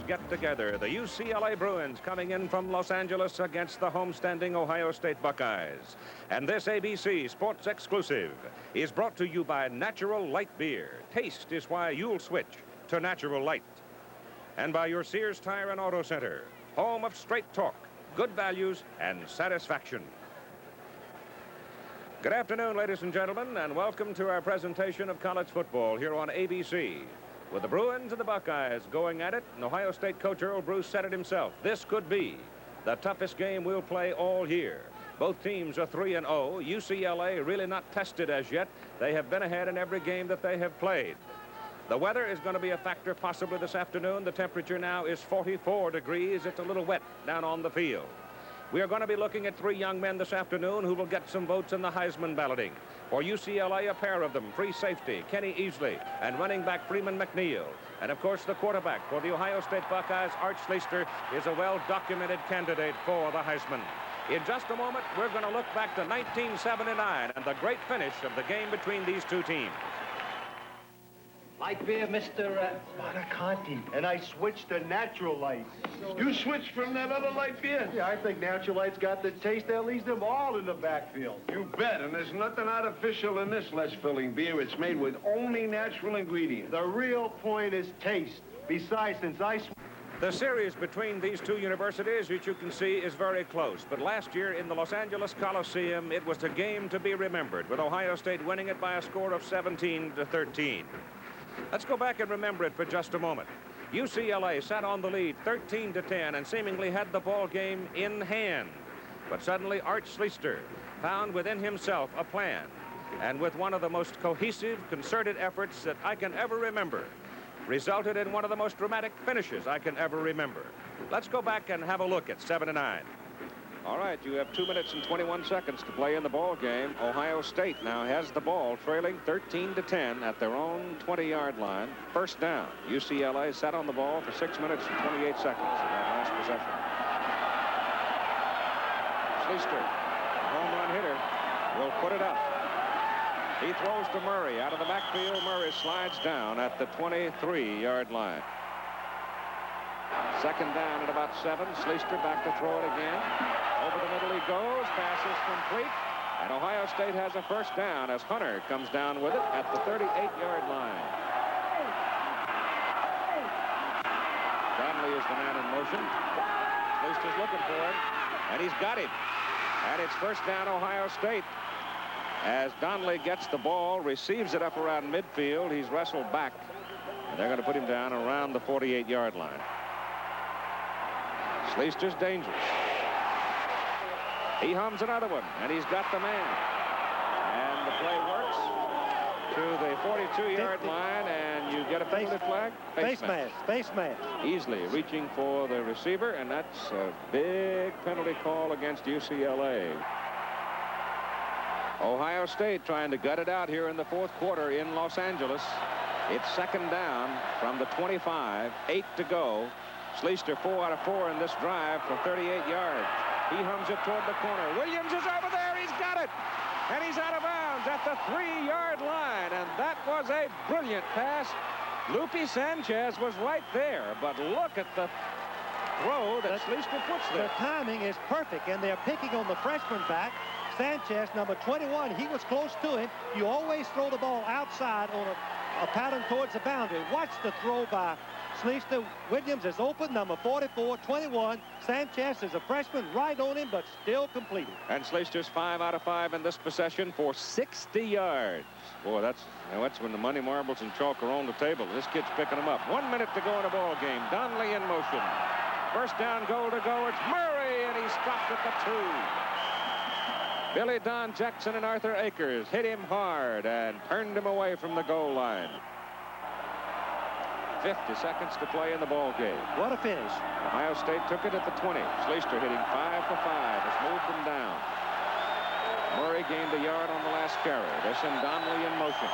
get together. The UCLA Bruins coming in from Los Angeles against the homestanding Ohio State Buckeyes. And this ABC Sports Exclusive is brought to you by Natural Light Beer. Taste is why you'll switch to Natural Light. And by your Sears Tire and Auto Center, home of straight talk, good values, and satisfaction. Good afternoon, ladies and gentlemen, and welcome to our presentation of college football here on ABC. With the Bruins and the Buckeyes going at it, and Ohio State coach Earl Bruce said it himself, this could be the toughest game we'll play all year. Both teams are 3-0. UCLA really not tested as yet. They have been ahead in every game that they have played. The weather is going to be a factor possibly this afternoon. The temperature now is 44 degrees. It's a little wet down on the field. We are going to be looking at three young men this afternoon who will get some votes in the Heisman balloting. For UCLA, a pair of them, free safety Kenny Easley and running back Freeman McNeil. And, of course, the quarterback for the Ohio State Buckeyes, Schlicter, is a well-documented candidate for the Heisman. In just a moment, we're going to look back to 1979 and the great finish of the game between these two teams. Light beer, Mr. Conti. And I switched to Natural Light. You switched from that other light beer? Yeah, I think Natural Light's got the taste that leaves them all in the backfield. You bet, and there's nothing artificial in this less filling beer. It's made with only natural ingredients. The real point is taste. Besides, since I... The series between these two universities, which you can see, is very close. But last year in the Los Angeles Coliseum, it was a game to be remembered, with Ohio State winning it by a score of 17-13. Let's go back and remember it for just a moment. UCLA sat on the lead 13-10 and seemingly had the ball game in hand. But suddenly Schlicter found within himself a plan. And with one of the most cohesive, concerted efforts that I can ever remember, resulted in one of the most dramatic finishes I can ever remember. Let's go back and have a look at 7-9. All right, you have 2 minutes and 21 seconds to play in the ball game. Ohio State now has the ball, trailing 13-10 at their own 20-yard line. First down. UCLA sat on the ball for 6 minutes and 28 seconds in that last possession. Schlicter, home run hitter, will put it up. He throws to Murray. Out of the backfield, Murray slides down at the 23-yard line. Second down at about 7. Schlicter back to throw it again. Over the middle he goes. Pass is complete. And Ohio State has a first down as Hunter comes down with it at the 38-yard line. Donnelly is the man in motion. Schlichter's looking for it. And he's got it. And it's first down Ohio State. As Donnelly gets the ball, receives it up around midfield. He's wrestled back. And they're going to put him down around the 48-yard line. Schlichter's dangerous. He hums another one, and he's got the man. And the play works to the 42-yard line, and you get a penalty flag. Face mask. Easley reaching for the receiver, and that's a big penalty call against UCLA. Ohio State trying to gut it out here in the fourth quarter in Los Angeles. It's second down from the 25, 8 to go. Schlicter 4 out of 4 in this drive for 38 yards. He hums it toward the corner. Williams is over there. He's got it. And he's out of bounds at the 3-yard line. And that was a brilliant pass. Lupe Sanchez was right there. But look at the throw that Schlicter puts there. The timing is perfect, and they're picking on the freshman back. Sanchez, number 21, he was close to him. You always throw the ball outside on a pattern towards the boundary. Watch the throw by Schlicter. Williams is open, number 44, 21. Sanchez is a freshman, right on him, but still completed. And Schlichter's 5 out of 5 in this possession for 60 yards. Boy, that's when the money marbles and chalk are on the table. This kid's picking them up. 1 minute to go in the ball game. Donnelly in motion. First down, goal to go. It's Murray, and he stopped at the 2. Billy Don Jackson and Arthur Akers hit him hard and turned him away from the goal line. 50 seconds to play in the ball game. What a finish. Ohio State took it at the 20. Schlicter hitting 5 for 5. Has moved them down. Murray gained a yard on the last carry. They send Donnelly in motion.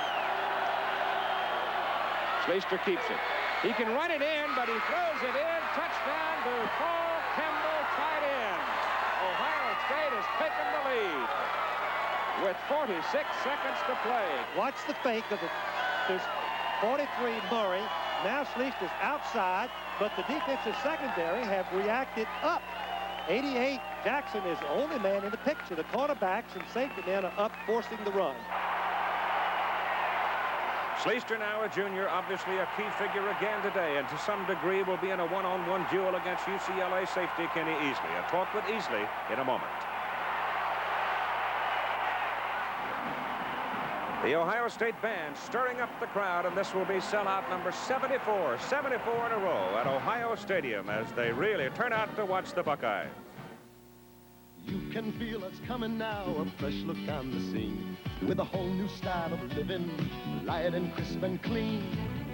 Schlicter keeps it. He can run it in, but he throws it in. Touchdown to Paul Campbell, tight end. Ohio State has taken the lead with 46 seconds to play. Watch the fake of the, there's 43 Murray. Now Schlichter's outside, but the defensive secondary have reacted up. 88, Jackson is the only man in the picture. The cornerbacks and safety men are up, forcing the run. Schlicter, now a junior, obviously a key figure again today, and to some degree will be in a one-on-one duel against UCLA safety Kenny Easley. A talk with Easley in a moment. The Ohio State band stirring up the crowd, and this will be sellout number 74 in a row at Ohio Stadium as they really turn out to watch the Buckeyes. You can feel us coming now, a fresh look on the scene, with a whole new style of living, light and crisp and clean.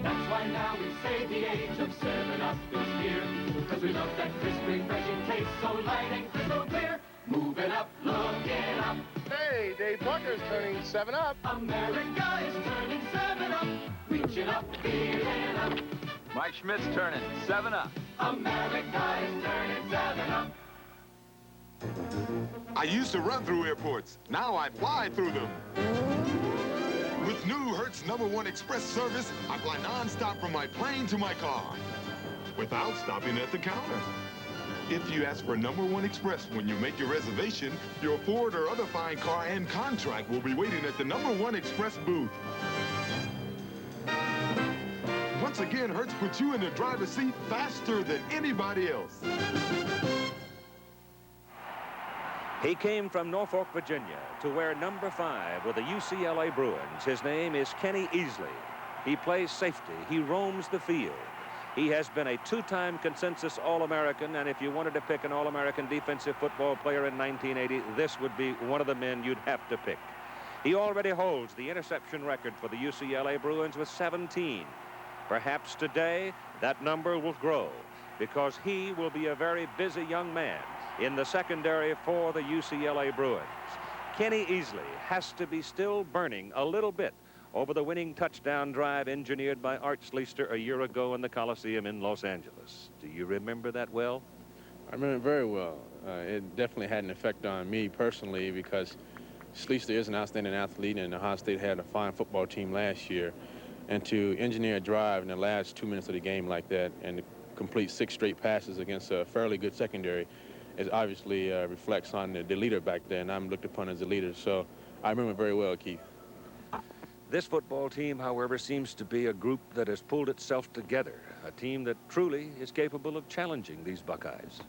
That's why now we say the age of 7-Up is here, because we love that crisp, refreshing taste, so light and crystal clear. Moving up, looking up. Hey, Dave Parker's turning 7-Up. America is turning 7-Up, reaching up, feeling up. Mike Schmidt's turning 7-Up. America is turning 7-Up. I used to run through airports. Now I fly through them. With new Hertz #1 Express service, I fly non-stop from my plane to my car without stopping at the counter. If you ask for #1 Express when you make your reservation, your Ford or other fine car and contract will be waiting at the #1 Express booth. Once again, Hertz puts you in the driver's seat faster than anybody else. He came from Norfolk, Virginia, to wear number 5 with the UCLA Bruins. His name is Kenny Easley. He plays safety. He roams the field. He has been a 2-time consensus All-American, and if you wanted to pick an All-American defensive football player in 1980, this would be one of the men you'd have to pick. He already holds the interception record for the UCLA Bruins with 17. Perhaps today that number will grow, because he will be a very busy young man in the secondary for the UCLA Bruins. Kenny Easley has to be still burning a little bit over the winning touchdown drive engineered by Art Schlichter a year ago in the Coliseum in Los Angeles. Do you remember that well? I remember it very well. It definitely had an effect on me personally, because Schlichter is an outstanding athlete, and Ohio State had a fine football team last year. And to engineer a drive in the last 2 minutes of the game like that and to complete 6 straight passes against a fairly good secondary is obviously reflects on the leader back there, and I'm looked upon as a leader. So I remember very well, Keith. This football team, however, seems to be a group that has pulled itself together, a team that truly is capable of challenging these Buckeyes.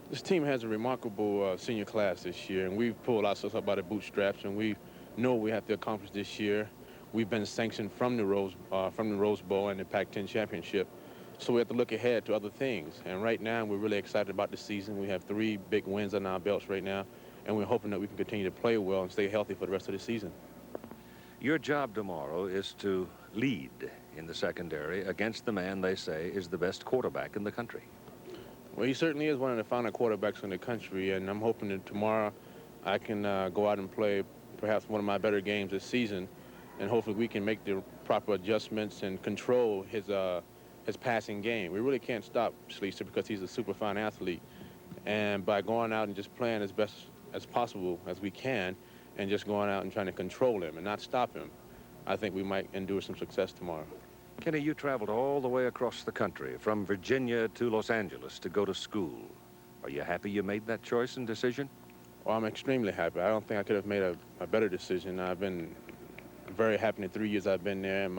This team has a remarkable senior class this year, and we've pulled ourselves up by the bootstraps, and we know what we have to accomplish this year. We've been sanctioned from the Rose Bowl and the Pac-10 championship, so we have to look ahead to other things. And right now, we're really excited about the season. We have 3 big wins on our belts right now, and we're hoping that we can continue to play well and stay healthy for the rest of the season. Your job tomorrow is to lead in the secondary against the man they say is the best quarterback in the country. Well, he certainly is one of the finer quarterbacks in the country, and I'm hoping that tomorrow I can go out and play perhaps one of my better games this season, and hopefully we can make the proper adjustments and control his passing game. We really can't stop Schlichter because he's a super fine athlete, and by going out and just playing as best as possible as we can, and just going out and trying to control him and not stop him, I think we might endure some success tomorrow. Kenny, you traveled all the way across the country, from Virginia to Los Angeles, to go to school. Are you happy you made that choice and decision? Well, I'm extremely happy. I don't think I could have made a better decision. I've been very happy in the 3 years I've been there,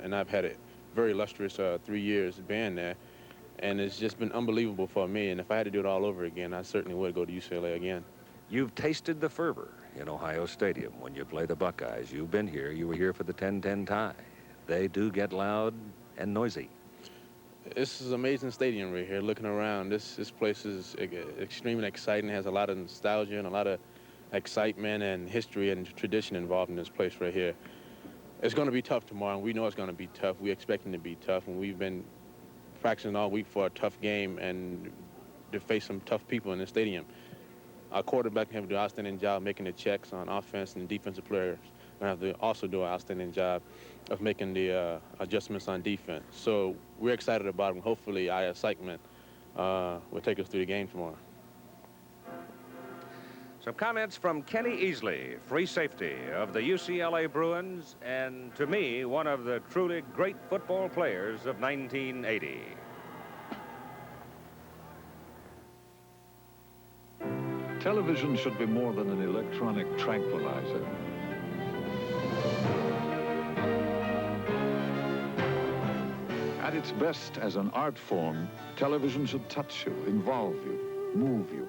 and I've had a very illustrious 3 years being there, and it's just been unbelievable for me. And if I had to do it all over again, I certainly would go to UCLA again. You've tasted the fervor in Ohio Stadium when you play the Buckeyes. You've been here. You were here for the 10-10 tie. They do get loud and noisy. This is an amazing stadium right here. Looking around, this place is extremely exciting. It has a lot of nostalgia and a lot of excitement and history and tradition involved in this place right here. It's going to be tough tomorrow, and we know it's going to be tough. We're expecting to be tough, and we've been practicing all week for a tough game and to face some tough people in the stadium. Our quarterback have to do an outstanding job making the checks on offense and defensive players, and have to also do an outstanding job of making the adjustments on defense. So we're excited about them. Hopefully our excitement will take us through the game tomorrow. Some comments from Kenny Easley, free safety of the UCLA Bruins, and to me, one of the truly great football players of 1980. Television should be more than an electronic tranquilizer. At its best as an art form, television should touch you, involve you, move you.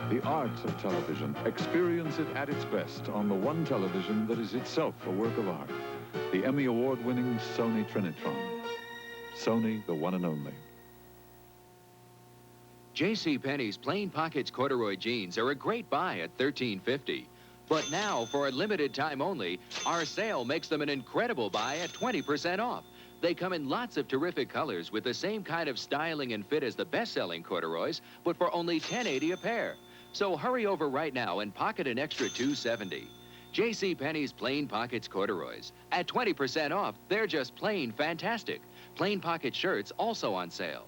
The art of television, experience it at its best on the one television that is itself a work of art. The Emmy Award-winning Sony Trinitron. Sony, the one and only. JCPenney's Plain Pockets corduroy jeans are a great buy at $13.50. But now, for a limited time only, our sale makes them an incredible buy at 20% off. They come in lots of terrific colors with the same kind of styling and fit as the best-selling corduroys, but for only $10.80 a pair. So hurry over right now and pocket an extra $2.70. JCPenney's Plain Pockets corduroys. At 20% off, they're just plain fantastic. Plain Pocket shirts also on sale.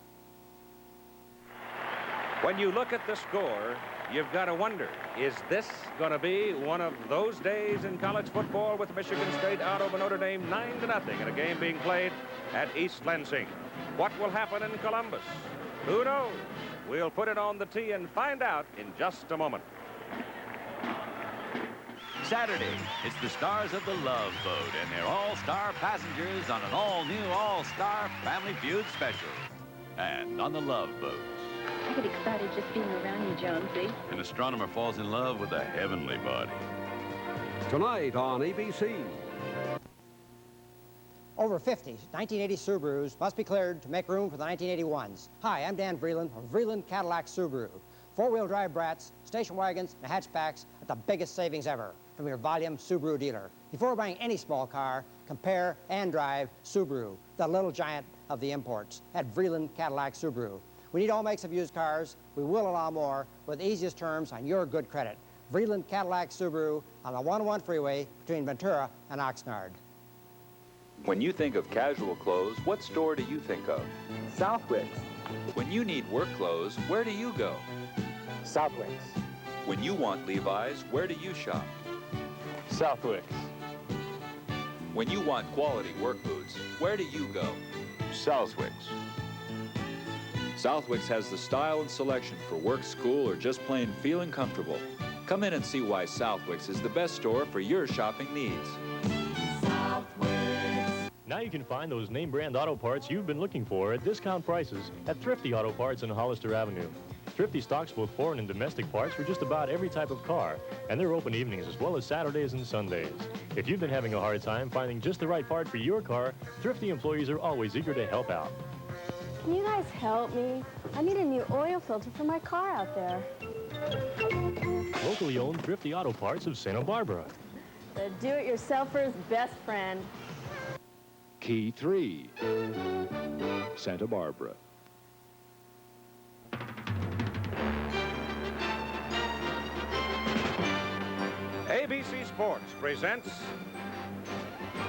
When you look at the score, you've got to wonder, is this going to be one of those days in college football with Michigan State out over Notre Dame 9-0 in a game being played at East Lansing? What will happen in Columbus? Who knows? We'll put it on the tee and find out in just a moment. Saturday, it's the stars of the Love Boat and their all-star passengers on an all-new all-star Family Feud special. And on the Love Boat, I get excited just being around you, Jonesy. an astronomer falls in love with a heavenly body. Tonight on ABC. Over 50 1980 Subarus must be cleared to make room for the 1981s. Hi, I'm Dan Vreeland of Vreeland Cadillac Subaru. Four-wheel drive brats, station wagons, and hatchbacks at the biggest savings ever from your volume Subaru dealer. Before buying any small car, compare and drive Subaru, the little giant of the imports, at Vreeland Cadillac Subaru. We need all makes of used cars. We will allow more with the easiest terms on your good credit. Vreeland Cadillac Subaru on the 101 freeway between Ventura and Oxnard. When you think of casual clothes, what store do you think of? Southwicks. When you need work clothes, where do you go? Southwicks. When you want Levi's, where do you shop? Southwicks. When you want quality work boots, where do you go? Southwicks. Southwicks has the style and selection for work, school, or just plain feeling comfortable. Come in and see why Southwicks is the best store for your shopping needs. Now you can find those name brand auto parts you've been looking for at discount prices at Thrifty Auto Parts on Hollister Avenue. Thrifty stocks both foreign and domestic parts for just about every type of car, and they're open evenings as well as Saturdays and Sundays. If you've been having a hard time finding just the right part for your car, Thrifty employees are always eager to help out. Can you guys help me? I need a new oil filter for my car out there. Locally owned Thrifty Auto Parts of Santa Barbara. The do-it-yourselfer's best friend. Key 3, Santa Barbara. ABC Sports presents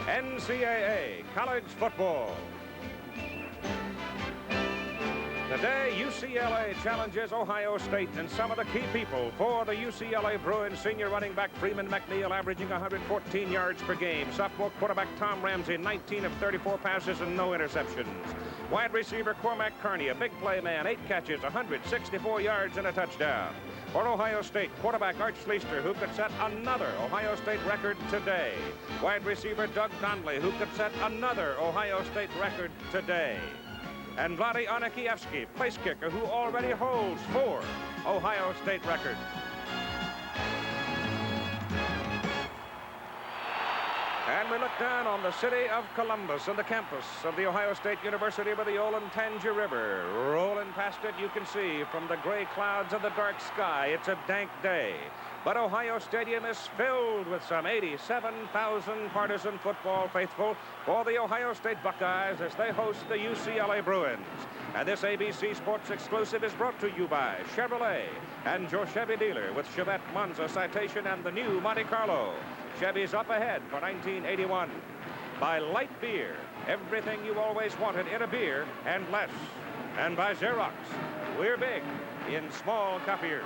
NCAA College Football. Today, UCLA challenges Ohio State, and some of the key people for the UCLA Bruins: senior running back Freeman McNeil averaging 114 yards per game. Sophomore quarterback Tom Ramsey, 19 of 34 passes and no interceptions. Wide receiver Cormac Carney, a big play man, 8 catches, 164 yards and a touchdown. For Ohio State, quarterback Art Schlicter, who could set another Ohio State record today. Wide receiver Doug Donnelly, who could set another Ohio State record today. And Vladi Onikiewski, place kicker, who already holds 4 Ohio State records. And we look down on the city of Columbus and the campus of the Ohio State University by the Olentangy River. Rolling past it, you can see from the gray clouds of the dark sky, it's a dank day. But Ohio Stadium is filled with some 87,000 partisan football faithful for the Ohio State Buckeyes as they host the UCLA Bruins. And this ABC Sports exclusive is brought to you by Chevrolet and your Chevy dealer with Chevette, Monza, Citation, and the new Monte Carlo. Chevy's up ahead for 1981. By Light Beer, everything you always wanted in a beer and less. And by Xerox, we're big in small copiers.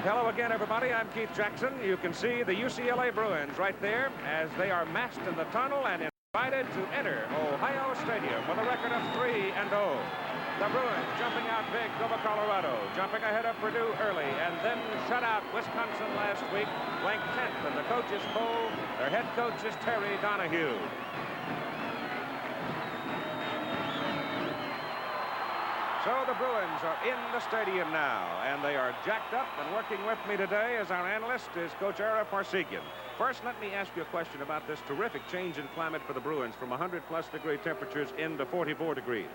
Hello again, everybody. I'm Keith Jackson. You can see the UCLA Bruins right there as they are massed in the tunnel and invited to enter Ohio Stadium with a record of 3-0. The Bruins jumping out big over Colorado, jumping ahead of Purdue early, and then shut out Wisconsin last week, ranked 10th in the coaches' poll. Their head coach is Terry Donahue. So the Bruins are in the stadium now, and they are jacked up, and working with me today as our analyst is Coach Ara Parsekian. First, let me ask you a question about this terrific change in climate for the Bruins from 100-plus degree temperatures into 44 degrees.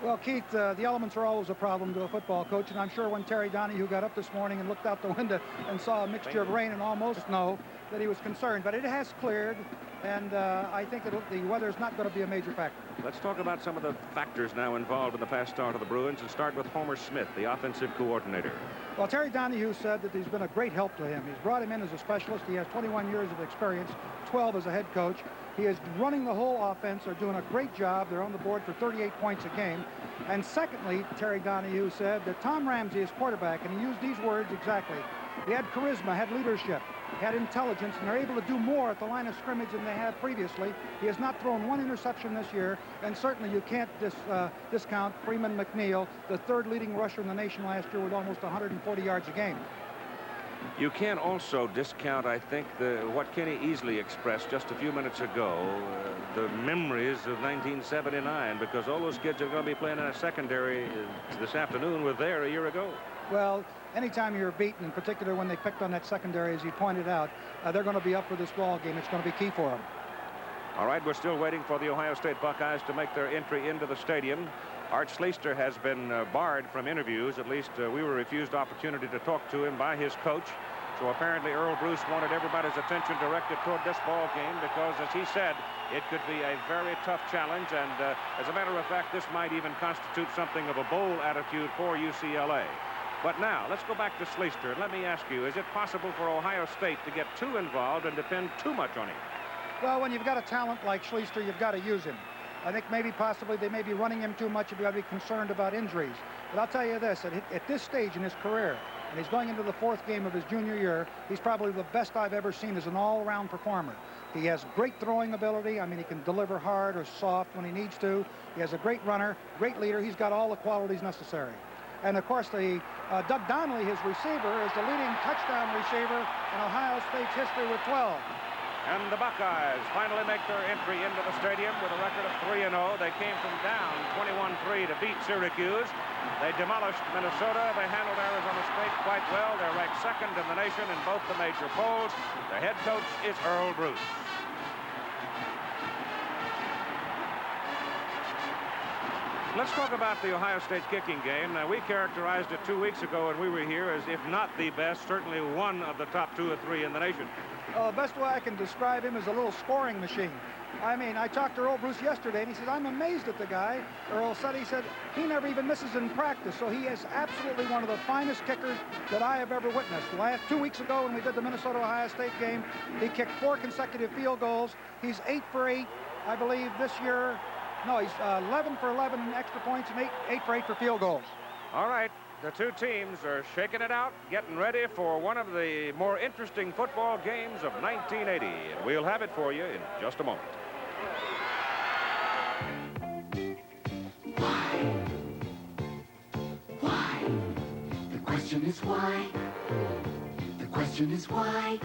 Well, Keith, the elements are always a problem to a football coach, and I'm sure when Terry Donahue got up this morning and looked out the window and saw a mixture of rain and almost snow, that he was concerned. But it has cleared, and I think that the weather is not going to be a major factor. Let's talk about some of the factors now involved in the past start of the Bruins, and start with Homer Smith, the offensive coordinator. Well, Terry Donahue said that he's been a great help to him. He's brought him in as a specialist. He has 21 years of experience, 12 as a head coach. He is running the whole offense. They're doing a great job. They're on the board for 38 points a game. And secondly, Terry Donahue said that Tom Ramsey is quarterback, and he used these words exactly. He had charisma, had leadership, had intelligence, and they're able to do more at the line of scrimmage than they have previously. He has not thrown one interception this year, and certainly you can't discount Freeman McNeil, the third leading rusher in the nation last year with almost 140 yards a game. You can also discount, I think, what Kenny Easley expressed just a few minutes ago, the memories of 1979, because all those kids are going to be playing in a secondary this afternoon were there a year ago. Well, anytime you're beaten, in particular when they picked on that secondary, as you pointed out, they're going to be up for this ball game. It's going to be key for them. All right, we're still waiting for the Ohio State Buckeyes to make their entry into the stadium. Art Schlicter has been barred from interviews. At least we were refused opportunity to talk to him by his coach. So apparently Earl Bruce wanted everybody's attention directed toward this ball game because, as he said, it could be a very tough challenge. And as a matter of fact, this might even constitute something of a bowl attitude for UCLA. But now, let's go back to Schlicter. Let me ask you, is it possible for Ohio State to get too involved and depend too much on him? Well, when you've got a talent like Schlicter, you've got to use him. I think maybe possibly they may be running him too much. You've got to be concerned about injuries. But I'll tell you this, at this stage in his career, and he's going into the 4th game of his junior year, he's probably the best I've ever seen as an all-around performer. He has great throwing ability. I mean, he can deliver hard or soft when he needs to. He has a great runner, great leader. He's got all the qualities necessary. And, of course, Doug Donnelly, his receiver, is the leading touchdown receiver in Ohio State's history with 12. And the Buckeyes finally make their entry into the stadium with a record of 3-0. They came from down 21-3 to beat Syracuse. They demolished Minnesota. They handled Arizona State quite well. They're ranked 2nd in the nation in both the major polls. Their head coach is Earl Bruce. Let's talk about the Ohio State kicking game. Now, we characterized it 2 weeks ago when we were here as, if not the best, certainly one of the top 2 or 3 in the nation. The best way I can describe him is a little scoring machine. I mean, I talked to Earl Bruce yesterday, and he said, I'm amazed at the guy. Earl said, he never even misses in practice, so he is absolutely one of the finest kickers that I have ever witnessed. 2 weeks ago when we did the Minnesota-Ohio State game, he kicked 4 consecutive field goals. He's 8 for 8, I believe, this year. No, he's 11 for 11 extra points and 8 for 8 for field goals. All right. The two teams are shaking it out, getting ready for one of the more interesting football games of 1980. And we'll have it for you in just a moment. Why? The question is why? The question is why?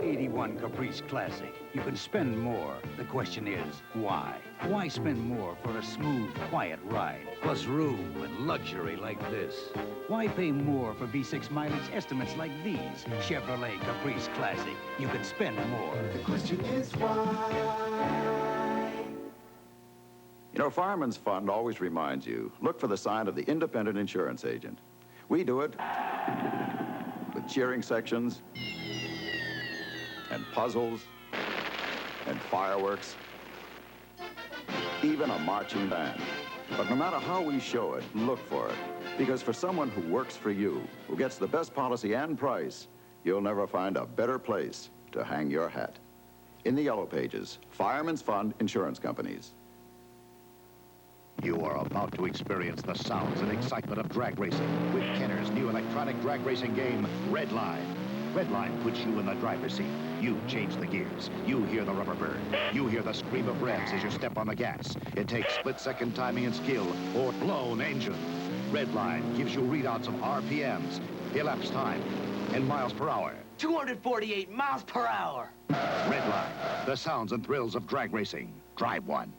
81 Caprice Classic. You can spend more. The question is, why? Why spend more for a smooth, quiet ride, plus room and luxury like this? Why pay more for V6 mileage estimates like these? Chevrolet Caprice Classic. You can spend more. The question is why? You know, Fireman's Fund always reminds you, look for the sign of the independent insurance agent. We do it with cheering sections, and puzzles, and fireworks, even a marching band. But no matter how we show it, look for it. Because for someone who works for you, who gets the best policy and price, you'll never find a better place to hang your hat. In the Yellow Pages, Fireman's Fund Insurance Companies. You are about to experience the sounds and excitement of drag racing with Kenner's new electronic drag racing game, Red Line. Red Line puts you in the driver's seat. You change the gears. You hear the rubber burn. You hear the scream of revs as you step on the gas. It takes split-second timing and skill or blown engine. Red Line gives you readouts of RPMs, elapsed time, and miles per hour. 248 miles per hour. Red Line, the sounds and thrills of drag racing. Drive one.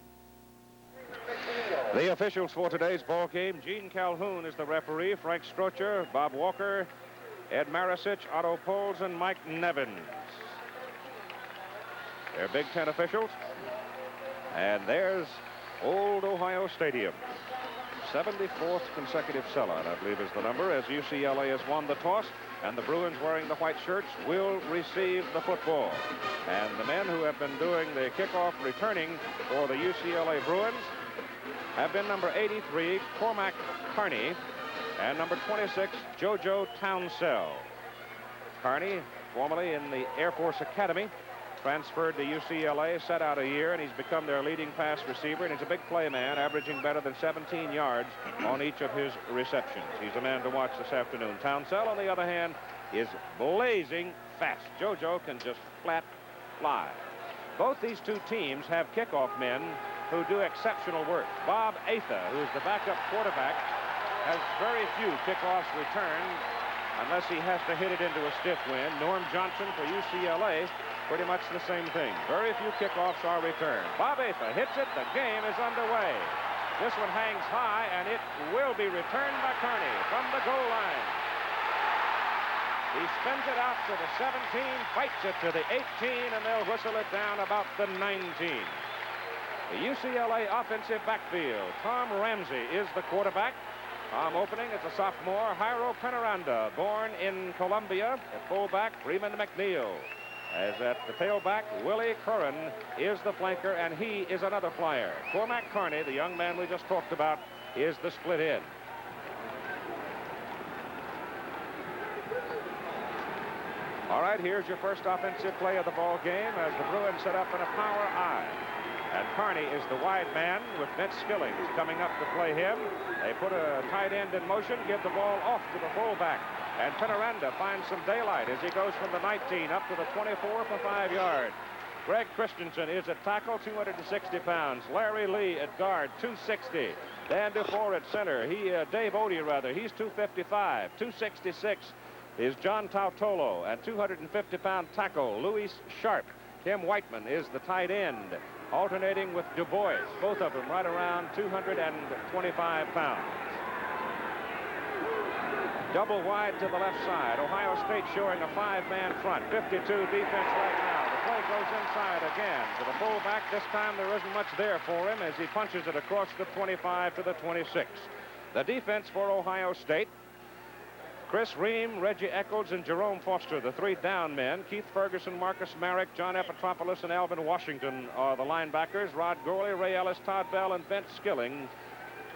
The officials for today's ball game: Gene Calhoun is the referee, Frank Strocher, Bob Walker, Ed Marisich, Otto Poles, and Mike Nevins. They're Big Ten officials. And there's Old Ohio Stadium. 74th consecutive sellout, I believe, is the number, as UCLA has won the toss, and the Bruins, wearing the white shirts, will receive the football. And the men who have been doing the kickoff returning for the UCLA Bruins have been number 83, Cormac Carney, and number 26, JoJo Townsell. Carney, formerly in the Air Force Academy, transferred to UCLA, set out a year, and he's become their leading pass receiver, and he's a big play man, averaging better than 17 yards on each of his receptions. He's a man to watch this afternoon. Townsell, on the other hand, is blazing fast. JoJo can just flat fly. Both these two teams have kickoff men who do exceptional work. Bob Atha, who's the backup quarterback, has very few kickoffs returned unless he has to hit it into a stiff wind. Norm Johnson for UCLA, pretty much the same thing. Very few kickoffs are returned. Bob Atha hits it. The game is underway. This one hangs high, and it will be returned by Carney from the goal line. He spins it out to the 17, fights it to the 18, and they'll whistle it down about the 19. The UCLA offensive backfield. Tom Ramsey is the quarterback. Tom opening as a sophomore. Jairo Penaranda, born in Columbia. At fullback, Freeman McNeil. As at the tailback, Willie Curran is the flanker, and he is another flyer. Cormac Carney, the young man we just talked about, is the split end. All right, here's your first offensive play of the ball game as the Bruins set up in a power I. And Carney is the wide man with Vince Skillings coming up to play him. They put a tight end in motion, give the ball off to the fullback. And Penaranda finds some daylight as he goes from the 19 up to the 24 for 5 yards. Greg Christensen is at tackle, 260 pounds. Larry Lee at guard, 260. Dan Dufour at center. Dave Odie, rather. He's 255. 266 is John Tautolo, and 250-pound tackle, Louis Sharp. Tim Whiteman is the tight end, alternating with Du Bois, both of them right around 225 pounds. Double wide to the left side. Ohio State showing a 5-man front. 52 defense right now. The play goes inside again to the fullback. This time there isn't much there for him as he punches it across the 25 to the 26. The defense for Ohio State: Chris Ream, Reggie Eccles, and Jerome Foster, the 3 down men. Keith Ferguson, Marcus Marek, John Epitropoulos, and Alvin Washington are the linebackers. Rod Gorley, Ray Ellis, Todd Bell, and Vince Skilling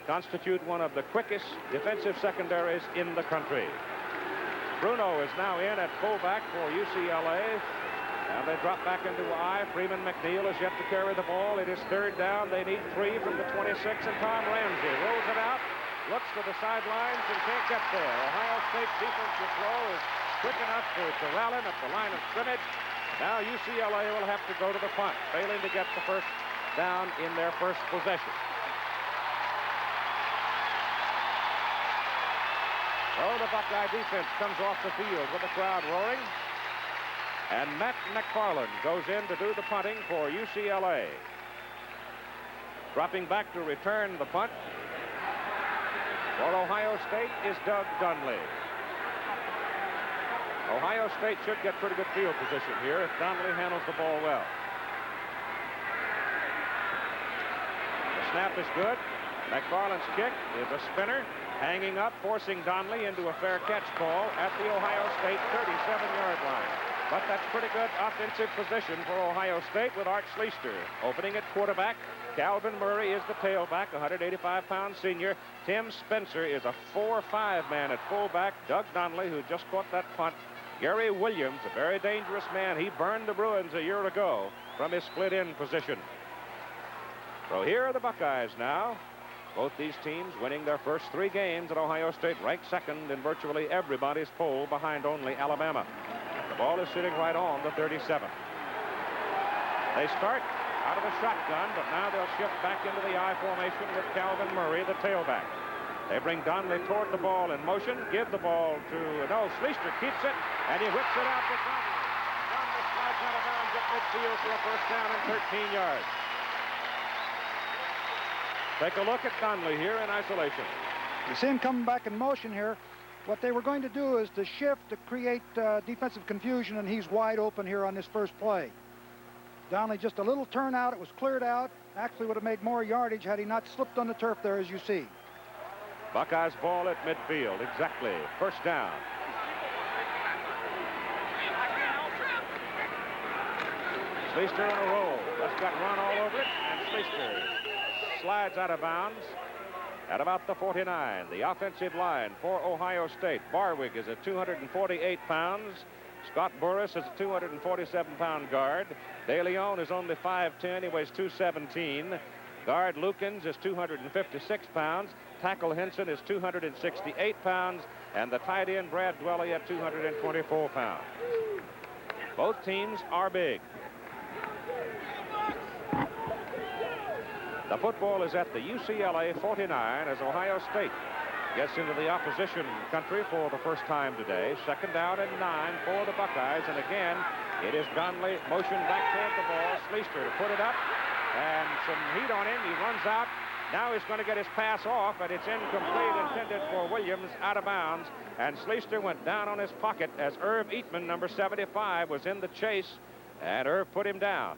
constitute one of the quickest defensive secondaries in the country. Bruno is now in at fullback for UCLA, and they drop back into I. Freeman McNeil is yet to carry the ball. It is 3rd down. They need 3 from the 26, and Tom Ramsey rolls it out, looks to the sidelines, and can't get there. Ohio State's defensive throw is quick enough to corral him at the line of scrimmage. Now UCLA will have to go to the punt, failing to get the first down in their first possession. So the Buckeye defense comes off the field with the crowd roaring. And Matt McFarland goes in to do the punting for UCLA. Dropping back to return the punt for Ohio State is Doug Dunley. Ohio State should get pretty good field position here if Dunley handles the ball well. The snap is good. McFarland's kick is a spinner, hanging up, forcing Donley into a fair catch ball at the Ohio State 37-yard line. But that's pretty good offensive position for Ohio State with Art Schlicter opening at quarterback. Calvin Murray is the tailback, 185-pound senior. Tim Spencer is a 4-5 man at fullback. Doug Donley, who just caught that punt. Gary Williams, a very dangerous man. He burned the Bruins a year ago from his split-end position. So here are the Buckeyes now. Both these teams winning their first 3 games at Ohio State, ranked second in virtually everybody's poll, behind only Alabama. The ball is sitting right on the 37. They start out of a shotgun, but now they'll shift back into the I formation with Calvin Murray, the tailback. They bring Donnelly toward the ball in motion, give the ball to, no, Schlicter keeps it, and he whips it out to Donnelly. Donnelly slides out of bounds at midfield for a first down and 13 yards. Take a look at Donnelly here in isolation. You see him coming back in motion here. What they were going to do is to shift to create defensive confusion, and he's wide open here on this first play. Donnelly just a little turnout. It was cleared out. Actually would have made more yardage had he not slipped on the turf there, as you see. Buckeyes ball at midfield, exactly. First down. Schlicter on a roll. That's got run all over it, and Schlicter slides out of bounds at about the 49. The offensive line for Ohio State. Barwig is at 248 pounds. Scott Burris is a 247-pound guard. De Leon is only 5'10". He weighs 217. Guard Lukens is 256 pounds. Tackle Henson is 268 pounds. And the tight end Brad Dwelly at 224 pounds. Both teams are big. The football is at the UCLA 49 as Ohio State gets into the opposition country for the first time today. Second down and 9 for the Buckeyes. And again, it is Donnelly motioned back toward the ball. Schlicter to put it up. And some heat on him. He runs out. Now he's going to get his pass off, and it's incomplete, intended for Williams, out of bounds. And Schlicter went down on his pocket as Irv Eatman, number 75, was in the chase, and Irv put him down.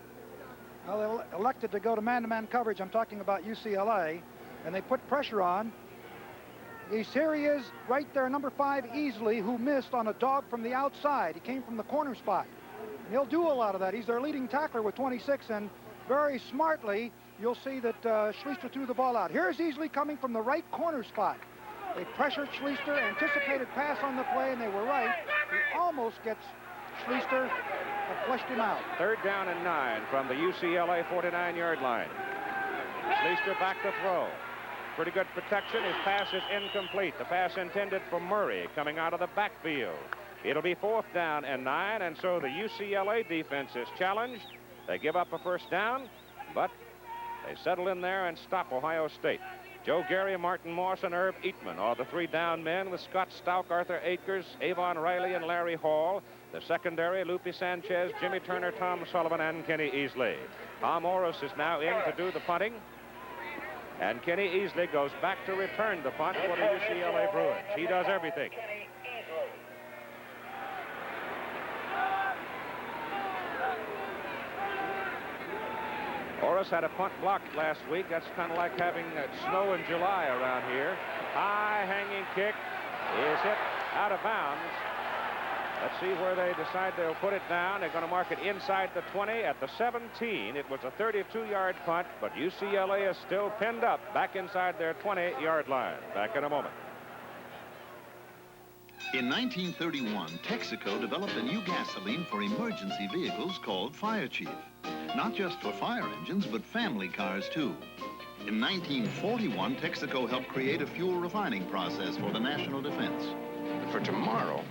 Well, they elected to go to man-to-man coverage. I'm talking about UCLA, and they put pressure on. Here he is, right there, number 5, Easley, who missed on a dog from the outside. He came from the corner spot. And he'll do a lot of that. He's their leading tackler with 26, and very smartly, you'll see that Schlicter threw the ball out. Here's Easley coming from the right corner spot. They pressured Schlicter, anticipated pass on the play, and they were right. He almost gets Schlicter, but flushed him out. Third down and 9 from the UCLA 49-yard line. Schlicter back to throw. Pretty good protection. His pass is incomplete. The pass intended for Murray coming out of the backfield. It'll be 4th down and 9, and so the UCLA defense is challenged. They give up a first down, but they settle in there and stop Ohio State. Joe Gary, Martin Moss, and Irv Eatman are the 3 down men, with Scott Stauch, Arthur Akers, Avon Riley, and Larry Hall. The secondary, Lupe Sanchez, Jimmy Turner, Tom Sullivan, and Kenny Easley. Tom Morris is now in to do the punting. And Kenny Easley goes back to return the punt for the UCLA Bruins. He does everything. Morris had a punt blocked last week. That's kind of like having snow in July around here. High hanging kick is hit out of bounds. Let's see where they decide they'll put it down. They're going to mark it inside the 20 at the 17. It was a 32-yard punt, but UCLA is still pinned up back inside their 20-yard line. Back in a moment. In 1931, Texaco developed a new gasoline for emergency vehicles called Fire Chief. Not just for fire engines, but family cars, too. In 1941, Texaco helped create a fuel refining process for the national defense. And for tomorrow...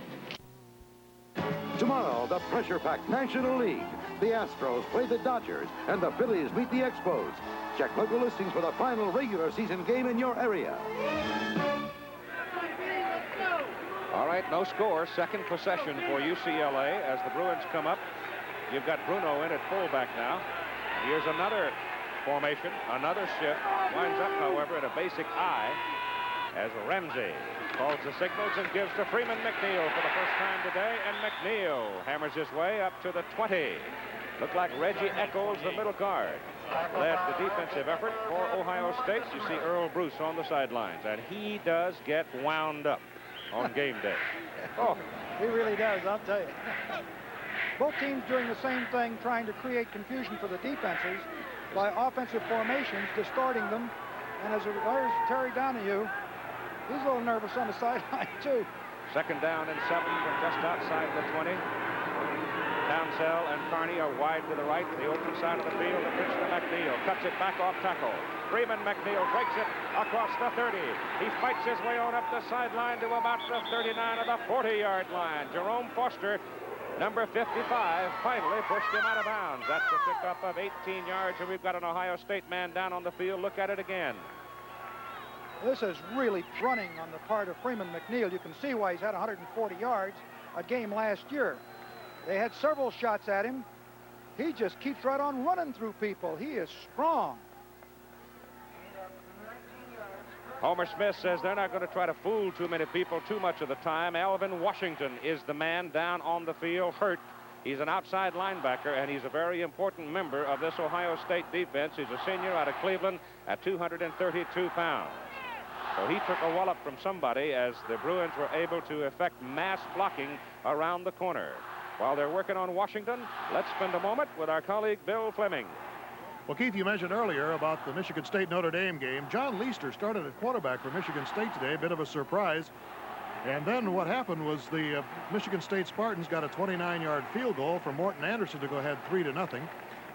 Tomorrow, the pressure-packed National League. The Astros play the Dodgers, and the Phillies meet the Expos. Check local listings for the final regular season game in your area. All right, no score. Second possession for UCLA as the Bruins come up. You've got Bruno in at fullback now. And here's another formation, another shift. Winds up, however, at a basic I as Ramsey calls the signals and gives to Freeman McNeil for the first time today. And McNeil hammers his way up to the 20. Looked like Reggie Eccles, the middle guard, led the defensive effort for Ohio State. You see Earl Bruce on the sidelines, and he does get wound up on game day. Oh, he really does, I'll tell you. Both teams doing the same thing, trying to create confusion for the defenses by offensive formations, distorting them. And as regards Terry Donahue, he's a little nervous on the sideline, too. Second down and 7 from just outside the 20. Down Mansell and Carney are wide to the right, the open side of the field. The pitch to McNeil. Cuts it back off tackle. Freeman McNeil breaks it across the 30. He fights his way on up the sideline to about the 39 of the 40-yard line. Jerome Foster, number 55, finally pushed him out of bounds. That's a pickup of 18 yards, and we've got an Ohio State man down on the field. Look at it again. This is really running on the part of Freeman McNeil. You can see why he's had 140 yards a game last year. They had several shots at him. He just keeps right on running through people. He is strong. Homer Smith says they're not going to try to fool too many people too much of the time. Alvin Washington is the man down on the field, hurt. He's an outside linebacker, and he's a very important member of this Ohio State defense. He's a senior out of Cleveland at 232 pounds. So he took a wallop from somebody as the Bruins were able to effect mass blocking around the corner. While they're working on Washington, let's spend a moment with our colleague Bill Fleming. Well, Keith, you mentioned earlier about the Michigan State-Notre Dame game. John Leister started at quarterback for Michigan State today, a bit of a surprise. And then what happened was the Michigan State Spartans got a 29-yard field goal from Morton Anderson to go ahead 3-0.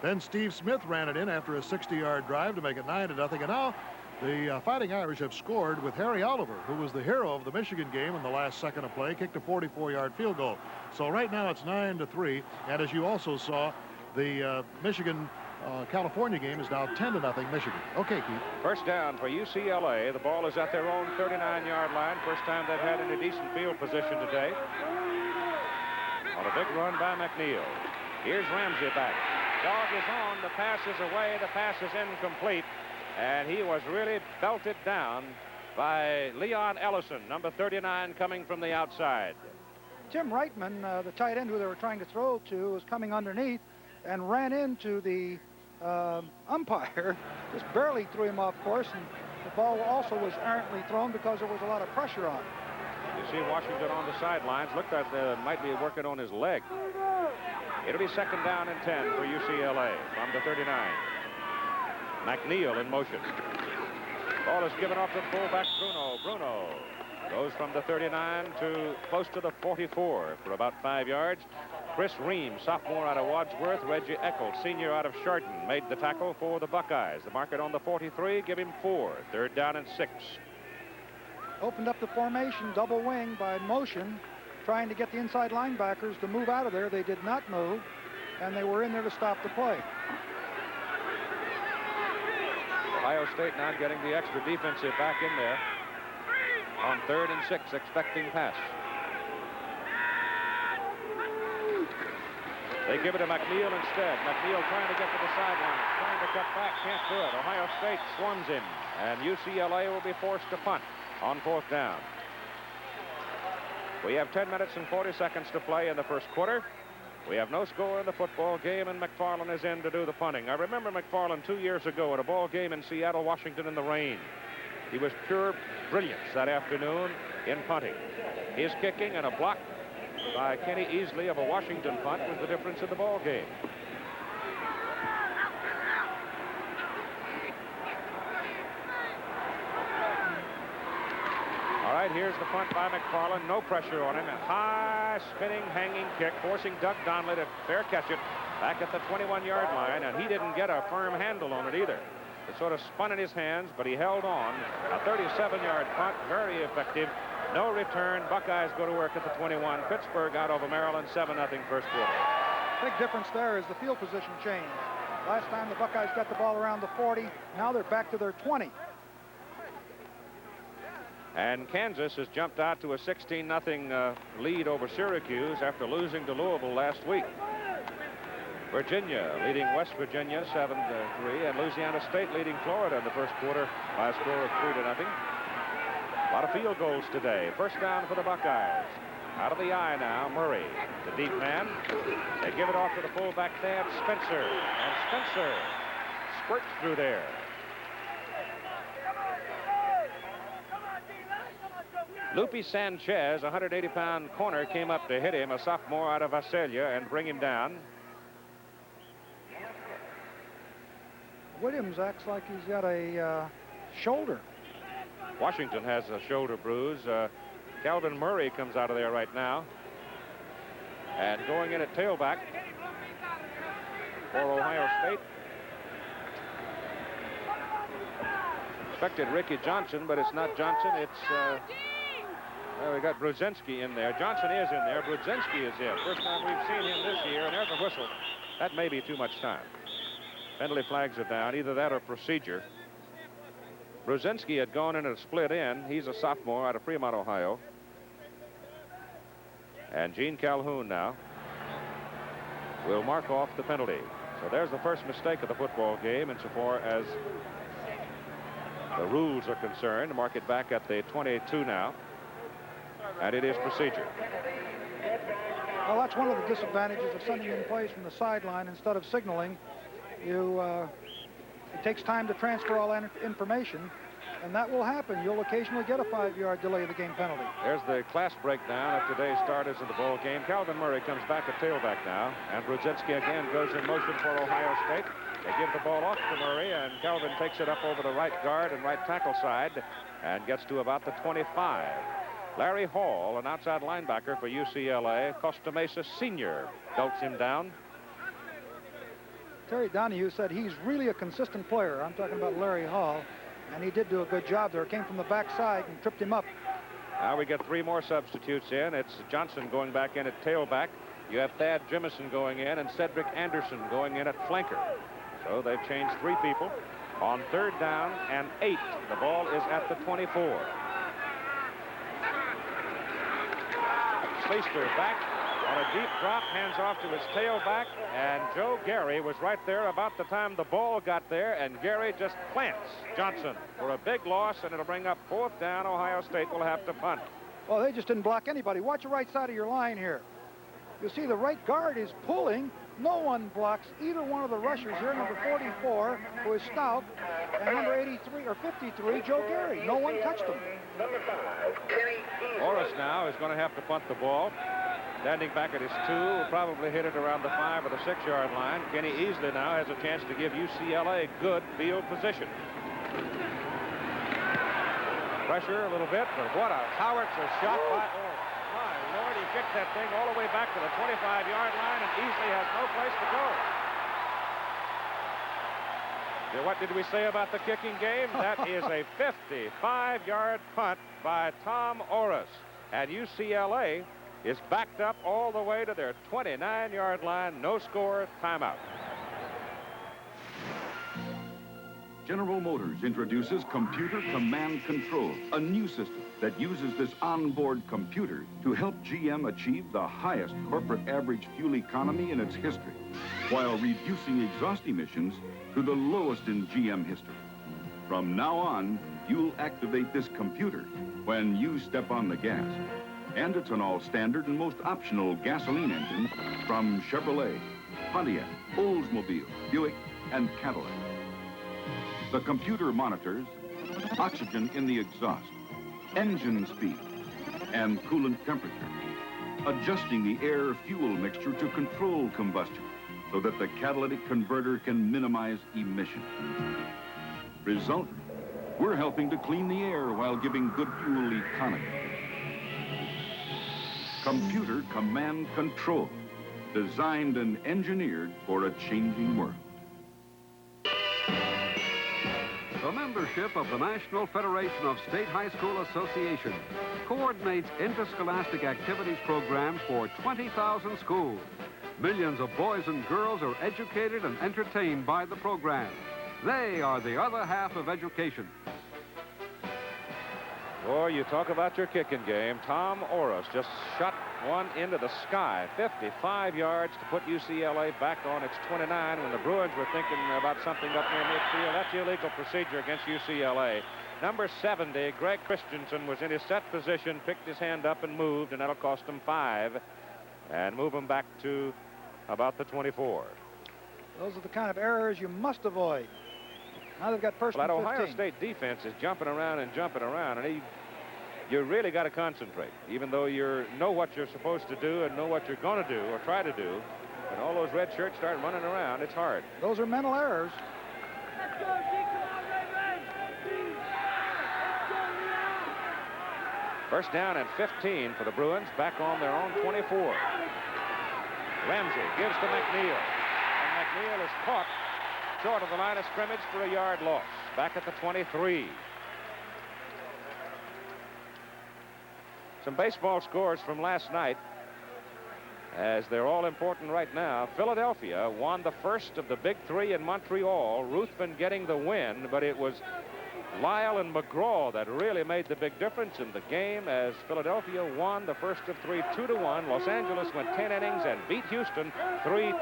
Then Steve Smith ran it in after a 60-yard drive to make it 9-0. And now the Fighting Irish have scored with Harry Oliver, who was the hero of the Michigan game in the last second of play, kicked a 44-yard field goal. So right now it's 9-3. And as you also saw, the Michigan-California game is now 10-0 Michigan. Okay, Keith. First down for UCLA. The ball is at their own 39-yard line. First time they've had any decent field position today. On a big run by McNeil. Here's Ramsey back. Dog is on. The pass is away. The pass is incomplete. And he was really belted down by Leon Ellison, number 39, coming from the outside. Tim Reitman, the tight end who they were trying to throw to, was coming underneath and ran into the umpire. Just barely threw him off course, and the ball also was errantly thrown because there was a lot of pressure on. You see Washington on the sidelines. Looked like they might be working on his leg. It'll be second down and 10 for UCLA from the 39. McNeil in motion. Ball is given off to fullback Bruno. Bruno goes from the 39 to close to the 44 for about 5 yards. Chris Ream, sophomore out of Wadsworth. Reggie Eckel, senior out of Chardon, made the tackle for the Buckeyes. The market on the 43, give him 4. Third down and 6. Opened up the formation, double wing by motion, trying to get the inside linebackers to move out of there. They did not move, and they were in there to stop the play. Ohio State now getting the extra defensive back in there on 3rd and 6, expecting pass. They give it to McNeil instead. McNeil trying to get to the sideline, trying to cut back, can't do it. Ohio State swarms him, and UCLA will be forced to punt on 4th down. We have 10 minutes and 40 seconds to play in the first quarter. We have no score in the football game, and McFarland is in to do the punting. I remember McFarland 2 years ago at a ball game in Seattle, Washington in the rain. He was pure brilliance that afternoon in punting. His kicking and a block by Kenny Easley of a Washington punt was the difference in the ball game. All right, here's the punt by McFarland. No pressure on him. A high, spinning, hanging kick, forcing Doug Donnelly to fair catch it back at the 21-yard line, and he didn't get a firm handle on it either. It sort of spun in his hands, but he held on. A 37-yard punt, very effective. No return. Buckeyes go to work at the 21. Pittsburgh out over Maryland, 7-0 first quarter. Big difference there is the field position change. Last time the Buckeyes got the ball around the 40. Now they're back to their 20. And Kansas has jumped out to a 16-0 lead over Syracuse after losing to Louisville last week. Virginia leading West Virginia 7-3, and Louisiana State leading Florida in the first quarter by a score of 3-0. A lot of field goals today. First down for the Buckeyes. Out of the eye now, Murray, the deep man. They give it off to the fullback there, Spencer, and Spencer squirts through there. Lupe Sanchez, a 180-pound corner, came up to hit him, a sophomore out of Visalia, and bring him down. Williams acts like he's got a shoulder. Washington has a shoulder bruise. Calvin Murray comes out of there right now. And going in at tailback for Ohio State. Expected Ricky Johnson, but it's not Johnson. It's, well, we got Brudzinski in there. Johnson is in there. Brudzinski is in. First time we've seen him this year, and there's a whistle. That may be too much time. Penalty flags are down. Either that or procedure. Brudzinski had gone in at a split end. He's a sophomore out of Fremont, Ohio. And Gene Calhoun now will mark off the penalty. So there's the first mistake of the football game insofar as the rules are concerned. Mark it back at the 22 now. And it is procedure. Well, that's one of the disadvantages of sending in plays from the sideline instead of signaling. It takes time to transfer all that information, and that will happen. You'll occasionally get a 5-yard delay of the game penalty. There's the class breakdown of today's starters in the ball game. Calvin Murray comes back at tailback now, and Brudzinski again goes in motion for Ohio State. They give the ball off to Murray, and Calvin takes it up over the right guard and right tackle side and gets to about the 25. Larry Hall, an outside linebacker for UCLA, Costa Mesa senior, belts him down. Terry Donahue said he's really a consistent player. I'm talking about Larry Hall, and he did do a good job there. Came from the backside and tripped him up. Now we get 3 more substitutes in. It's Johnson going back in at tailback. You have Thad Jimison going in and Cedric Anderson going in at flanker. So they've changed 3 people. On 3rd down and 8, the ball is at the 24. Schlicter back on a deep drop, hands off to his tailback, and Joe Gary was right there about the time the ball got there, and Gary just plants Johnson for a big loss, and it'll bring up 4th down. Ohio State will have to punt. Well, they just didn't block anybody. Watch the right side of your line here. You see the right guard is pulling. No one blocks either one of the rushers here, number 44, who is stout, and number 83 or 53, Joe Gary. No one touched him. Morris now is going to have to punt the ball. Standing back at his 2, will probably hit it around the 5 or the 6-yard line. Kenny Easley now has a chance to give UCLA good field position. Pressure a little bit, but what a howitzer shot by, oh my Lord, he kicked that thing all the way back to the 25-yard line, and Easley has no place to go. What did we say about the kicking game? That is a 55-yard punt by Tom Orris. And UCLA is backed up all the way to their 29-yard line. No score, timeout. General Motors introduces Computer Command Control, a new system that uses this onboard computer to help GM achieve the highest corporate average fuel economy in its history, while reducing exhaust emissions to the lowest in GM history. From now on, you'll activate this computer when you step on the gas. And it's an all-standard and most optional gasoline engine from Chevrolet, Pontiac, Oldsmobile, Buick, and Cadillac. The computer monitors oxygen in the exhaust, engine speed, and coolant temperature, adjusting the air-fuel mixture to control combustion so that the catalytic converter can minimize emissions. Result, we're helping to clean the air while giving good fuel economy. Computer Command Control, designed and engineered for a changing world. The membership of the National Federation of State High School Associations coordinates interscholastic activities programs for 20,000 schools. Millions of boys and girls are educated and entertained by the program. They are the other half of education. Boy, you talk about your kicking game. Tom Orris just shot one into the sky, 55 yards to put UCLA back on its 29 when the Bruins were thinking about something up near midfield. That's illegal procedure against UCLA. Number 70, Greg Christensen, was in his set position, picked his hand up and moved, and that'll cost him 5 and move him back to about the 24. Those are the kind of errors you must avoid. Now they've got first and 15. That Ohio State defense is jumping around, and you really got to concentrate, even though you know what you're supposed to do and know what you're going to do or try to do. And all those red shirts start running around, it's hard. Those are mental errors. First down and 15 for the Bruins, back on their own 24. Ramsey gives to McNeil. And McNeil is caught short of the line of scrimmage for a yard loss. Back at the 23. Some baseball scores from last night, as they're all important right now. Philadelphia won the first of the big three in Montreal. Ruthven getting the win, but it was Lyle and McGraw that really made the big difference in the game, as Philadelphia won the first of three 2-1. Los Angeles went 10 innings and beat Houston 3-2.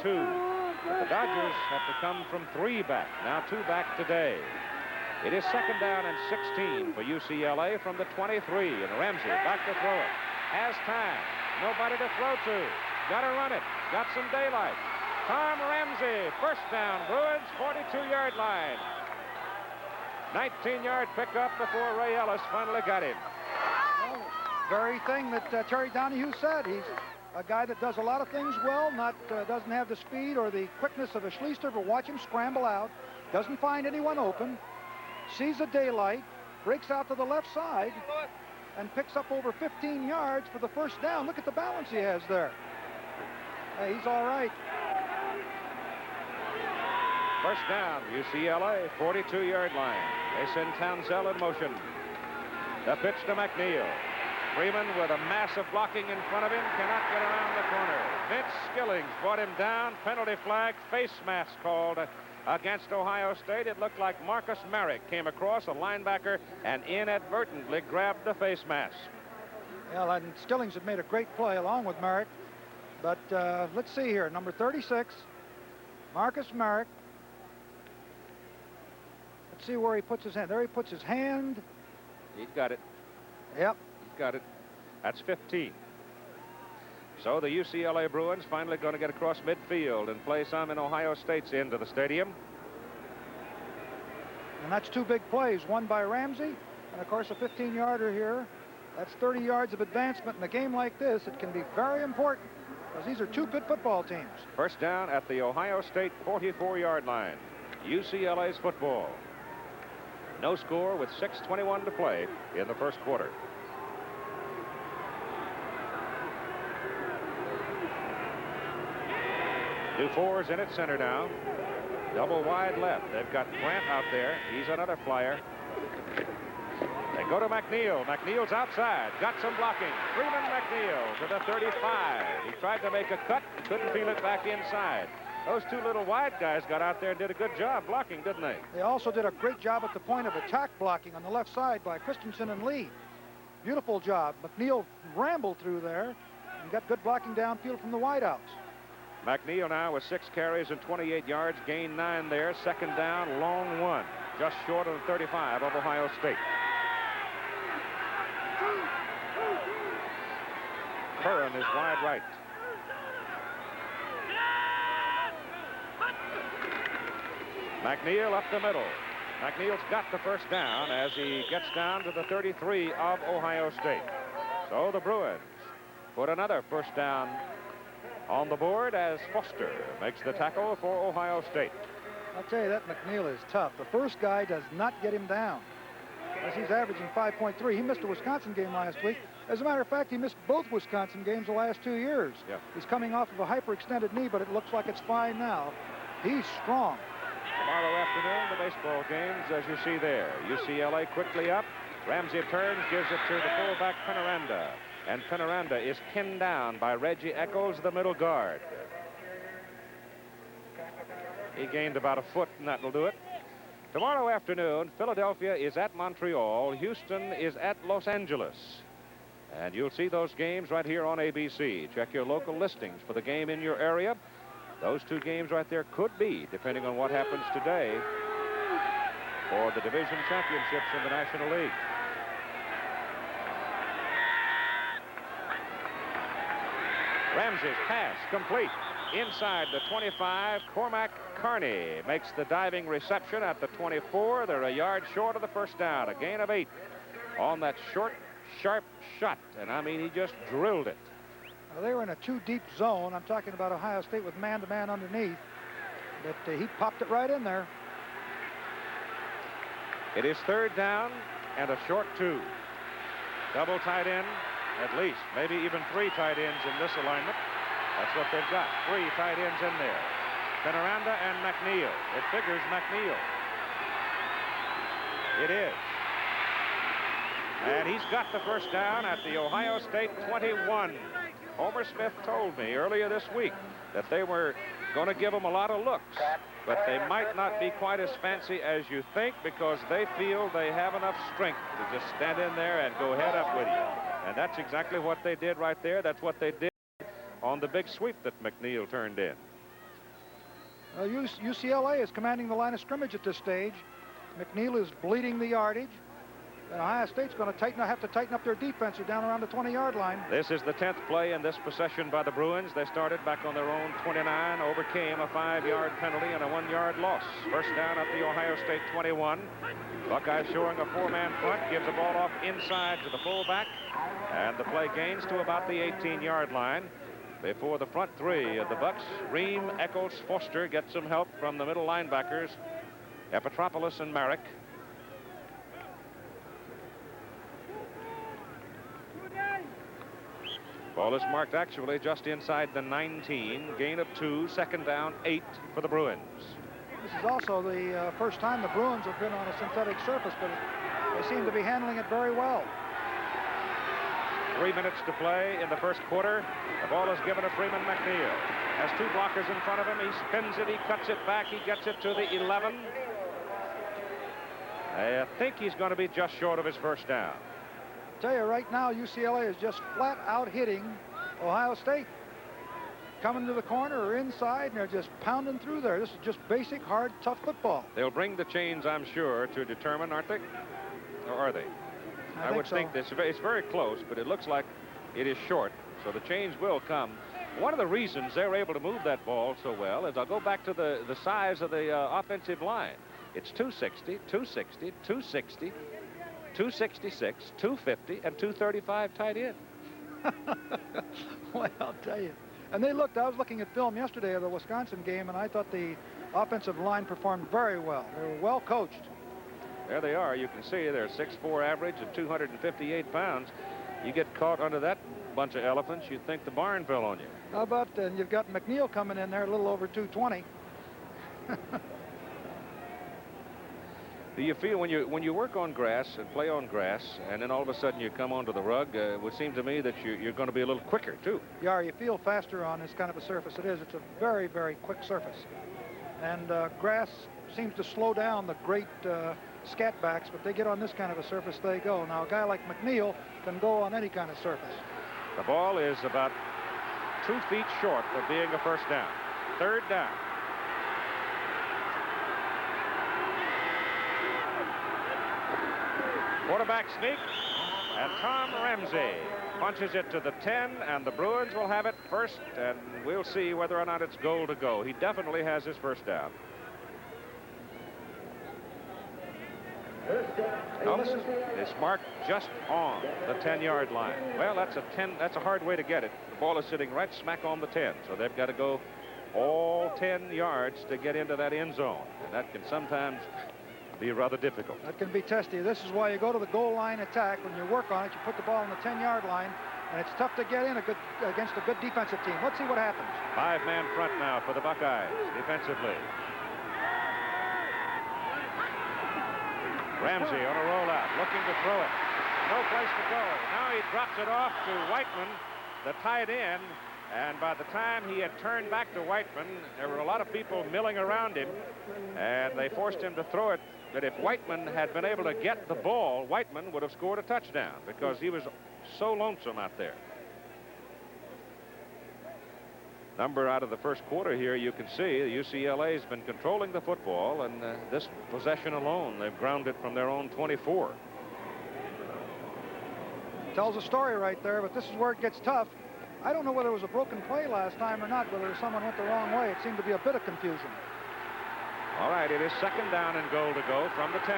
But the Dodgers have to come from 3 back. Now 2 back today. It is 2nd down and 16 for UCLA from the 23. And Ramsey back to throw it. Has time. Nobody to throw to. Got to run it. Got some daylight. Tom Ramsey, first down, Bruins, 42-yard line. 19-yard pickup before Ray Ellis finally got him. Well, very thing that Terry Donahue said. He's a guy that does a lot of things well, doesn't have the speed or the quickness of a Schlicter, but watch him scramble out. Doesn't find anyone open. Sees the daylight, breaks out to the left side, and picks up over 15 yards for the first down. Look at the balance he has there. Hey, he's all right. First down, UCLA, 42-yard line. They send Townsell in motion. The pitch to McNeil. Freeman with a massive blocking in front of him, cannot get around the corner. Vince Skillings brought him down. Penalty flag, face mask called against Ohio State. It looked like Marcus Merrick came across, a linebacker, and inadvertently grabbed the face mask. Well, and Skillings had made a great play along with Merrick. But let's see here. Number 36, Marcus Merrick. Let's see where he puts his hand. There he puts his hand. He's got it. Yep. He's got it. That's 15. So the UCLA Bruins finally going to get across midfield and play some in Ohio State's end of the stadium. And that's 2 big plays, one by Ramsey, and of course a 15-yarder here. That's 30 yards of advancement. In a game like this, it can be very important, because these are 2 good football teams. First down at the Ohio State 44-yard line. UCLA's football. No score with 6:21 to play in the first quarter. Dufour's in at center now. Double wide left. They've got Grant out there. He's another flyer. They go to McNeil. McNeil's outside. Got some blocking. Freeman McNeil to the 35. He tried to make a cut. Couldn't feel it back inside. Those 2 little wide guys got out there and did a good job blocking, didn't they? They also did a great job at the point of attack blocking on the left side by Christensen and Lee. Beautiful job. McNeil rambled through there and got good blocking downfield from the wideouts. McNeil now with 6 carries and 28 yards, gained 9 there. 2nd down, long 1, just short of the 35 of Ohio State. Curran is wide right. McNeil up the middle. McNeil's got the first down as he gets down to the 33 of Ohio State. So the Bruins put another first down on the board as Foster makes the tackle for Ohio State. I'll tell you, that McNeil is tough. The first guy does not get him down, as he's averaging 5.3. He missed a Wisconsin game last week. As a matter of fact, he missed both Wisconsin games the last 2 years. Yeah. He's coming off of a hyperextended knee, but it looks like it's fine now. He's strong. Tomorrow afternoon, the baseball games, as you see there. UCLA quickly up. Ramsey turns, gives it to the fullback Penaranda. And Penaranda is pinned down by Reggie Echols, the middle guard. He gained about a foot, and that'll do it. Tomorrow afternoon, Philadelphia is at Montreal. Houston is at Los Angeles. And you'll see those games right here on ABC. Check your local listings for the game in your area. Those 2 games right there could be, depending on what happens today, for the division championships in the National League. Ramsey's pass complete. Inside the 25, Cormac Carney makes the diving reception at the 24. They're a yard short of the first down. A gain of 8 on that short, sharp shot. And I mean, he just drilled it. Well, they were in a 2-deep zone. I'm talking about Ohio State with man-to-man underneath. But he popped it right in there. It is 3rd down and a short 2. Double tight end, at least. Maybe even 3 tight ends in this alignment. That's what they've got. 3 tight ends in there. Penaranda and McNeil. It figures McNeil. It is. And he's got the first down at the Ohio State 21. Homer Smith told me earlier this week that they were going to give him a lot of looks, but they might not be quite as fancy as you think because they feel they have enough strength to just stand in there and go head up with you. And that's exactly what they did right there. That's what they did on the big sweep that McNeil turned in. UCLA is commanding the line of scrimmage at this stage. McNeil is bleeding the yardage. And Ohio State's going to have to tighten up their defense. They're down around the 20-yard line. This is the 10th play in this possession by the Bruins. They started back on their own 29, overcame a 5-yard penalty and a 1-yard loss. First down at the Ohio State 21. Buckeyes showing a 4-man front, gives the ball off inside to the fullback, and the play gains to about the 18-yard line. Before the front 3 of the Bucks, Ream, Eccles, Foster get some help from the middle linebackers, Epitropoulos and Merrick. Ball is marked actually just inside the 19. Gain of 2, second down, 8 for the Bruins. This is also the first time the Bruins have been on a synthetic surface, but they seem to be handling it very well. 3 minutes to play in the first quarter. The ball is given to Freeman McNeil. Has 2 blockers in front of him. He spins it, he cuts it back, he gets it to the 11. I think he's going to be just short of his first down. Tell you right now, UCLA is just flat out hitting Ohio State. Coming to the corner or inside, and they're just pounding through there. This is just basic, hard, tough football. They'll bring the chains, I'm sure, to determine, aren't they? Or are they? I would think this. It's very close, but it looks like it is short, so the chains will come. One of the reasons they're able to move that ball so well is I'll go back to the size of the offensive line. It's 260, 260, 260. 266, 250, and 235 tight end. Well, I'll tell you. And I was looking at film yesterday of the Wisconsin game, and I thought the offensive line performed very well. They were well coached. There they are. You can see they're 6'4" average and 258 pounds. You get caught under that bunch of elephants, you'd think the barn fell on you. How about, and you've got McNeil coming in there a little over 220. Do you feel when you work on grass and play on grass, and then all of a sudden you come onto the rug, it would seem to me that you're going to be a little quicker too. Yeah, you feel faster on this kind of a surface. It is. It's a very, very quick surface, and grass seems to slow down the great scat backs, but they get on this kind of a surface, they go. Now, a guy like McNeil can go on any kind of surface. The ball is about 2 feet short of being a first down. Third down. Quarterback sneak, and Tom Ramsey punches it to the 10, and the Bruins will have it first, and we'll see whether or not it's goal to go. He definitely has his first down. It's marked just on the 10-yard line. Well, that's a hard way to get it. The ball is sitting right smack on the 10, so they've got to go all 10 yards to get into that end zone, and that can sometimes be rather difficult. That can be testy. This is why you go to the goal line attack. When you work on it, you put the ball on the 10-yard line, and it's tough to get in against a good defensive team. Let's see what happens. 5-man front now for the Buckeyes defensively. Ramsey on a rollout, looking to throw it. No place to go. Now he drops it off to Whiteman, the tight end. And by the time he had turned back to Whiteman, there were a lot of people milling around him, and they forced him to throw it. But if Whiteman had been able to get the ball, Whiteman would have scored a touchdown because he was so lonesome out there. Number out of the first quarter here, you can see the UCLA has been controlling the football, and this possession alone, they've grounded from their own 24. Tells a story right there, but this is where it gets tough. I don't know whether it was a broken play last time or not, whether someone went the wrong way. It seemed to be a bit of confusion. All right, it is second down and goal to go from the 10.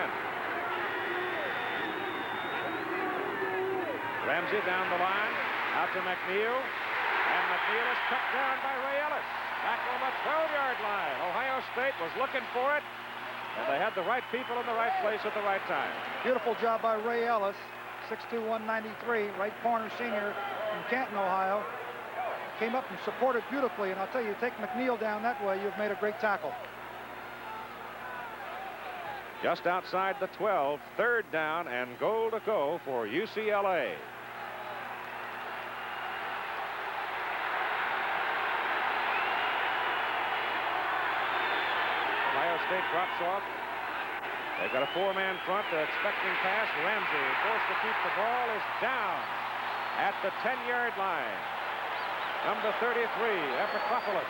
Ramsey down the line, out to McNeil, and McNeil is cut down by Ray Ellis. Back on the 12-yard line. Ohio State was looking for it, and they had the right people in the right place at the right time. Beautiful job by Ray Ellis, 6'2", 193, right corner senior in Canton, Ohio. came up and supported beautifully. And I'll tell you, take McNeil down that way, you've made a great tackle. Just outside the 12, third down and goal to go for UCLA. Ohio State drops off. They've got a four-man front. They're expecting pass. Ramsey, forced to keep the ball, is down at the 10-yard line. Number 33, Epicopoulos.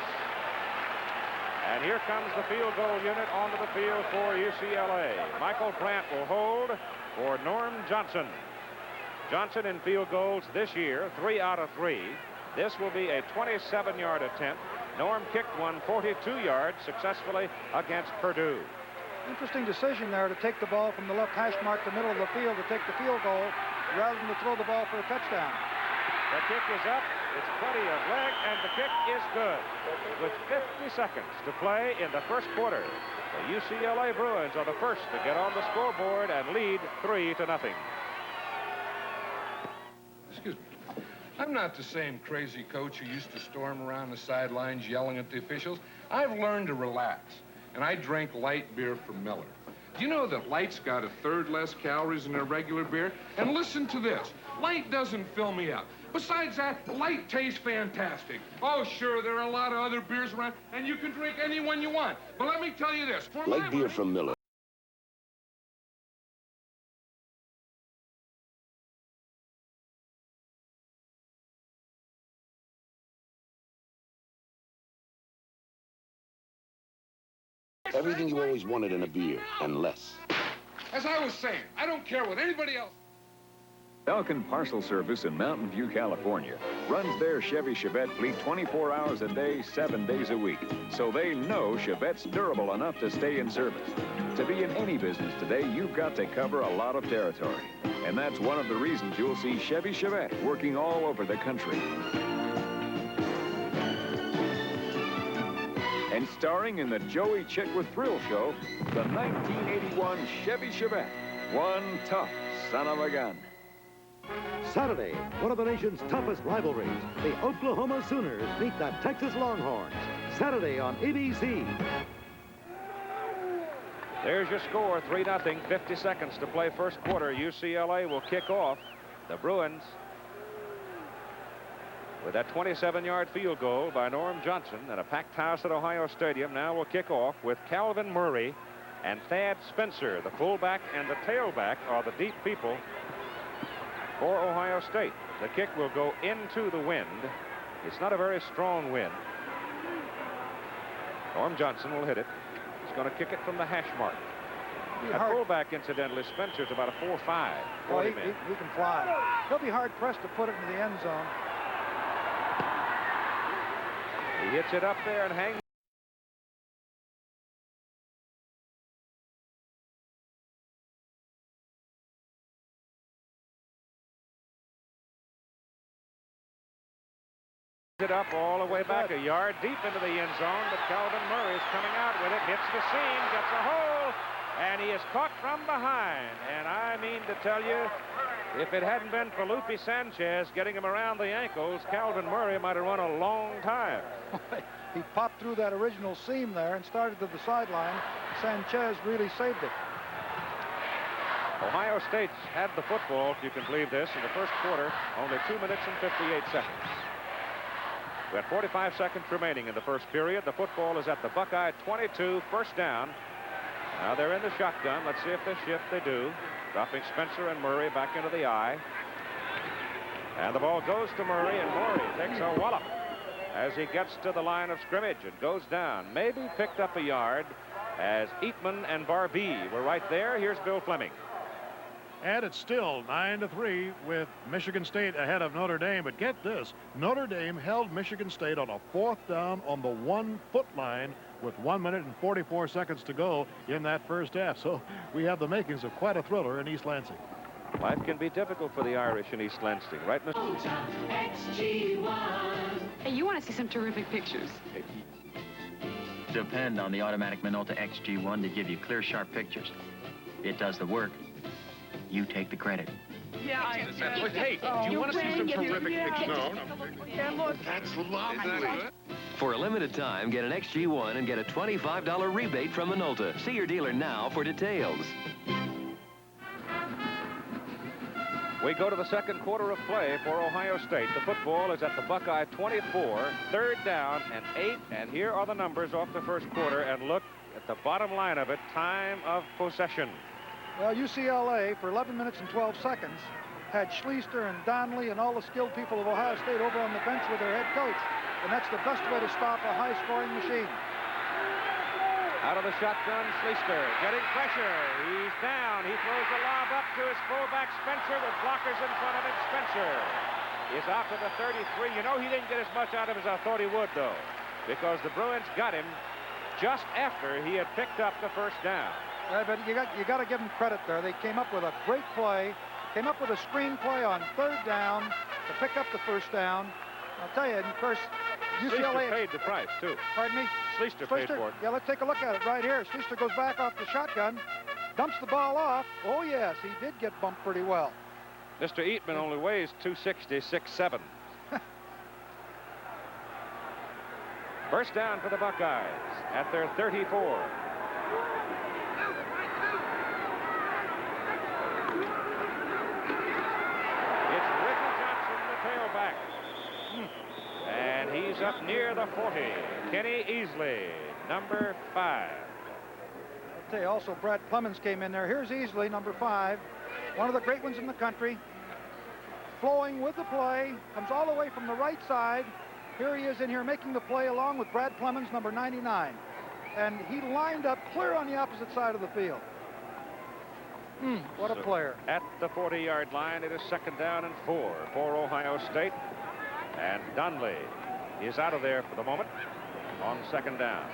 And here comes the field goal unit onto the field for UCLA. Michael Brandt will hold for Norm Johnson. Johnson in field goals this year, 3 out of 3. This will be a 27-yard attempt. Norm kicked one 42 yards successfully against Purdue. Interesting decision there to take the ball from the left hash mark to the middle of the field to take the field goal rather than to throw the ball for a touchdown. The kick is up. It's plenty of leg, and the kick is good. With 50 seconds to play in the first quarter, the UCLA Bruins are the first to get on the scoreboard and lead 3-0. Excuse me. I'm not the same crazy coach who used to storm around the sidelines yelling at the officials. I've learned to relax, and I drink light beer from Miller. Do you know that light's got a third less calories than a regular beer? And listen to this. Light doesn't fill me up. Besides that, light tastes fantastic. Oh, sure, there are a lot of other beers around, and you can drink any one you want. But let me tell you this. For light beer from Miller. Everything you always wanted in a beer, and less. As I was saying, I don't care what anybody else... Falcon Parcel Service in Mountain View, California runs their Chevy Chevette fleet 24 hours a day, 7 days a week. So they know Chevette's durable enough to stay in service. To be in any business today, you've got to cover a lot of territory. And that's one of the reasons you'll see Chevy Chevette working all over the country. And starring in the Joey Chitwood Thrill Show, the 1981 Chevy Chevette, one tough son of a gun. Saturday, one of the nation's toughest rivalries. The Oklahoma Sooners meet the Texas Longhorns. Saturday on ABC. There's your score, 3-0, 50 seconds to play first quarter. UCLA will kick off. The Bruins, with that 27-yard field goal by Norm Johnson and a packed house at Ohio Stadium, now will kick off with Calvin Murray and Thad Spencer. The fullback and the tailback are the deep people for Ohio State. The kick will go into the wind. It's not a very strong wind. Norm Johnson will hit it. He's going to kick it from the hash mark. At fullback, incidentally, Spencer's about a 4'5", 40 man. He can fly. He'll be hard-pressed to put it into the end zone. He hits it up there and hangs. It up all the way back, a yard deep into the end zone, but Calvin Murray is coming out with it, hits the seam, gets a hole, and he is caught from behind. And I mean to tell you, if it hadn't been for Lupe Sanchez getting him around the ankles, Calvin Murray might have run a long time. He popped through that original seam there and started to the sideline. Sanchez really saved it. Ohio State's had the football, if you can believe this, in the first quarter, only 2 minutes and 58 seconds. We had 45 seconds remaining in the first period. The football is at the Buckeye 22, first down. Now they're in the shotgun. Let's see if they shift. They do. Dropping Spencer and Murray back into the eye. And the ball goes to Murray, and Murray takes a wallop as he gets to the line of scrimmage and goes down. Maybe picked up a yard as Eatman and Barbee were right there. Here's Bill Fleming. And it's still 9-3 with Michigan State ahead of Notre Dame. But get this, Notre Dame held Michigan State on a 4th down on the 1-foot line with 1 minute and 44 seconds to go in that first half. So we have the makings of quite a thriller in East Lansing. Life can be difficult for the Irish in East Lansing, right, Mr. Hey, you want to see some terrific pictures? Depend on the automatic Minolta XG1 to give you clear, sharp pictures. It does the work. You take the credit. Yeah, I Look, hey, do you want to see some terrific pictures? No. Yeah, look. That's lovely. For a limited time, get an XG1 and get a $25 rebate from Minolta. See your dealer now for details. We go to the second quarter of play for Ohio State. The football is at the Buckeye 24, third down and 8. And here are the numbers off the first quarter. And look at the bottom line of it, time of possession. Well, UCLA, for 11 minutes and 12 seconds, had Schlicter and Donnelly and all the skilled people of Ohio State over on the bench with their head coach. And that's the best way to stop a high-scoring machine. Out of the shotgun, Schlicter getting pressure. He's down. He throws the lob up to his fullback, Spencer, with blockers in front of him. Spencer is out to the 33. You know, he didn't get as much out of him as I thought he would, though, because the Bruins got him just after he had picked up the first down. But you got to give them credit there. They came up with a great play, came up with a screen play on third down to pick up the first down. I'll tell you, and of course, UCLA Schlicter paid the price, too. Pardon me? Schlicter paid for it. Yeah, let's take a look at it right here. Schlicter goes back off the shotgun, dumps the ball off. Oh, yes, he did get bumped pretty well. Mr. Eatman only weighs 260, 6'7". First down for the Buckeyes at their 34. It's Ricky Johnson, the tailback. And he's up near the 40. Kenny Easley, number 5. I'll tell you, also, Brad Clemens came in there. Here's Easley, number 5. One of the great ones in the country. Flowing with the play. Comes all the way from the right side. Here he is in here making the play along with Brad Clemens, number 99. And he lined up clear on the opposite side of the field. What a player. At the 40-yard line, it is second down and 4 for Ohio State. And Donnelly is out of there for the moment on second down.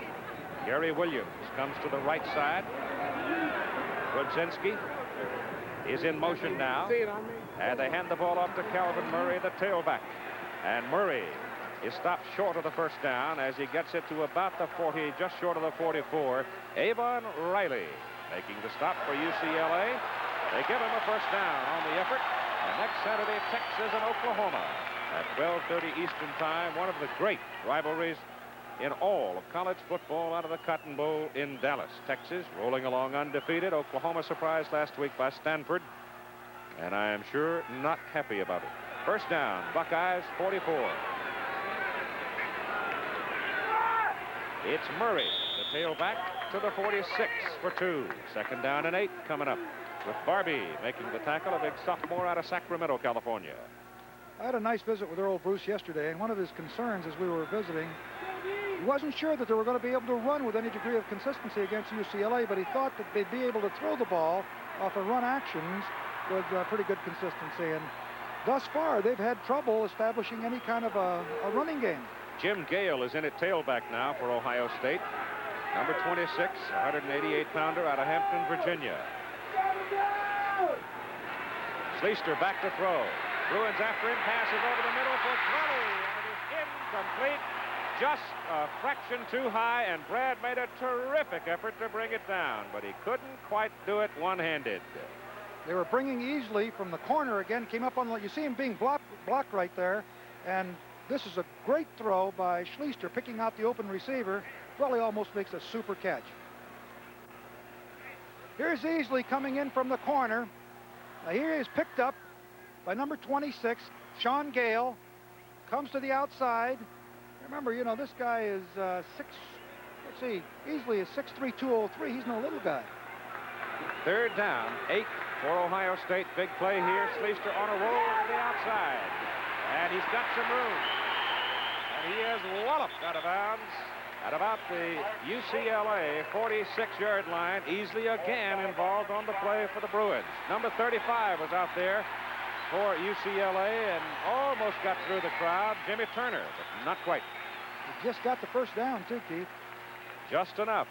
Gary Williams comes to the right side. Rudzinski is in motion now. And they hand the ball off to Calvin Murray, the tailback. And Murray is stopped short of the first down as he gets it to about the 40, just short of the 44. Avon Riley making the stop for UCLA. They give him a first down on the effort. And next Saturday, Texas and Oklahoma at 12:30 Eastern Time. One of the great rivalries in all of college football out of the Cotton Bowl in Dallas. Texas rolling along undefeated. Oklahoma surprised last week by Stanford. And I am sure not happy about it. First down, Buckeyes 44. It's Murray, the tailback, to the 46 for 2. Second down and 8 coming up with Barbie making the tackle, a big sophomore out of Sacramento, California. I had a nice visit with Earl Bruce yesterday, and one of his concerns as we were visiting, he wasn't sure that they were going to be able to run with any degree of consistency against UCLA, but he thought that they'd be able to throw the ball off of run actions with pretty good consistency. And thus far, they've had trouble establishing any kind of a running game. Jim Gale is in at tailback now for Ohio State. Number 26, 188-pounder out of Hampton, Virginia. Schlicter back to throw. Bruins after him, passes over the middle for Crowley, and it is incomplete. Just a fraction too high, and Brad made a terrific effort to bring it down, but he couldn't quite do it one-handed. They were bringing Easley from the corner again, came up on the, you see him being blocked right there, and this is a great throw by Schlicter, picking out the open receiver. Crowley almost makes a super catch. Here's Easley coming in from the corner. Now here he is picked up by number 26, Sean Gale. Comes to the outside. Remember, you know, this guy is Easley is 6'3", 203. He's no little guy. Third down, 8 for Ohio State. Big play here. Schlicter on a roll to the outside. And he's got some room. And he is walloped out of bounds at about the UCLA 46-yard line. Easley again involved on the play for the Bruins. Number 35 was out there for UCLA and almost got through the crowd. Jimmy Turner, but not quite. He just got the first down, too, Keith. Just enough.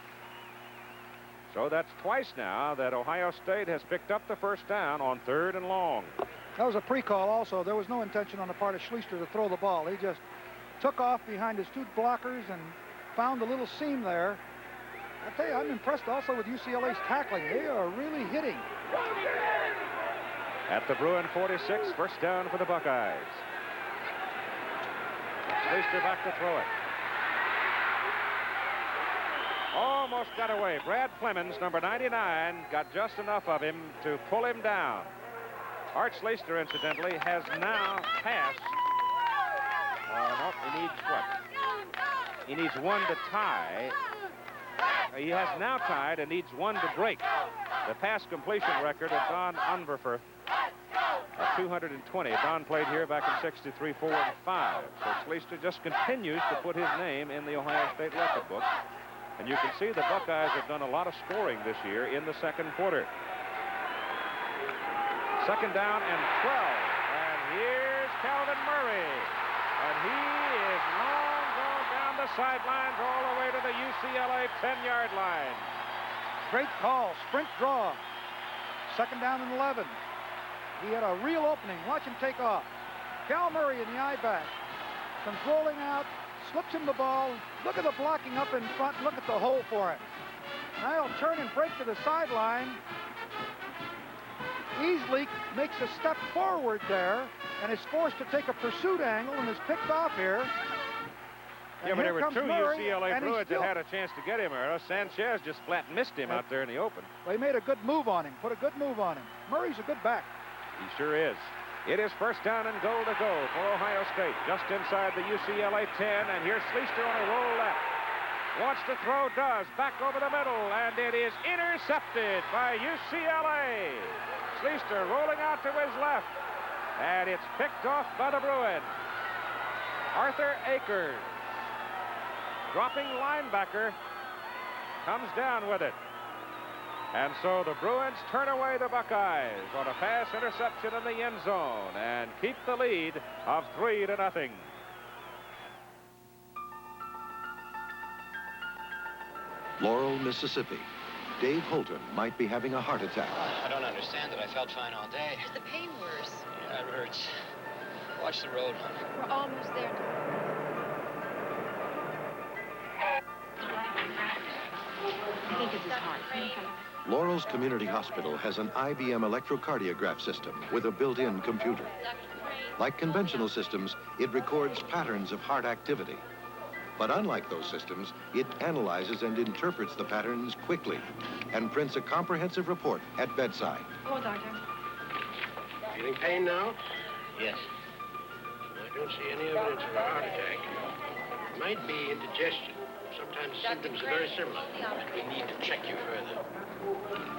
So that's twice now that Ohio State has picked up the first down on 3rd and long. That was a pre-call also. There was no intention on the part of Schlicter to throw the ball. He just took off behind his 2 blockers and found a little seam there. I tell you, I'm impressed also with UCLA's tackling. They are really hitting. At the Bruin 46, first down for the Buckeyes. Schlicter back to throw it. Almost got away. Brad Flemings, number 99, got just enough of him to pull him down. Art Schlicter, incidentally, has now passed. No, he needs what? He needs one to tie. He has now tied and needs one to break the pass completion record of Don Unverfer of 220. Don played here back in 63, 4, and 5. So Schlicter just continues to put his name in the Ohio State record book. And you can see the Buckeyes have done a lot of scoring this year in the second quarter. Second down and 12. And here's Calvin Murray. And he is long gone down the sidelines all the way to the UCLA 10-yard line. Great call. Sprint draw. Second down and 11. He had a real opening. Watch him take off. Cal Murray in the I-back. Comes rolling out. Slips him the ball. Look at the blocking up in front. Look at the hole for it. Now he'll turn and break to the sideline. Easley makes a step forward there and is forced to take a pursuit angle and is picked off here. And yeah, but there were two Murray, UCLA Bruins that had a chance to get him. Sanchez just flat missed him out there in the open. Well, he made a good move on him. Put a good move on him. Murray's a good back. He sure is. It is first down and goal to go for Ohio State. Just inside the UCLA 10, and here's Schlicter on a roll left. Wants to throw, does. Back over the middle, and it is intercepted by UCLA. Schlicter rolling out to his left, and it's picked off by the Bruins. Arthur Akers, dropping linebacker, comes down with it. And so the Bruins turn away the Buckeyes on a pass interception in the end zone and keep the lead of 3-0. Laurel, Mississippi. Dave Holton might be having a heart attack. I don't understand it. I felt fine all day. Is the pain worse? Yeah, it hurts. Watch the road, honey. We're almost there. I think it's his heart. Laurel's Community Hospital has an IBM electrocardiograph system with a built-in computer. Like conventional systems, it records patterns of heart activity. But unlike those systems, it analyzes and interprets the patterns quickly and prints a comprehensive report at bedside. Oh, doctor. Feeling pain now? Yes. I don't see any evidence of a heart attack. It might be indigestion. Sometimes the symptoms are very similar. We need to check you further.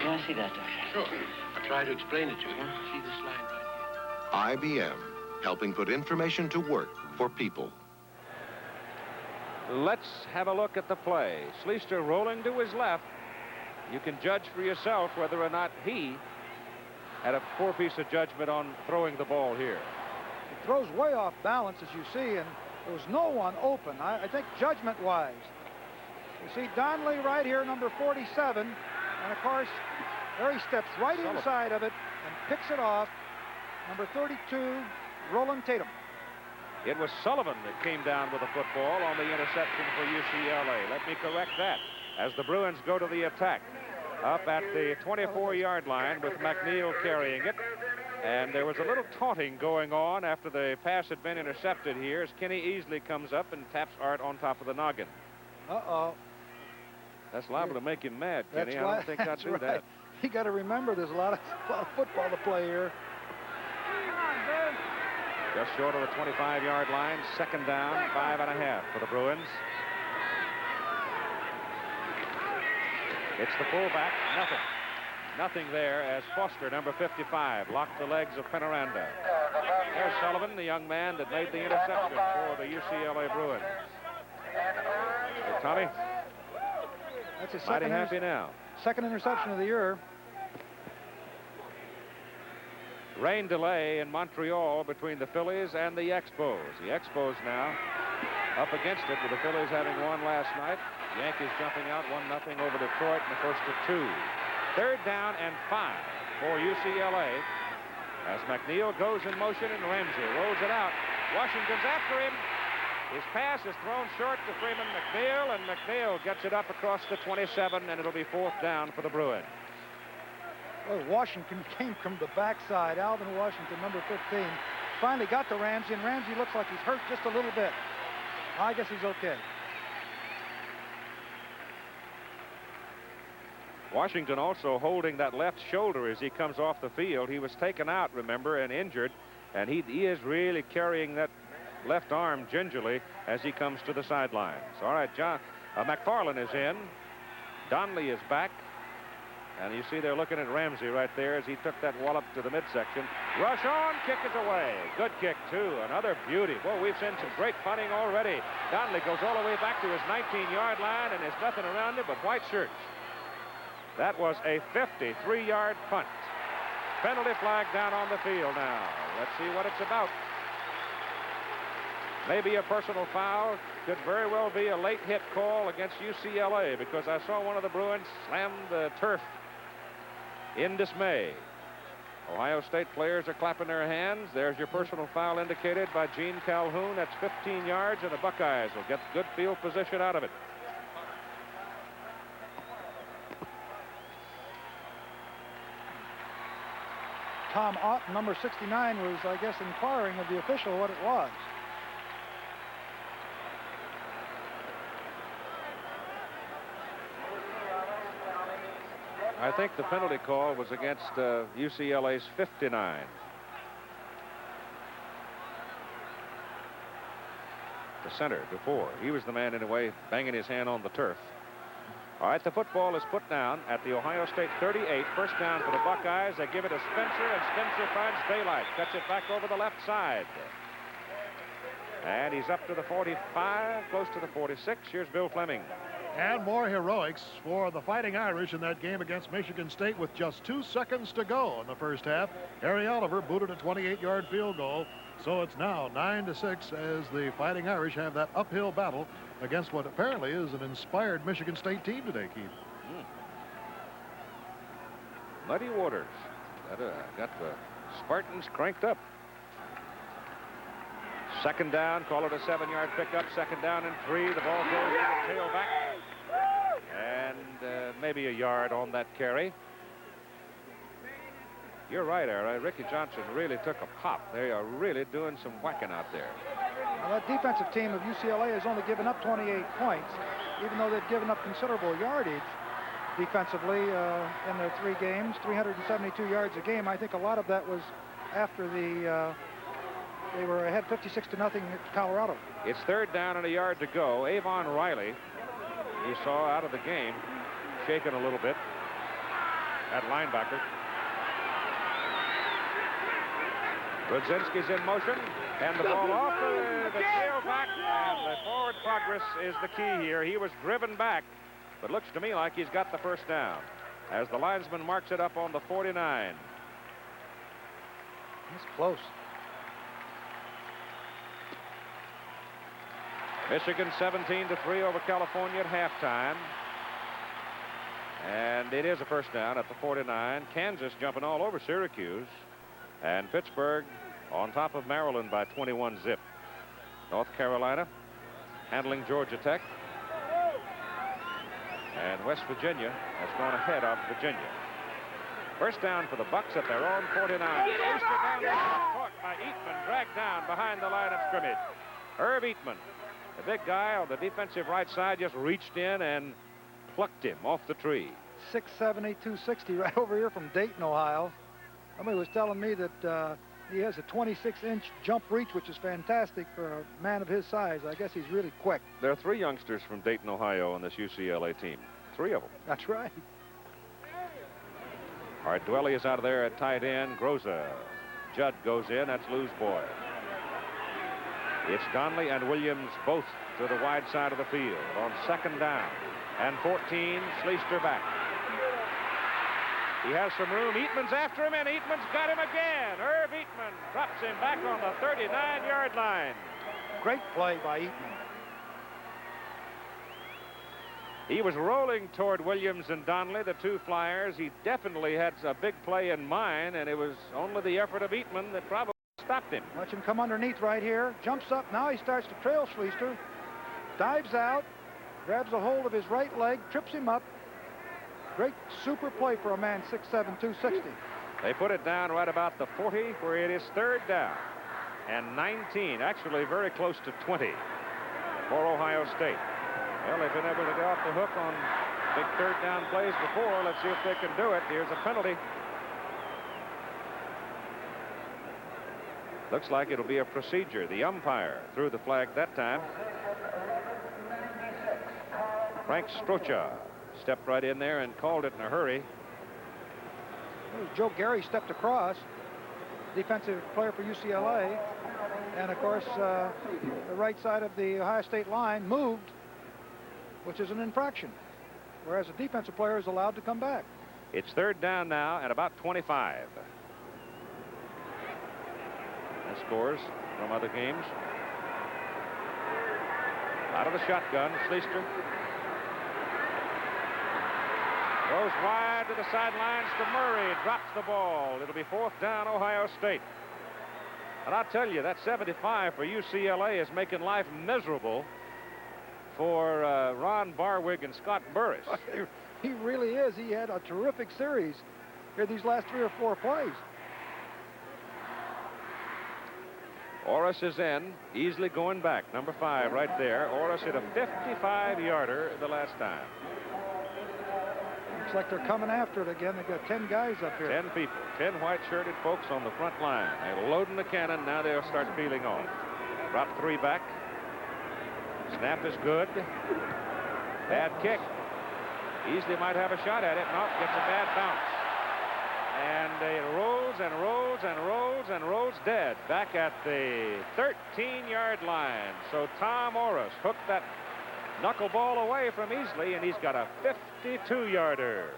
Can I see that, doctor? Sure. I'll try to explain it to you. See this line right here? IBM, helping put information to work for people. Let's have a look at the play. Schlicter rolling to his left. You can judge for yourself whether or not he had a poor piece of judgment on throwing the ball here. He throws way off balance, as you see, and there was no one open, I think, judgment-wise. You see Donnelly right here, number 47, and of course, there he steps right inside of it and picks it off. Number 32, Roland Tatum. It was Sullivan that came down with the football on the interception for UCLA. Let me correct that as the Bruins go to the attack. Up at the 24-yard line with McNeil carrying it. And there was a little taunting going on after the pass had been intercepted here as Kenny Easley comes up and taps Art on top of the noggin. Uh-oh. That's liable to make him mad, Kenny. That's I don't think I'd do right. that. You got to remember there's a lot of football to play here. Just short of the 25-yard line, second down, 5.5 for the Bruins. It's the fullback, nothing. Nothing there as Foster, number 55, locked the legs of Penaranda. There's Sullivan, the young man that made the interception for the UCLA Bruins. Hey, Tommy, that's his mighty happy now. Second interception of the year. Rain delay in Montreal between the Phillies and the Expos. The Expos now up against it with the Phillies having won last night. Yankees jumping out 1-0 over Detroit in the first of 2. Third down and 5 for UCLA as McNeil goes in motion and Ramsey rolls it out. Washington's after him. His pass is thrown short to Freeman McNeil, and McNeil gets it up across the 27, and it'll be fourth down for the Bruins. Well, Washington came from the backside. Alvin Washington, number 15, finally got to Ramsey, and Ramsey looks like he's hurt just a little bit. I guess he's okay. Washington also holding that left shoulder as he comes off the field. He was taken out, remember, and injured, and he is really carrying that left arm gingerly as he comes to the sidelines. All right, McFarland is in. Donnelly is back. And you see they're looking at Ramsey right there as he took that wallop to the midsection. Rush on, kick is away. Good kick, too. Another beauty. Boy, we've seen some great punting already. Donnelly goes all the way back to his 19-yard line, and there's nothing around it but white shirts. That was a 53-yard punt. Penalty flag down on the field now. Let's see what it's about. Maybe a personal foul. Could very well be a late hit call against UCLA, because I saw one of the Bruins slam the turf in dismay. Ohio State players are clapping their hands. There's your personal foul indicated by Gene Calhoun. That's 15 yards, and the Buckeyes will get good field position out of it. Tom Ott, number 69, was, I guess, inquiring of the official what it was. I think the penalty call was against UCLA's 59. The center before. He was the man in a way banging his hand on the turf. All right, the football is put down at the Ohio State 38. First down for the Buckeyes. They give it to Spencer, and Spencer finds daylight. Cuts it back over the left side. And he's up to the 45, close to the 46. Here's Bill Fleming. And more heroics for the Fighting Irish in that game against Michigan State with just 2 seconds to go in the first half. Harry Oliver booted a 28-yard field goal. So it's now 9-6 as the Fighting Irish have that uphill battle against what apparently is an inspired Michigan State team today, Keith. Muddy waters. Got the Spartans cranked up. Second down, call it a 7-yard pickup. Second down and 3. The ball goes to the tailback. And maybe a yard on that carry. You're right, Ara. Ricky Johnson really took a pop. They are really doing some whacking out there. Well, that defensive team of UCLA has only given up 28 points, even though they've given up considerable yardage defensively in their 3 games, 372 yards a game. I think a lot of that was after they were ahead 56-0 at Colorado. It's third down and a yard to go. Avon Riley, you saw out of the game, shaking a little bit at linebacker. Brudzinski's in motion, and the ball off the tailback, and the forward progress is the key here. He was driven back, but looks to me like he's got the first down as the linesman marks it up on the 49. That's close. Michigan 17-3 over California at halftime. And it is a first down at the 49. Kansas jumping all over Syracuse. And Pittsburgh on top of Maryland by 21 zip. North Carolina handling Georgia Tech. And West Virginia has gone ahead of Virginia. First down for the Bucks at their own 49. Caught by Eatman, dragged down behind the line of scrimmage. Herb Eatman, the big guy on the defensive right side, just reached in and plucked him off the tree. 6'7", 260 right over here from Dayton, Ohio. Somebody was telling me that he has a 26-inch jump reach, which is fantastic for a man of his size. I guess he's really quick. There are 3 youngsters from Dayton, Ohio on this UCLA team. 3 of them. That's right. All right, Dwelly is out of there at tight end. Groza. Judd goes in. That's Lou's boy. It's Donnelly and Williams both to the wide side of the field on second down. And 14, Schlicter back. He has some room. Eatman's after him, and Eatman's got him again. Herb Eatman drops him back on the 39-yard line. Great play by Eatman. He was rolling toward Williams and Donnelly, the 2 flyers. He definitely had a big play in mind, and it was only the effort of Eatman that probably stopped him. Watch him come underneath right here. Jumps up. Now he starts to trail Schlicter. Dives out. Grabs a hold of his right leg. Trips him up. Great super play for a man 6'7", 260. They put it down right about the 40, where it is third down and 19, actually very close to 20 for Ohio State. Well, they've been able to get off the hook on big third down plays before. Let's see if they can do it. Here's a penalty. Looks like it'll be a procedure. The umpire threw the flag that time. Frank Strocha stepped right in there and called it in a hurry. Joe Gary stepped across, defensive player for UCLA, and of course the right side of the Ohio State line moved, which is an infraction, whereas a defensive player is allowed to come back. It's third down now at about 25. The scores from other games. Out of the shotgun, Schlicter goes wide to the sidelines to Murray, drops the ball. It'll be fourth down, Ohio State. And I'll tell you, that 75 for UCLA is making life miserable for Ron Barwig and Scott Burris. He really is. He had a terrific series here these last 3 or 4 plays. Orris is in. Easley going back. Number 5 right there. Orris hit a 55-yarder the last time. Looks like they're coming after it again. They've got 10 guys up here. 10 people. 10 white-shirted folks on the front line. They're loading the cannon. Now they'll start peeling off. Drop 3 back. Snap is good. Bad kick. Easley might have a shot at it. No, gets a bad bounce. And it rolls and rolls and rolls and rolls dead back at the 13-yard line. So Tom Orris hooked that knuckleball away from Easley, and he's got a 52-yarder.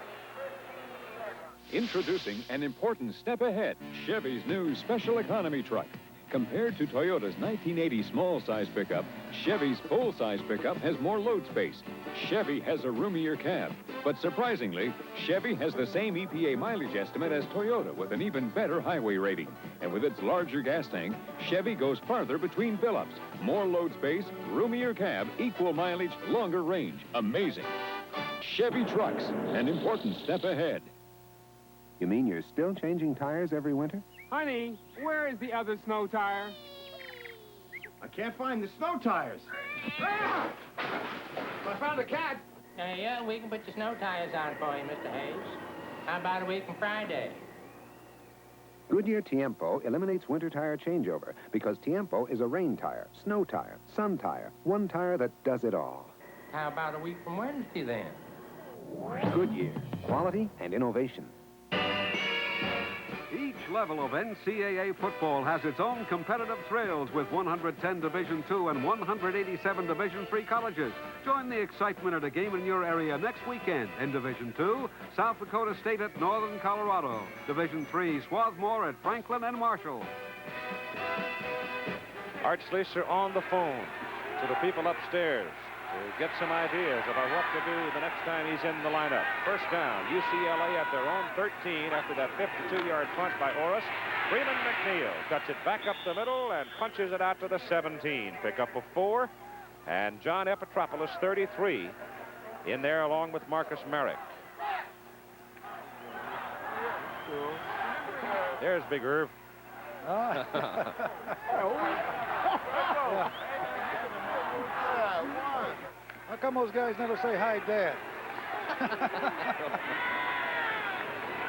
Introducing an important step ahead, Chevy's new special economy truck. Compared to Toyota's 1980 small-size pickup, Chevy's full-size pickup has more load space. Chevy has a roomier cab. But surprisingly, Chevy has the same EPA mileage estimate as Toyota with an even better highway rating. And with its larger gas tank, Chevy goes farther between fill-ups. More load space, roomier cab, equal mileage, longer range. Amazing. Chevy trucks, an important step ahead. You mean you're still changing tires every winter? Honey, where is the other snow tire? I can't find the snow tires. Ah! I found a cat. Yeah, we can put your snow tires on for you, Mr. Hayes. How about a week from Friday? Goodyear Tiempo eliminates winter tire changeover because Tiempo is a rain tire, snow tire, sun tire, one tire that does it all. How about a week from Wednesday, then? Goodyear, quality and innovation. Each level of NCAA football has its own competitive thrills with 110 Division II and 187 Division III colleges. Join the excitement at a game in your area next weekend. In Division II, South Dakota State at Northern Colorado. Division III, Swarthmore at Franklin and Marshall. Art Schlicter on the phone to the people upstairs to get some ideas about what to do the next time he's in the lineup. First down, UCLA at their own 13 after that 52-yard punt by Orris. Freeman McNeil cuts it back up the middle and punches it out to the 17. Pickup of 4. And John Epitropoulos, 33, in there along with Marcus Merrick. There's Big Irv. How come those guys never say hi, Dad?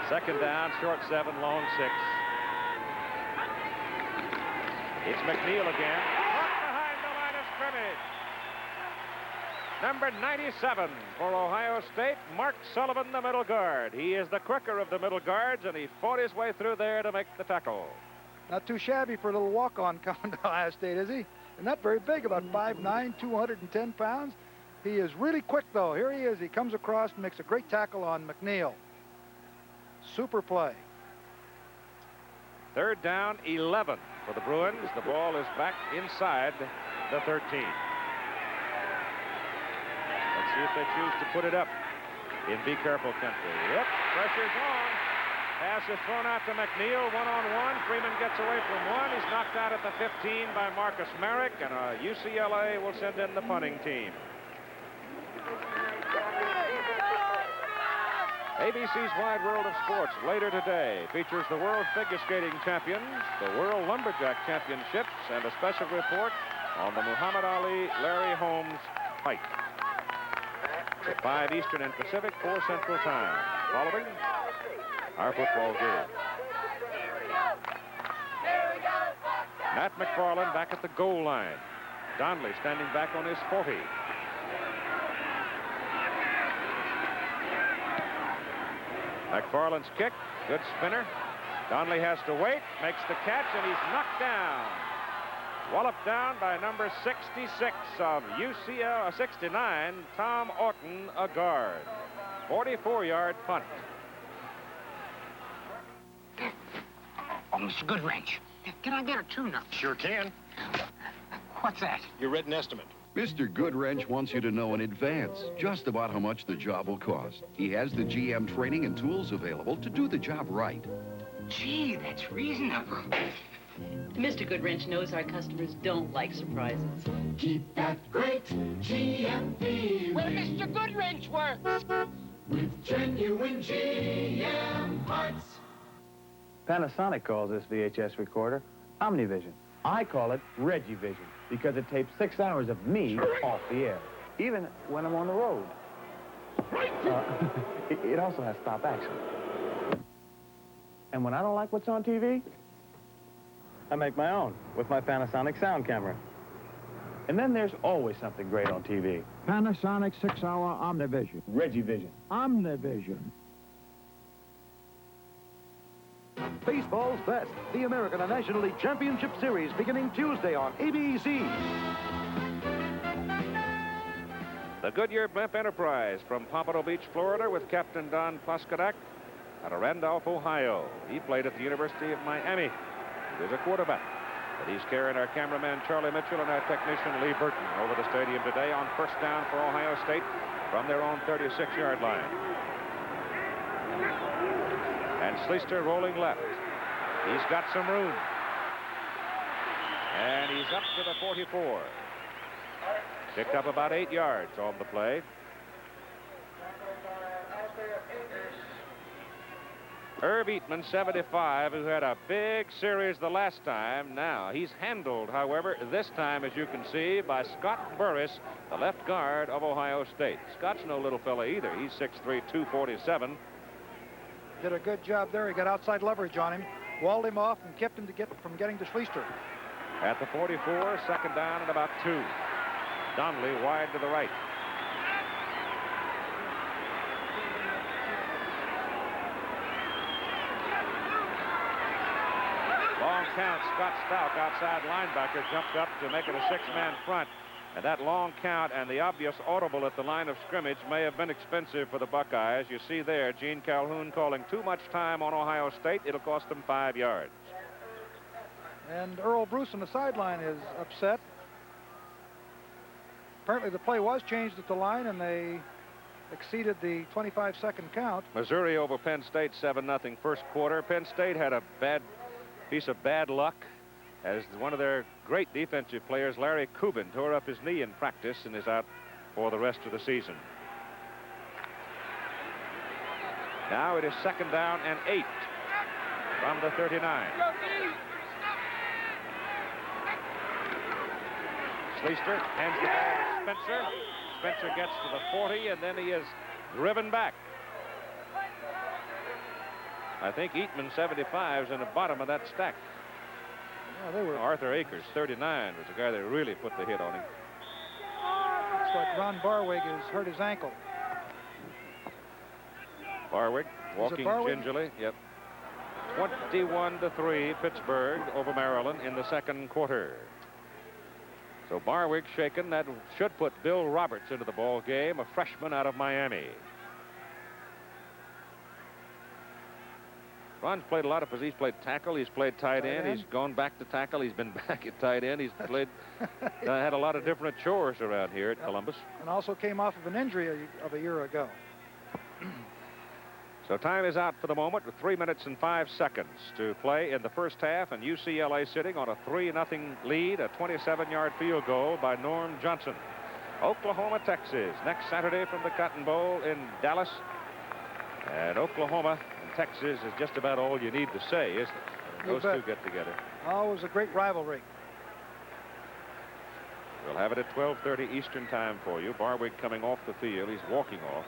Second down, short 7, long 6. It's McNeil again. Caught behind the line of scrimmage. Number 97 for Ohio State, Mark Sullivan, the middle guard. He is the quicker of the middle guards, and he fought his way through there to make the tackle. Not too shabby for a little walk-on coming to Ohio State, is he? And not very big, about 5'9", 210 pounds. He is really quick, though. Here he is. He comes across and makes a great tackle on McNeil. Super play. Third down, 11 for the Bruins. The ball is back inside the 13. Let's see if they choose to put it up in Be Careful country. Yep, pressure's on. Pass is thrown out to McNeil, one-on-one. Freeman gets away from one. He's knocked out at the 15 by Marcus Merrick, and UCLA will send in the punting team. ABC's Wide World of Sports later today features the World Figure Skating Champions, the World Lumberjack Championships, and a special report on the Muhammad Ali-Larry Holmes fight. At 5 Eastern and Pacific, 4 Central Time. Following our football game. Matt McFarland back at the goal line. Donnelly standing back on his 40. McFarland's kick, good spinner. Donnelly has to wait, makes the catch, and he's knocked down. Walloped down by number 66 of UCLA, 69, Tom Orton, a guard. 44-yard punt. Oh, Mr. Goodwrench, can I get a tune-up? Sure can. What's that? Your written estimate. Mr. Goodwrench wants you to know in advance just about how much the job will cost. He has the GM training and tools available to do the job right. Gee, that's reasonable. Mr. Goodwrench knows our customers don't like surprises. Keep that great GM feeling. Where Mr. Goodwrench works. With genuine GM parts. Panasonic calls this VHS recorder Omnivision. I call it Regivision because it tapes 6 hours of me off the air, even when I'm on the road. It also has stop action. And when I don't like what's on TV, I make my own with my Panasonic sound camera. And then there's always something great on TV. Panasonic 6-hour Omnivision. Regivision. Omnivision. Baseball's best, the American National League Championship Series beginning Tuesday on ABC. The Goodyear Blimp Enterprise from Pompano Beach, Florida, with Captain Don Plaskadak out of Randolph, Ohio. He played at the University of Miami. He was a quarterback. But he's carrying our cameraman Charlie Mitchell and our technician Lee Burton over the stadium today on first down for Ohio State from their own 36-yard line. And Schlicter rolling left. He's got some room. And he's up to the 44. Picked up about 8 yards on the play. Herb Eatman, 75, who had a big series the last time. Now, he's handled, however, this time, as you can see, by Scott Burris, the left guard of Ohio State. Scott's no little fella either. He's 6'3", 247. Did a good job there. He got outside leverage on him, walled him off, and kept him from getting to Schlicter. At the 44, second down and about 2. Donnelly wide to the right. Long count. Scott Stout, outside linebacker, jumped up to make it a 6-man front. And that long count and the obvious audible at the line of scrimmage may have been expensive for the Buckeyes. You see there, Gene Calhoun calling too much time on Ohio State. It'll cost them 5 yards. And Earl Bruce on the sideline is upset. Apparently the play was changed at the line, and they exceeded the 25-second count. Missouri over Penn State, 7-0 first quarter. Penn State had a piece of bad luck, as one of their great defensive players, Larry Kubin, tore up his knee in practice and is out for the rest of the season. Now it is second down and 8 from the 39. Schlicter hands the ball to Spencer. Spencer gets to the 40, and then he is driven back. I think Eatman, 75, is in the bottom of that stack. Yeah, they were. Arthur Akers, 39, was the guy that really put the hit on him. Looks like Ron Barwig has hurt his ankle. Barwig walking gingerly. Yep. 21-3, Pittsburgh over Maryland in the second quarter. So Barwig shaken. That should put Bill Roberts into the ball game, a freshman out of Miami. Ron's played a lot of positions. He's played tackle. He's played tight end. He's gone back to tackle. He's been back at tight end. He's played, had a lot of different chores around here at Columbus. And also came off of an injury of a year ago. So time is out for the moment with 3 minutes and 5 seconds to play in the first half, and UCLA sitting on a 3-0 lead, a 27-yard field goal by Norm Johnson. Oklahoma, Texas, next Saturday from the Cotton Bowl in Dallas. And Oklahoma and Texas is just about all you need to say, isn't it? Those two get together. Oh, it was a great rivalry. We'll have it at 12:30 Eastern time for you. Barwig coming off the field. He's walking off.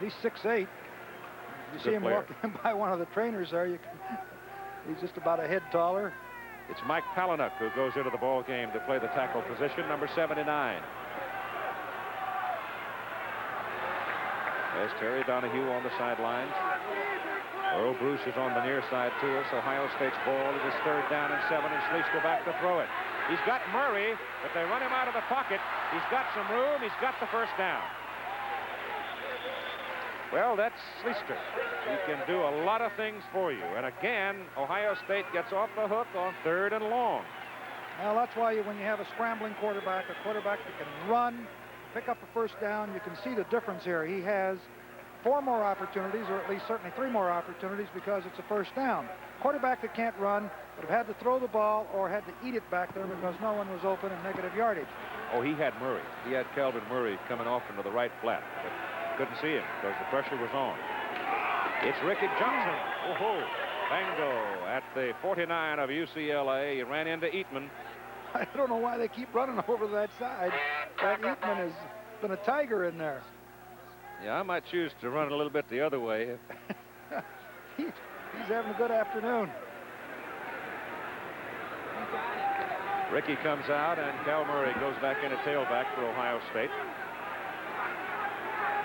He's 6'8". You Good see him player. walking by one of the trainers there. He's just about a head taller. It's Mike Palinuk who goes into the ball game to play the tackle position, number 79. There's Terry Donahue on the sidelines. Earl Bruce is on the near side to us. Ohio State's ball. It is 3rd down and 7, and Schlicter back to throw it. He's got Murray, but they run him out of the pocket. He's got some room. He's got the first down. Well, that's Schlicter. He can do a lot of things for you. And again, Ohio State gets off the hook on 3rd and long. Well, that's why when you have a scrambling quarterback, a quarterback that can run, pick up a first down, you can see the difference here. He has 4 more opportunities, or at least certainly 3 more opportunities, because it's a first down. Quarterback that can't run would have had to throw the ball or had to eat it back there because no one was open in negative yardage. Oh, he had Murray. He had Calvin Murray coming off into the right flat, but couldn't see him because the pressure was on. It's Ricky Johnson. Whoa, Bango at the 49 of UCLA. He ran into Eatman. I don't know why they keep running over to that side. That Eatman has been a tiger in there. Yeah, I might choose to run a little bit the other way. He's having a good afternoon. Ricky comes out, and Cal Murray goes back in a tailback for Ohio State.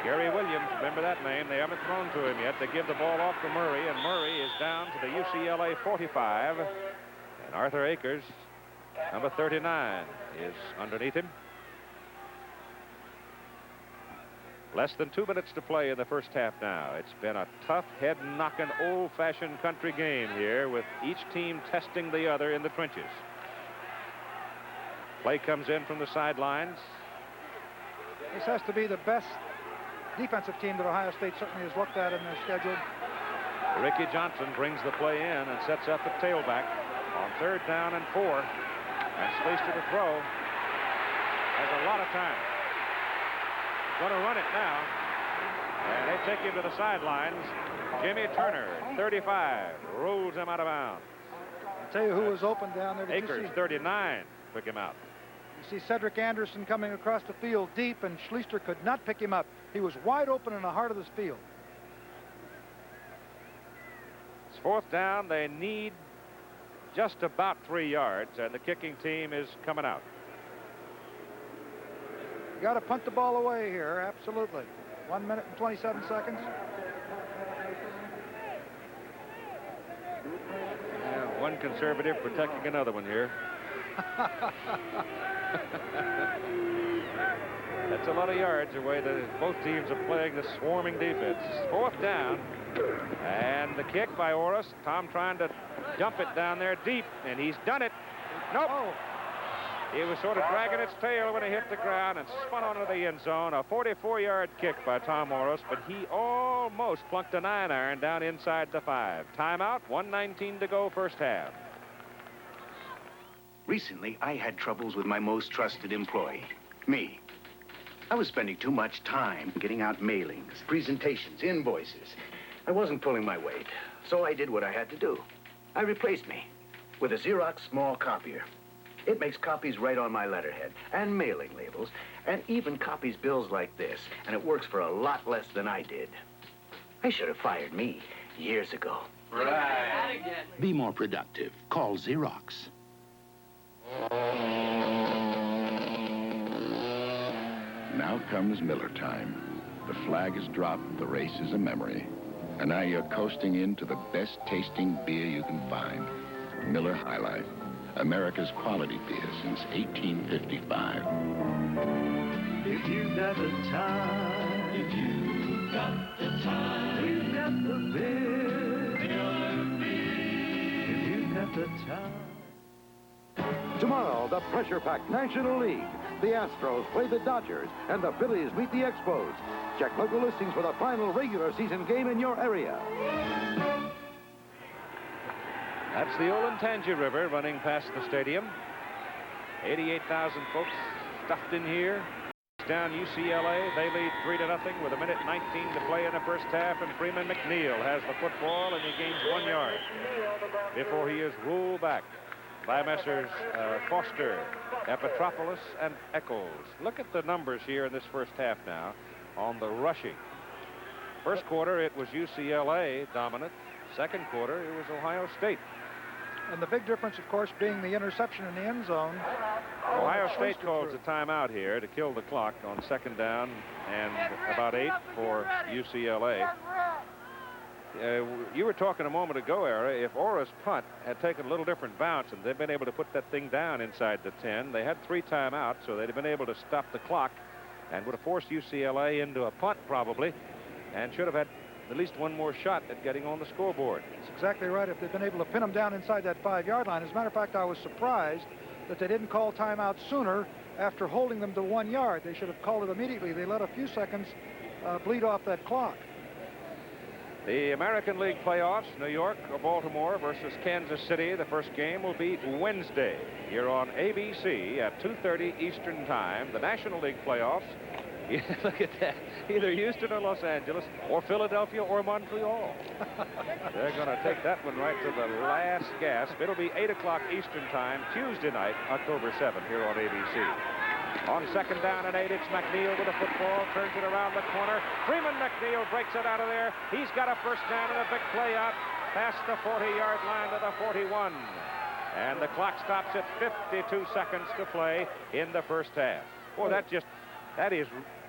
Gary Williams, remember that name. They haven't thrown to him yet. They give the ball off to Murray, and Murray is down to the UCLA 45. And Arthur Akers, number 39, is underneath him. Less than 2 minutes to play in the first half now. It's been a tough, head-knocking, old-fashioned country game here, with each team testing the other in the trenches. Play comes in from the sidelines. This has to be the best defensive team that Ohio State certainly has looked at in their schedule. Ricky Johnson brings the play in and sets up the tailback on 3rd down and 4. And Schlicter to throw. Has a lot of time. Going to run it now. And they take him to the sidelines. Jimmy Turner, 35, rolls him out of bounds. I'll tell you who was open down there. Did Akers, you see? 39, took him out. You see Cedric Anderson coming across the field deep, and Schlicter could not pick him up. He was wide open in the heart of this field. It's 4th down. They need just about 3 yards, and the kicking team is coming out. You got to punt the ball away here, absolutely. 1 minute and 27 seconds. Yeah, one conservative protecting another one here. That's a lot of yards away. Both teams are playing the swarming defense. 4th down, and the kick by Oris. Tom trying to dump it down there deep, and he's done it. Nope. Oh. He was sort of dragging its tail when it hit the ground and spun onto the end zone. A 44-yard kick by Tom Oris, but he almost plunked a 9-iron down inside the 5. Timeout, 1:19 to go, first half. Recently, I had troubles with my most trusted employee, me. I was spending too much time getting out mailings, presentations, invoices. I wasn't pulling my weight, so I did what I had to do. I replaced me with a Xerox small copier. It makes copies right on my letterhead, and mailing labels, and even copies bills like this, and it works for a lot less than I did. They should have fired me years ago. Right. Be more productive. Call Xerox. Now comes Miller time. The flag is dropped, the race is a memory. And now you're coasting into the best tasting beer you can find. Miller High Life, America's quality beer since 1855. If you got the time, if you got the time, we've got the beer. If you got the time. Tomorrow, the pressure-packed National League. The Astros play the Dodgers, and the Phillies meet the Expos. Check local listings for the final regular season game in your area. That's the Olentangy River running past the stadium. 88,000 folks stuffed in here. First down, UCLA. They lead 3-0 with 1:19 to play in the first half, and Freeman McNeil has the football, and he gains 1 yard before he is ruled back by Messrs. Foster, Epitropoulos, and Eccles. Look at the numbers here in this first half now on the rushing. First quarter, it was UCLA dominant. Second quarter, it was Ohio State. And the big difference, of course, being the interception in the end zone. Ohio State calls a timeout here to kill the clock on second down and about 8 for UCLA. You were talking a moment ago, Era, if Ora's punt had taken a little different bounce and they'd been able to put that thing down inside the 10, they had 3 timeouts, so they'd have been able to stop the clock and would have forced UCLA into a punt probably, and should have had at least one more shot at getting on the scoreboard. That's exactly right. If they'd been able to pin them down inside that 5-yard line. As a matter of fact, I was surprised that they didn't call timeout sooner after holding them to 1 yard. They should have called it immediately. They let a few seconds bleed off that clock. The American League playoffs, New York or Baltimore versus Kansas City. The first game will be Wednesday here on ABC at 2:30 Eastern Time. The National League playoffs, look at that, either Houston or Los Angeles or Philadelphia or Montreal. They're going to take that one right to the last gasp. It'll be 8 o'clock Eastern Time, Tuesday night, October 7th here on ABC. On second down and 8, it's McNeil with the football, turns it around the corner. Freeman McNeil breaks it out of there. He's got a first down and a big play out past the 40-yard line to the 41. And the clock stops at 52 seconds to play in the first half. Boy, that is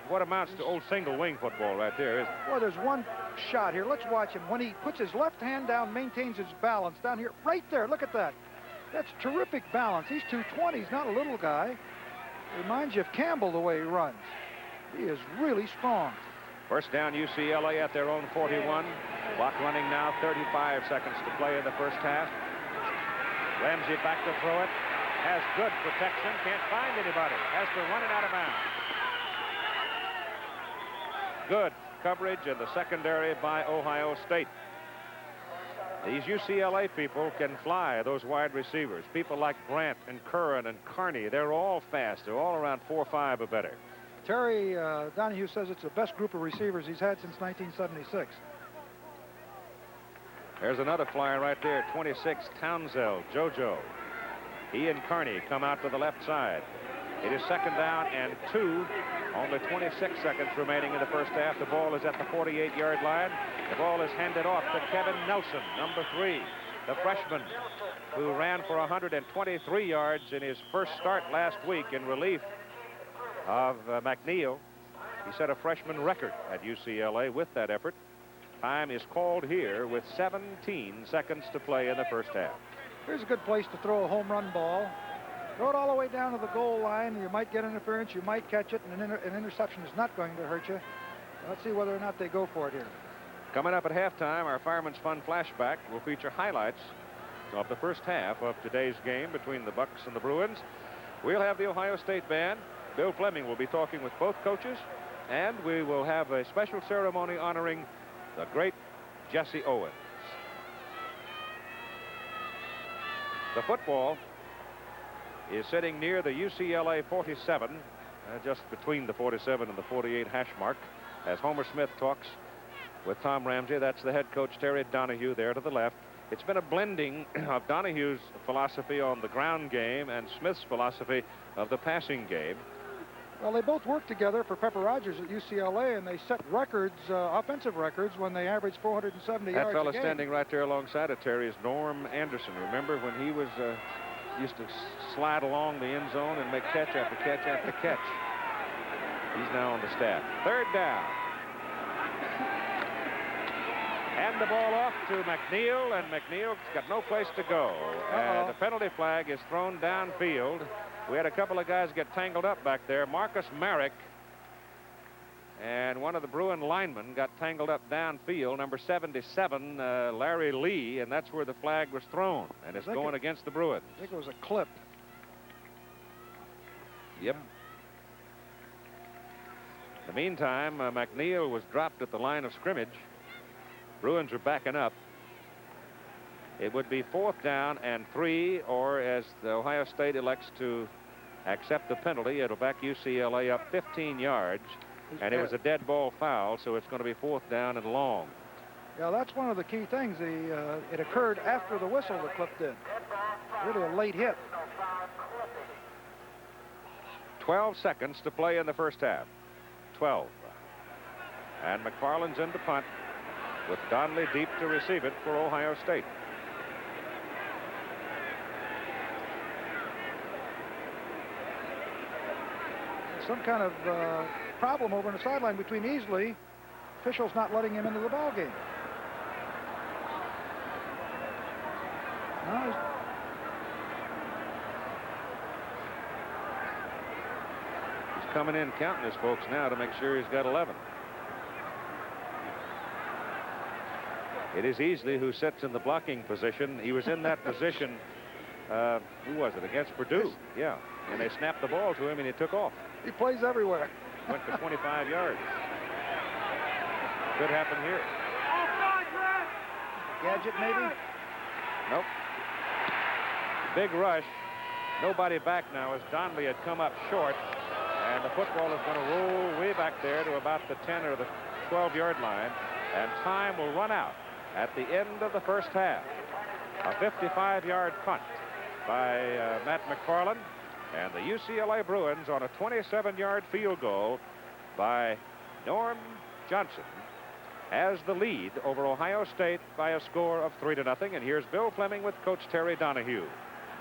what amounts to old single wing football right there, isn't it? Well, there's one shot here. Let's watch him. When he puts his left hand down, maintains his balance down here, right there. Look at that. That's terrific balance. He's 220. He's not a little guy. Reminds you of Campbell the way he runs. He is really strong. First down, UCLA at their own 41. Clock running now, 35 seconds to play in the first half. Ramsey back to throw it. Has good protection. Can't find anybody. Has to run it out of bounds. Good coverage in the secondary by Ohio State. These UCLA people can fly, those wide receivers. People like Grant and Curran and Carney, they're all fast. They're all around 4.5 or better. Terry Donahue says it's the best group of receivers he's had since 1976. There's another flyer right there, 26, Townsend, JoJo. He and Carney come out to the left side. It is second down and 2. Only 26 seconds remaining in the first half. The ball is at the 48-yard line. The ball is handed off to Kevin Nelson, number 3, the freshman who ran for 123 yards in his first start last week in relief of McNeil. He set a freshman record at UCLA with that effort. Time is called here with 17 seconds to play in the first half. Here's a good place to throw a home run ball. Throw it all the way down to the goal line. You might get interference. You might catch it, and an interception is not going to hurt you. Let's see whether or not they go for it here. Coming up at halftime, our Fireman's Fun flashback will feature highlights of the first half of today's game between the Bucks and the Bruins. We'll have the Ohio State band. Bill Fleming will be talking with both coaches, and we will have a special ceremony honoring the great Jesse Owens. The football is sitting near the UCLA 47, just between the 47 and the 48 hash mark, as Homer Smith talks with Tom Ramsey. That's the head coach, Terry Donahue, there to the left. It's been a blending of Donahue's philosophy on the ground game and Smith's philosophy of the passing game. Well, they both worked together for Pepper Rogers at UCLA, and they set records, offensive records, when they averaged 470 yards a game. That fellow standing right there alongside of Terry is Norm Anderson. Remember when he was used to slide along the end zone and make catch after catch after catch. He's now on the staff. Third down. And the ball off to McNeil, and McNeil's got no place to go. The penalty flag is thrown downfield. We had a couple of guys get tangled up back there. Marcus Merrick and one of the Bruin linemen got tangled up downfield, number 77, Larry Lee, and that's where the flag was thrown, and it's going against the Bruins. I think it was a clip. Yep. In the meantime, McNeil was dropped at the line of scrimmage. Bruins are backing up. It would be 4th down and 3, or as the Ohio State elects to accept the penalty, it'll back UCLA up 15 yards. And it was a dead ball foul, so it's going to be 4th down and long. Yeah, that's one of the key things. It occurred after the whistle the Clip did. Really a late hit. 12 seconds to play in the first half. 12. And McFarland's in to punt with Donnelly deep to receive it for Ohio State. Some kind of problem over on the sideline between Easley. Officials not letting him into the ball game. No, he's coming in counting his folks now to make sure he's got 11. It is Easley who sits in the blocking position. He was in that position, who was it, against Purdue? Yeah, and they snapped the ball to him and he took off. He plays everywhere. Went for 25 yards. Could happen here. Gadget, maybe? Nope. Big rush. Nobody back now as Donnelly had come up short. And the football is going to roll way back there to about the 10 or the 12-yard line. And time will run out at the end of the first half. A 55-yard punt by Matt McFarland. And the UCLA Bruins on a 27-yard field goal by Norm Johnson has the lead over Ohio State by a score of 3-0. And here's Bill Fleming with Coach Terry Donahue.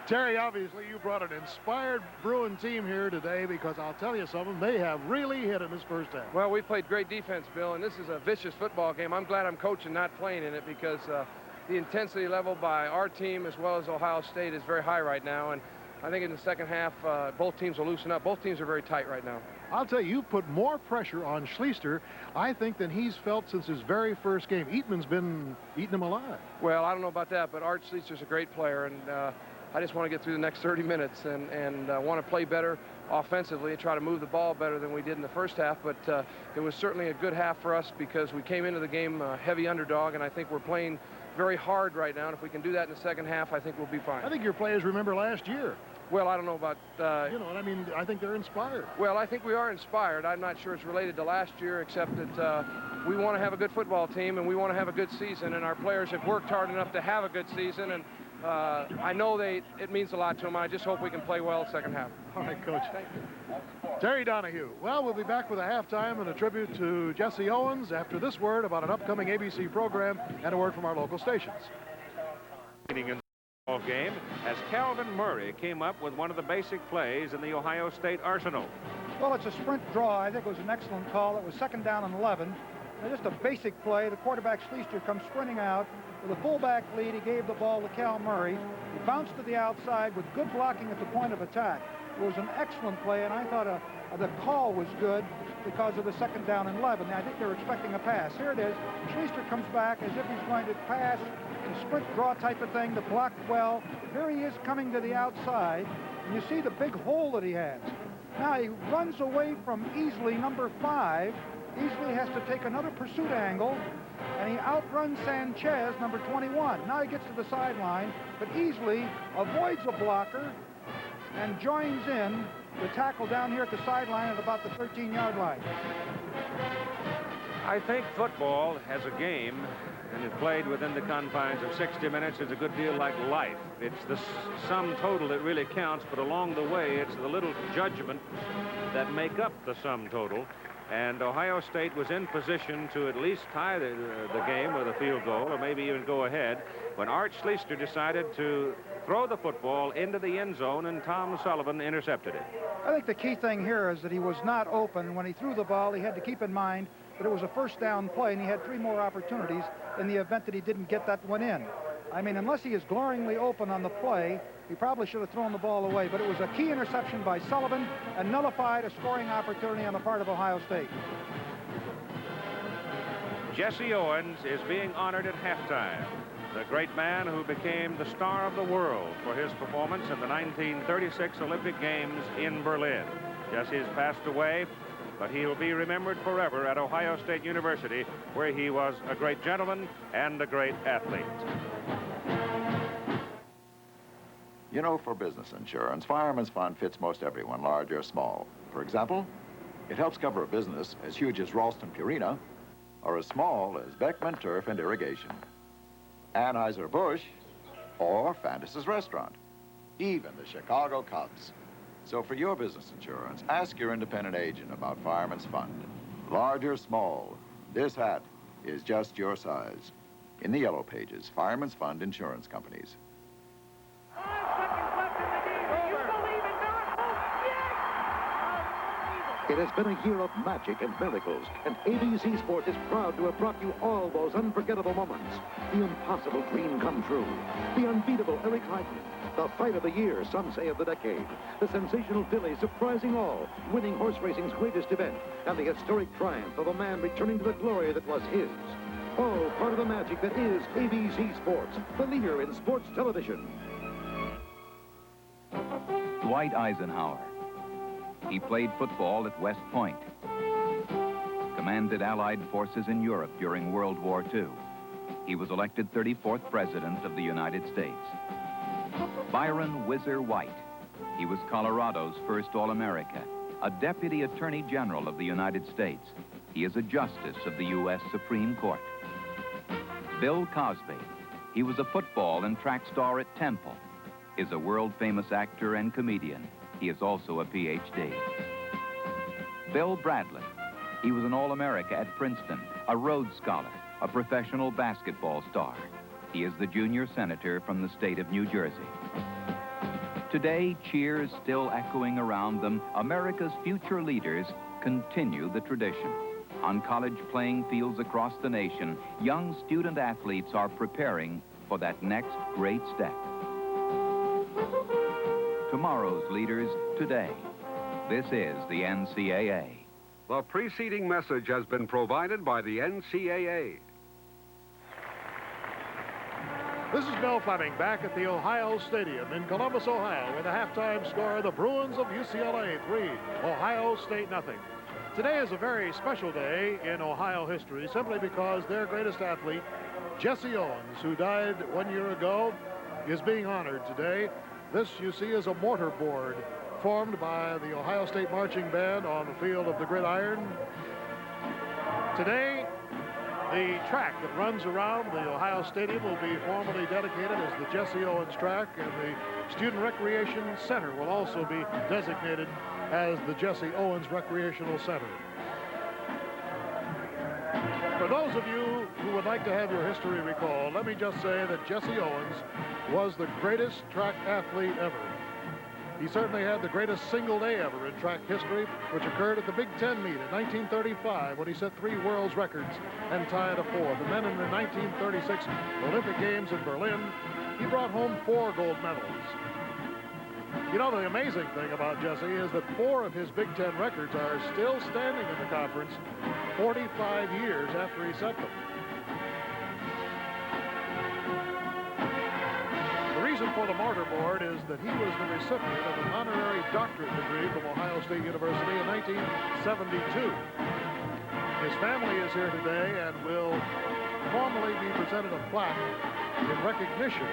Terry, obviously you brought an inspired Bruin team here today, because I'll tell you something, they have really hit in this first half. Well, we played great defense, Bill, and this is a vicious football game. I'm glad I'm coaching, not playing in it, because the intensity level by our team as well as Ohio State is very high right now. And I think in the second half, both teams will loosen up. Both teams are very tight right now. I'll tell you, you've put more pressure on Schlicter, I think, than he's felt since his very first game. Eatman's been eating him alive. Well, I don't know about that, but Art Schlichter's a great player, and I just want to get through the next 30 minutes and want to play better offensively and try to move the ball better than we did in the first half. But it was certainly a good half for us because we came into the game heavy underdog, and I think we're playing very hard right now. And if we can do that in the second half, I think we'll be fine. I think your players remember last year. Well, I don't know about... you know what I mean? I think they're inspired. Well, I think we are inspired. I'm not sure it's related to last year, except that we want to have a good football team, and we want to have a good season, and our players have worked hard enough to have a good season, and I know it means a lot to them. I just hope we can play well second half. All right, Coach. Thank you. Terry Donahue. Well, we'll be back with a halftime and a tribute to Jesse Owens after this word about an upcoming ABC program and a word from our local stations. In the game as Calvin Murray came up with one of the basic plays in the Ohio State arsenal. Well, it's a sprint draw. I think it was an excellent call. It was 2nd down and 11. And just a basic play. The quarterback, Schlichter, comes sprinting out. With a fullback lead, he gave the ball to Cal Murray. He bounced to the outside with good blocking at the point of attack. It was an excellent play, and I thought the call was good because of the 2nd down and 11. I think they were expecting a pass. Here it is. Schlichter comes back as if he's going to pass. A sprint draw type of thing to block well. Here he is coming to the outside, and you see the big hole that he has. Now he runs away from Easley, number 5. Easley has to take another pursuit angle, and he outruns Sanchez, number 21. Now he gets to the sideline, but Easley avoids a blocker and joins in the tackle down here at the sideline at about the 13-yard line. I think football as a game, and it played within the confines of 60 minutes, is a good deal like life. It's the sum total that really counts, but along the way, it's the little judgments that make up the sum total. And Ohio State was in position to at least tie the game with a field goal, or maybe even go ahead, when Art Schlichter decided to throw the football into the end zone, and Tom Sullivan intercepted it. I think the key thing here is that he was not open. When he threw the ball, he had to keep in mind that it was a 1st down play, and he had 3 more opportunities in the event that he didn't get that one in. I mean, unless he is glaringly open on the play, he probably should have thrown the ball away. But it was a key interception by Sullivan and nullified a scoring opportunity on the part of Ohio State. Jesse Owens is being honored at halftime. The great man who became the star of the world for his performance in the 1936 Olympic Games in Berlin. Jesse's passed away, but he will be remembered forever at Ohio State University, where he was a great gentleman and a great athlete. You know, for business insurance, Fireman's Fund fits most everyone, large or small. For example, it helps cover a business as huge as Ralston Purina or as small as Beckman Turf and Irrigation, Anheuser-Busch, or Fantas's Restaurant, even the Chicago Cubs. So for your business insurance, ask your independent agent about Fireman's Fund. Large or small, this hat is just your size. In the yellow pages, Fireman's Fund Insurance Companies. It has been a year of magic and miracles, and ABC Sports is proud to have brought you all those unforgettable moments. The impossible dream come true. The unbeatable Eric Heisman. The fight of the year, some say of the decade. The sensational filly surprising all, winning horse racing's greatest event, and the historic triumph of a man returning to the glory that was his. All part of the magic that is ABC Sports, the leader in sports television. Dwight Eisenhower. He played football at West Point, commanded Allied forces in Europe during World War II. He was elected 34th President of the United States. Byron Whizzer White. He was Colorado's first All-America, a Deputy Attorney General of the United States. He is a Justice of the U.S. Supreme Court. Bill Cosby. He was a football and track star at Temple, is a world-famous actor and comedian. He is also a Ph.D. Bill Bradley. He was an All-America at Princeton, a Rhodes Scholar, a professional basketball star. He is the junior senator from the state of New Jersey. Today, cheers still echoing around them, America's future leaders continue the tradition. On college playing fields across the nation, young student athletes are preparing for that next great step. Tomorrow's leaders today. This is the NCAA. The preceding message has been provided by the NCAA. This is Bill Fleming back at the Ohio Stadium in Columbus, Ohio, with a halftime score, the Bruins of UCLA 3, Ohio State 0. Today is a very special day in Ohio history simply because their greatest athlete, Jesse Owens, who died 1 year ago, is being honored today. This, you see, is a mortarboard formed by the Ohio State Marching Band on the field of the Gridiron. Today, the track that runs around the Ohio Stadium will be formally dedicated as the Jesse Owens track, and the Student Recreation Center will also be designated as the Jesse Owens Recreational Center. For those of you who would like to have your history recalled, let me just say that Jesse Owens was the greatest track athlete ever. He certainly had the greatest single day ever in track history, which occurred at the Big Ten meet in 1935 when he set 3 world's records and tied a 4th. And then in the 1936 Olympic Games in Berlin, he brought home 4 gold medals. You know, the amazing thing about Jesse is that 4 of his Big Ten records are still standing in the conference 45 years after he set them. The reason for the mortarboard is that he was the recipient of an honorary doctorate degree from Ohio State University in 1972. His family is here today and will formally be presented a plaque in recognition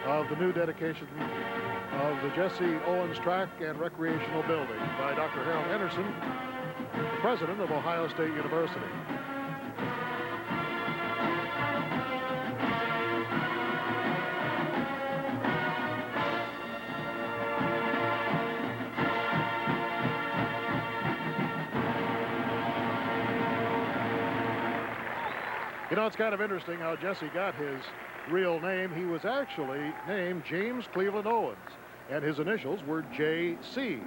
of the new dedication of the Jesse Owens Track and Recreational Building by Dr. Harold Henderson, the president of Ohio State University. You know, it's kind of interesting how Jesse got his real name. He was actually named James Cleveland Owens, and his initials were J.C.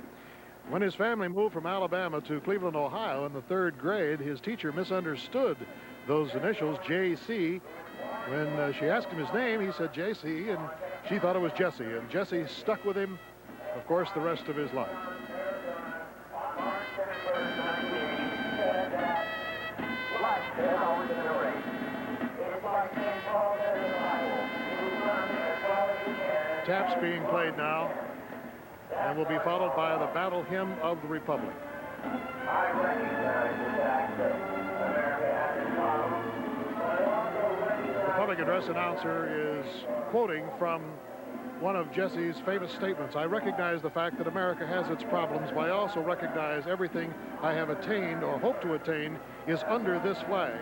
When his family moved from Alabama to Cleveland, Ohio in the 3rd grade, his teacher misunderstood those initials, J.C. When she asked him his name, he said J.C., and she thought it was Jesse. And Jesse stuck with him, of course, the rest of his life. Taps being played now, and will be followed by the Battle Hymn of the Republic. The public address announcer is quoting from one of Jesse's famous statements. I recognize the fact that America has its problems, but I also recognize everything I have attained or hope to attain is under this flag.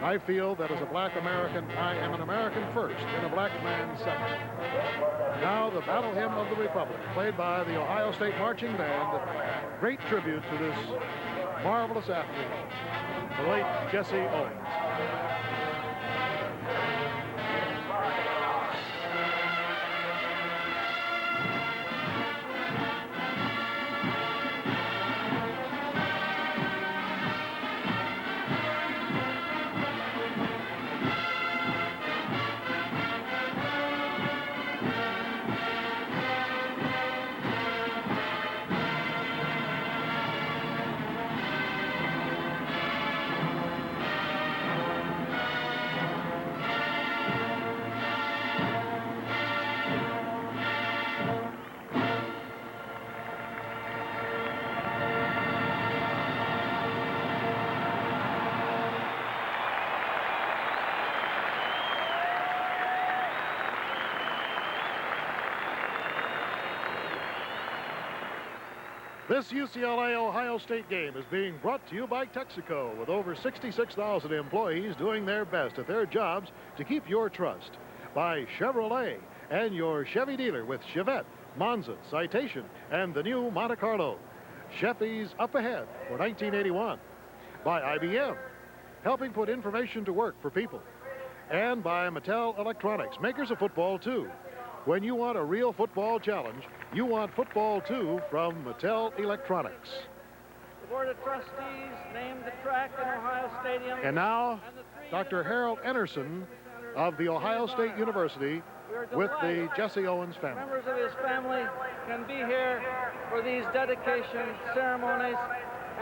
I feel that as a black American, I am an American first and a black man second. Now the Battle Hymn of the Republic, played by the Ohio State Marching Band. Great tribute to this marvelous athlete, the late Jesse Owens. This UCLA-Ohio State game is being brought to you by Texaco, with over 66,000 employees doing their best at their jobs to keep your trust. By Chevrolet and your Chevy dealer with Chevette, Monza, Citation, and the new Monte Carlo. Chevys up ahead for 1981. By IBM, helping put information to work for people. And by Mattel Electronics, makers of football too. When you want a real football challenge, you want football too from Mattel Electronics. The Board of Trustees named the track in Ohio Stadium. And now, Dr. Harold Enerson of the Ohio State University with the Jesse Owens family. Members of his family can be here for these dedication ceremonies,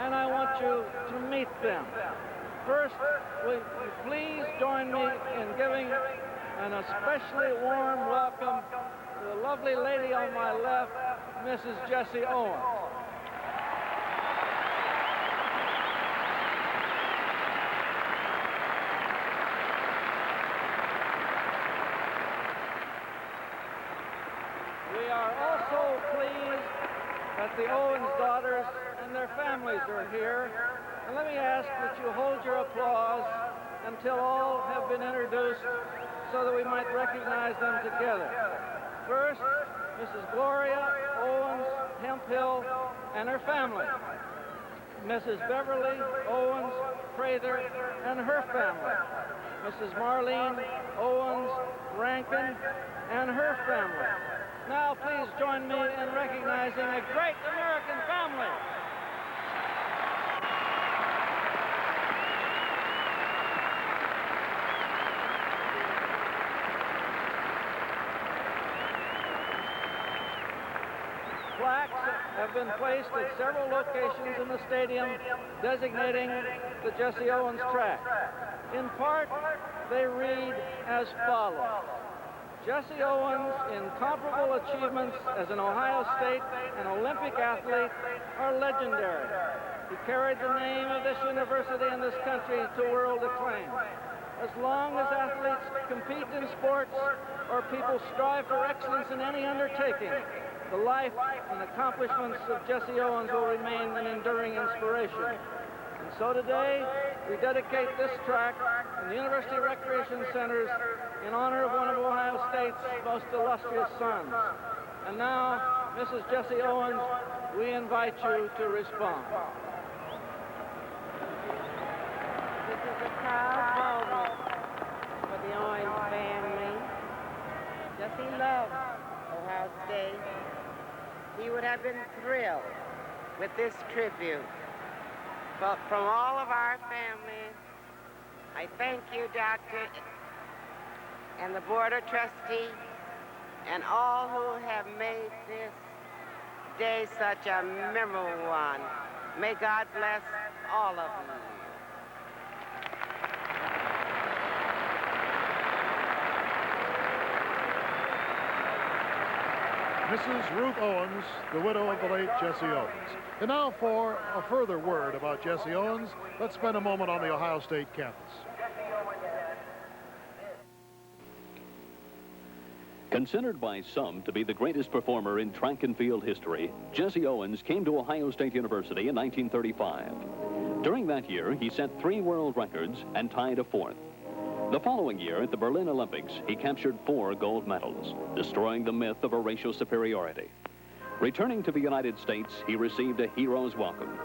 and I want you to meet them. First, will you please join me in giving an especially warm welcome to the lovely lady on my left, Mrs. Jesse Owens. We are also pleased that the Owens daughters and their families are here. And let me ask that you hold your applause until all have been introduced, so that we might recognize them together. First, Mrs. Gloria Owens Hemphill and her family. Mrs. Beverly Owens Prather and her family. Mrs. Marlene Owens Rankin and her family. Now please join me in recognizing a great American family. Plaques have been placed at several locations in the stadium designating the Jesse Owens track. In part, they read as follows. Jesse Owens' incomparable achievements as an Ohio State and Olympic athlete are legendary. He carried the name of this university and this country to world acclaim. As long as athletes compete in sports or people strive for excellence in any undertaking, the life and accomplishments of Jesse Owens will remain an enduring inspiration. And so today, we dedicate this track in the University Recreation Centers in honor of one of Ohio State's most illustrious sons. And now, Mrs. Jesse Owens, we invite you to respond. This is a proud moment for the Owens family. Jesse loved Ohio State. He would have been thrilled with this tribute. But from all of our family, I thank you, Doctor, and the Board of Trustees, and all who have made this day such a memorable one. May God bless all of you. Mrs. Ruth Owens, the widow of the late Jesse Owens. And now for a further word about Jesse Owens, let's spend a moment on the Ohio State campus. Considered by some to be the greatest performer in track and field history, Jesse Owens came to Ohio State University in 1935. During that year, he set 3 world records and tied a 4th. The following year at the Berlin Olympics, he captured 4 gold medals, destroying the myth of a racial superiority. Returning to the United States, he received a hero's welcome.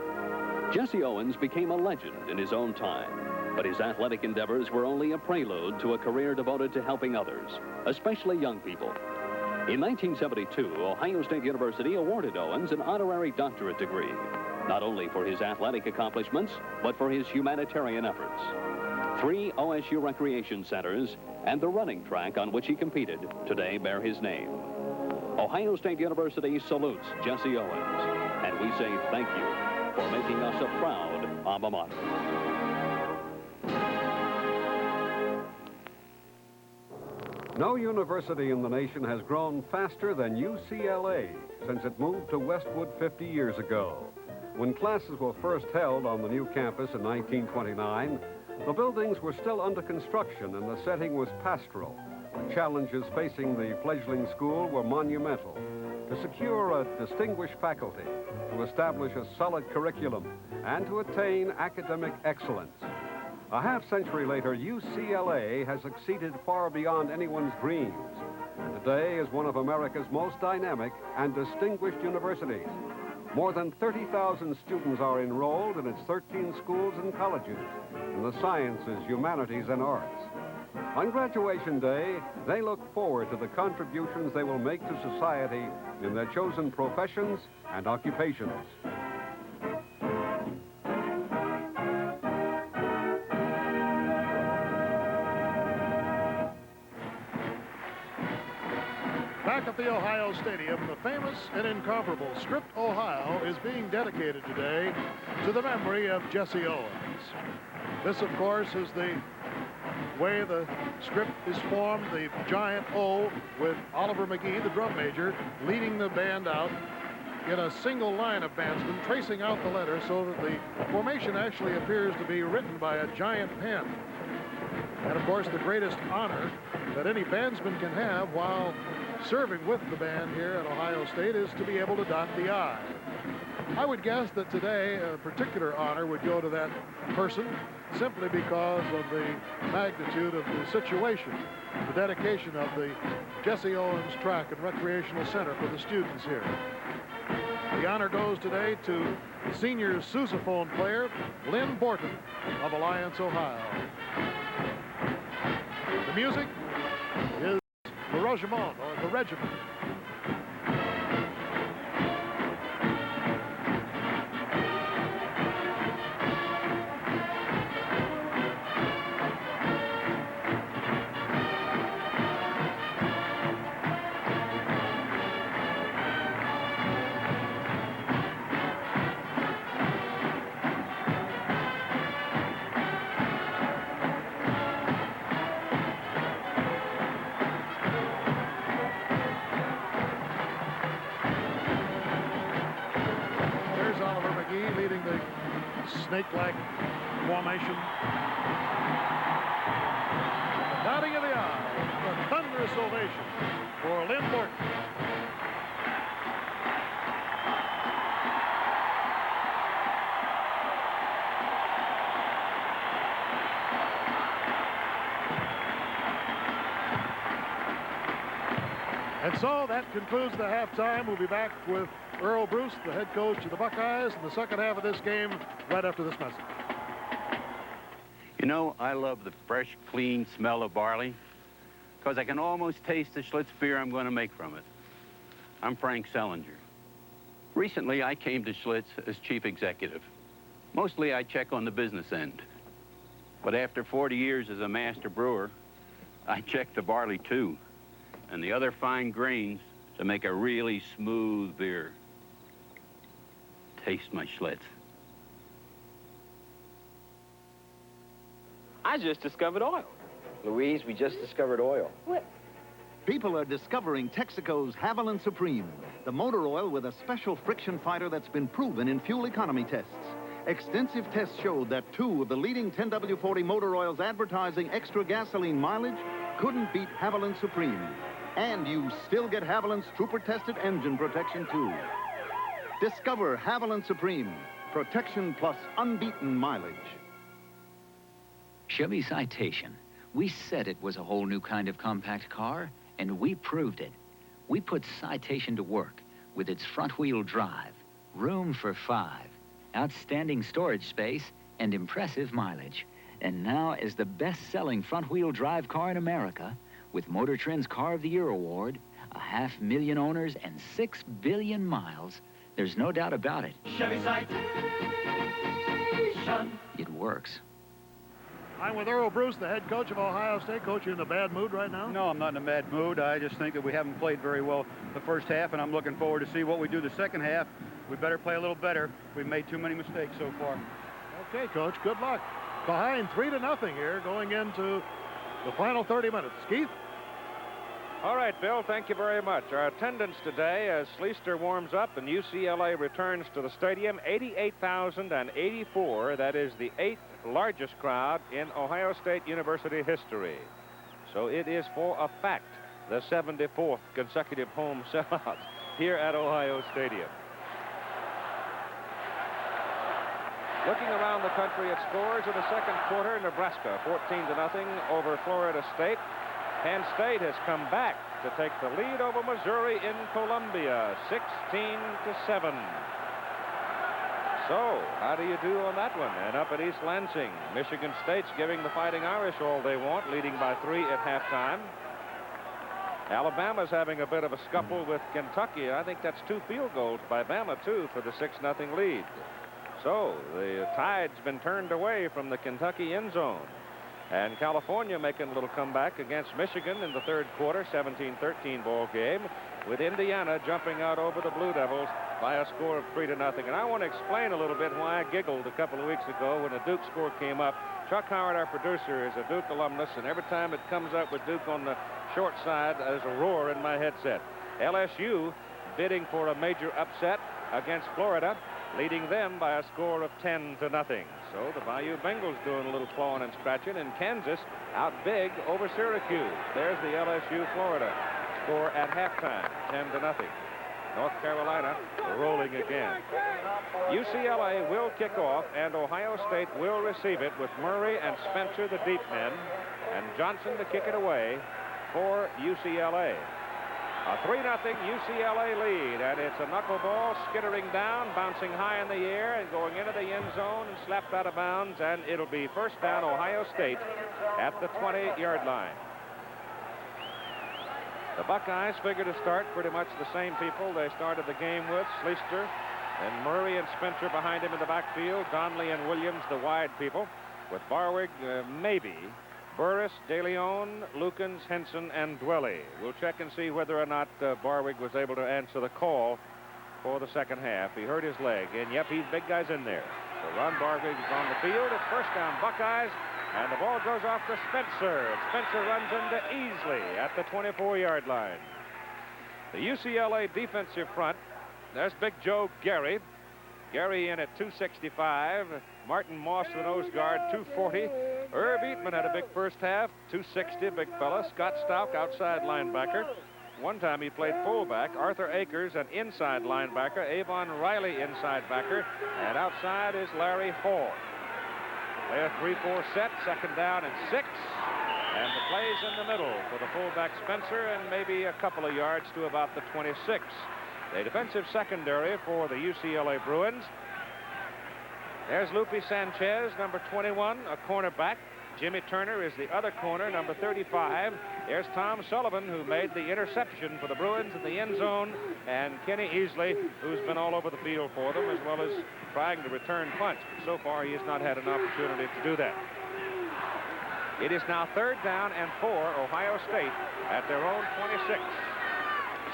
Jesse Owens became a legend in his own time, but his athletic endeavors were only a prelude to a career devoted to helping others, especially young people. In 1972, Ohio State University awarded Owens an honorary doctorate degree, not only for his athletic accomplishments, but for his humanitarian efforts. 3 OSU recreation centers and the running track on which he competed today bear his name. Ohio State University salutes Jesse Owens, and we say thank you for making us a proud alma mater. No university in the nation has grown faster than UCLA since it moved to Westwood 50 years ago. When classes were first held on the new campus in 1929, the buildings were still under construction and the setting was pastoral. The challenges facing the fledgling school were monumental. To secure a distinguished faculty, to establish a solid curriculum, and to attain academic excellence. A half-century later, UCLA has succeeded far beyond anyone's dreams, and today is one of America's most dynamic and distinguished universities. More than 30,000 students are enrolled in its 13 schools and colleges in the sciences, humanities, and arts. On graduation day, they look forward to the contributions they will make to society in their chosen professions and occupations. Back at the Ohio Stadium, the famous and incomparable Script Ohio is being dedicated today to the memory of Jesse Owens. This, of course, is the way the script is formed, the giant O with Oliver McGee, the drum major, leading the band out in a single line of bandsmen, tracing out the letter so that the formation actually appears to be written by a giant pen. And, of course, the greatest honor that any bandsman can have while serving with the band here at Ohio State is to be able to dot the I. I would guess that today a particular honor would go to that person simply because of the magnitude of the situation, the dedication of the Jesse Owens Track and Recreational Center for the students here. The honor goes today to senior sousaphone player Lynn Borton of Alliance, Ohio. The music is the Regiment, or the Regiment. Leading the snake-like formation. The dotting of the I, a thunderous ovation for Lynn Borton. And so that concludes the halftime. We'll be back with Earl Bruce, the head coach of the Buckeyes, in the second half of this game right after this message. You know, I love the fresh, clean smell of barley because I can almost taste the Schlitz beer I'm going to make from it. I'm Frank Sellinger. Recently, I came to Schlitz as chief executive. Mostly, I check on the business end. But after 40 years as a master brewer, I check the barley, too, and the other fine grains to make a really smooth beer. Taste my Schlitz. I just discovered oil. Louise, we just discovered oil. What? People are discovering Texaco's Haviland Supreme, the motor oil with a special friction fighter that's been proven in fuel economy tests. Extensive tests showed that 2 of the leading 10W40 motor oils advertising extra gasoline mileage couldn't beat Haviland Supreme. And you still get Haviland's trooper-tested engine protection, too. Discover Haviland Supreme. Protection plus unbeaten mileage. Chevy Citation. We said it was a whole new kind of compact car, and we proved it. We put Citation to work with its front-wheel drive, room for 5, outstanding storage space, and impressive mileage. And now, as the best-selling front-wheel drive car in America, with Motor Trend's Car of the Year award, 500,000 owners, and 6 billion miles, there's no doubt about it. Chevy Citation. It works. I'm with Earl Bruce, the head coach of Ohio State. Coach, you in a bad mood right now? No, I'm not in a bad mood. I just think that we haven't played very well the first half, and I'm looking forward to see what we do the second half. We better play a little better. We've made too many mistakes so far. Okay, Coach, good luck. Behind 3-0 here, going into the final 30 minutes. Keith? All right, Bill, thank you very much. Our attendance today as Schlicter warms up and UCLA returns to the stadium, 88,084. That is the 8th largest crowd in Ohio State University history. So it is for a fact the 74th consecutive home sellout here at Ohio Stadium. Looking around the country at scores in the second quarter, Nebraska 14-0 over Florida State. Penn State has come back to take the lead over Missouri in Columbia, 16-7. So, how do you do on that one? And up at East Lansing, Michigan State's giving the Fighting Irish all they want, leading by 3 at halftime. Alabama's having a bit of a scuffle with Kentucky. I think that's 2 field goals by Bama, too, for the 6-0 lead. So, the tide's been turned away from the Kentucky end zone. And California making a little comeback against Michigan in the third quarter, 17-13 ball game, with Indiana jumping out over the Blue Devils by a score of 3-0. And I want to explain a little bit why I giggled a couple of weeks ago when the Duke score came up. Chuck Howard, our producer, is a Duke alumnus, and every time it comes up with Duke on the short side, there's a roar in my headset. LSU bidding for a major upset against Florida, leading them by a score of 10-0. So the Bayou Bengals doing a little clawing and scratching, and Kansas out big over Syracuse. There's the LSU-Florida score at halftime, 10-0. North Carolina rolling again. UCLA will kick off, and Ohio State will receive it with Murray and Spencer, the deep men, and Johnson to kick it away for UCLA. A 3-0 UCLA lead, and it's a knuckleball skittering down, bouncing high in the air and going into the end zone and slapped out of bounds, and it'll be first down Ohio State at the 20-yard line. The Buckeyes figure to start pretty much the same people they started the game with, Schlicter and Murray and Spencer behind him in the backfield, Donnelly and Williams the wide people, with Barwig maybe, Burris, DeLeon, Lukens, Henson, and Dwelly. We'll check and see whether or not Barwig was able to answer the call for the second half. He hurt his leg, and yep, he's big guys in there. So Ron Barwig is on the field. It's first down Buckeyes, and the ball goes off to Spencer. Spencer runs into Easley at the 24-yard line. The UCLA defensive front, there's Big Joe Gary. Gary in at 265. Martin Moss, the nose guard, 240. Herb Eatman had a big first half, 260, big fella. Scott Stout, outside linebacker. One time he played fullback. Arthur Akers, an inside linebacker. Avon Riley, inside backer. And outside is Larry Hall. Play a 3-4 set, second down and 6. And the play's in the middle for the fullback Spencer, and maybe a couple of yards to about the 26. The defensive secondary for the UCLA Bruins. There's Lupe Sanchez, number 21, a cornerback. Jimmy Turner is the other corner, number 35. There's Tom Sullivan, who made the interception for the Bruins in the end zone, and Kenny Easley, who's been all over the field for them, as well as trying to return punts. But so far, he has not had an opportunity to do that. It is now third down and 4, Ohio State at their own 26.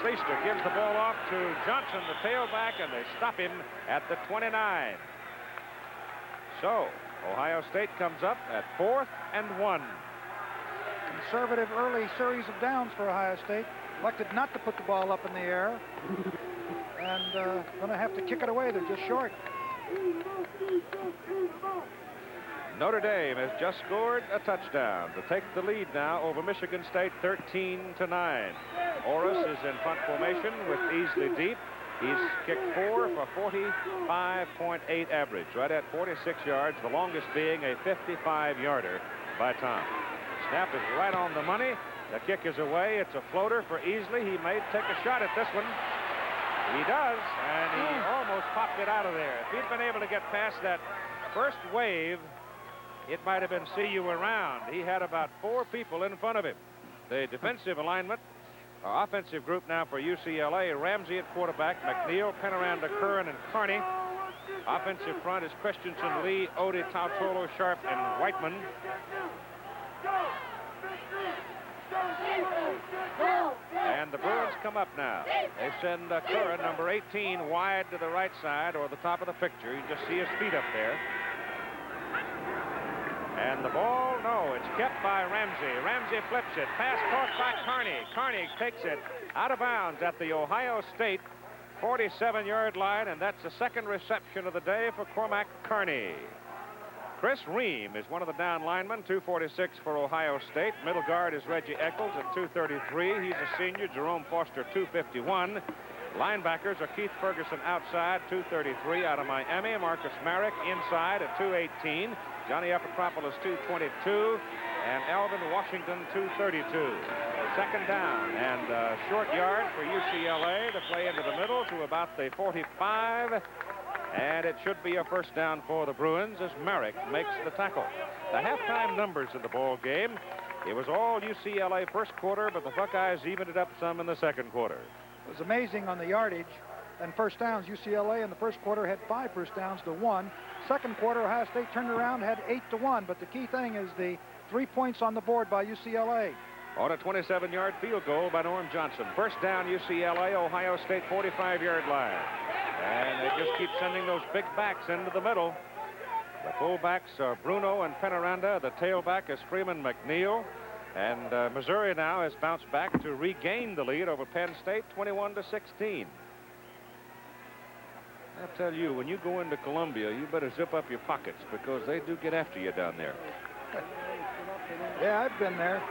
Schlicter gives the ball off to Johnson, the tailback, and they stop him at the 29. So, Ohio State comes up at 4th and 1. Conservative early series of downs for Ohio State. Elected not to put the ball up in the air. And going to have to kick it away. They're just short. Notre Dame has just scored a touchdown to take the lead now over Michigan State 13-9. Orris is in front formation with Easley deep. He's kicked 4 for 45.8 average, right at 46 yards, the longest being a 55-yarder by Tom. Snap is right on the money. The kick is away. It's a floater for Easley. He may take a shot at this one. He does, and he almost popped it out of there. If he'd been able to get past that first wave, it might have been see you around. He had about 4 people in front of him. The defensive alignment, offensive group now for UCLA, Ramsey at quarterback, McNeil, Penaranda, Curran, and Carney. Offensive front is Christensen, Lee, Odie, Tautolo, Sharp, and Whiteman. And the Bruins come up now. They send Curran, number 18, wide to the right side or the top of the picture. You just see his feet up there. And the ball, no, it's kept by Ramsey. Ramsey flips it. Pass caught by Carney. Carney takes it out of bounds at the Ohio State 47-yard line, and that's the second reception of the day for Cormac Carney. Chris Ream is one of the down linemen, 246 for Ohio State. Middle guard is Reggie Eccles at 233. He's a senior. Jerome Foster, 251. Linebackers are Keith Ferguson outside, 233 out of Miami. Marcus Marek inside at 218. Johnny Epicropoulos, 222. And Alvin Washington, 232. Second down and short yard for UCLA to play into the middle to about the 45. And it should be a first down for the Bruins as Marek makes the tackle. The halftime numbers of the ball game, it was all UCLA first quarter, but the Buckeyes evened it up some in the second quarter. It was amazing on the yardage and first downs. UCLA in the first quarter had 5 first downs to 1. Second quarter, Ohio State turned around, had 8 to 1. But the key thing is the 3 points on the board by UCLA. On a 27-yard field goal by Norm Johnson. First down, UCLA, Ohio State 45-yard line. And they just keep sending those big backs into the middle. The fullbacks are Bruno and Penaranda. The tailback is Freeman McNeil. And Missouri now has bounced back to regain the lead over Penn State, 21-16. I'll tell you, when you go into Columbia, you better zip up your pockets because they do get after you down there. Yeah, I've been there.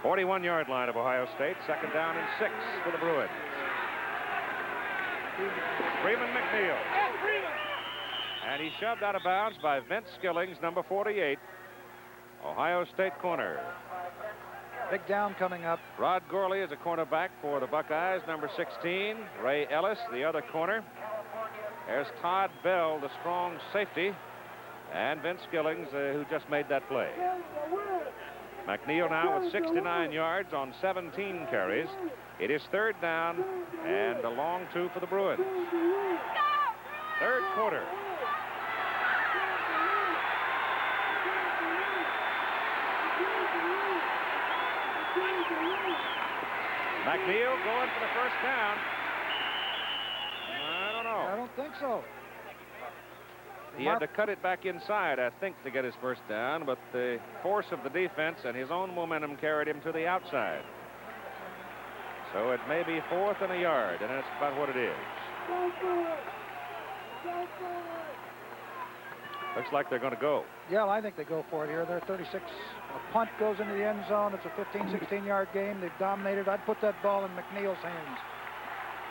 41-yard line of Ohio State. Second down and 6 for the Bruins. Freeman McNeil. And he's shoved out of bounds by Vince Skillings, number 48. Ohio State corner. Big down coming up. Rod Gorley is a cornerback for the Buckeyes, number 16. Ray Ellis, the other corner. There's Todd Bell, the strong safety. And Vince Skillings, who just made that play. McNeil now with 69 yards on 17 carries. It is third down and a long 2 for the Bruins. Third quarter. McNeil going for the first down. I don't know. I don't think so. He had to cut it back inside, I think, to get his first down, but the force of the defense and his own momentum carried him to the outside. So it may be 4th and a yard, and that's about what it is. Looks like they're going to go. Yeah, I think they go for it here. They're 36. A punt goes into the end zone. It's a 15, 16-yard game. They've dominated. I'd put that ball in McNeil's hands.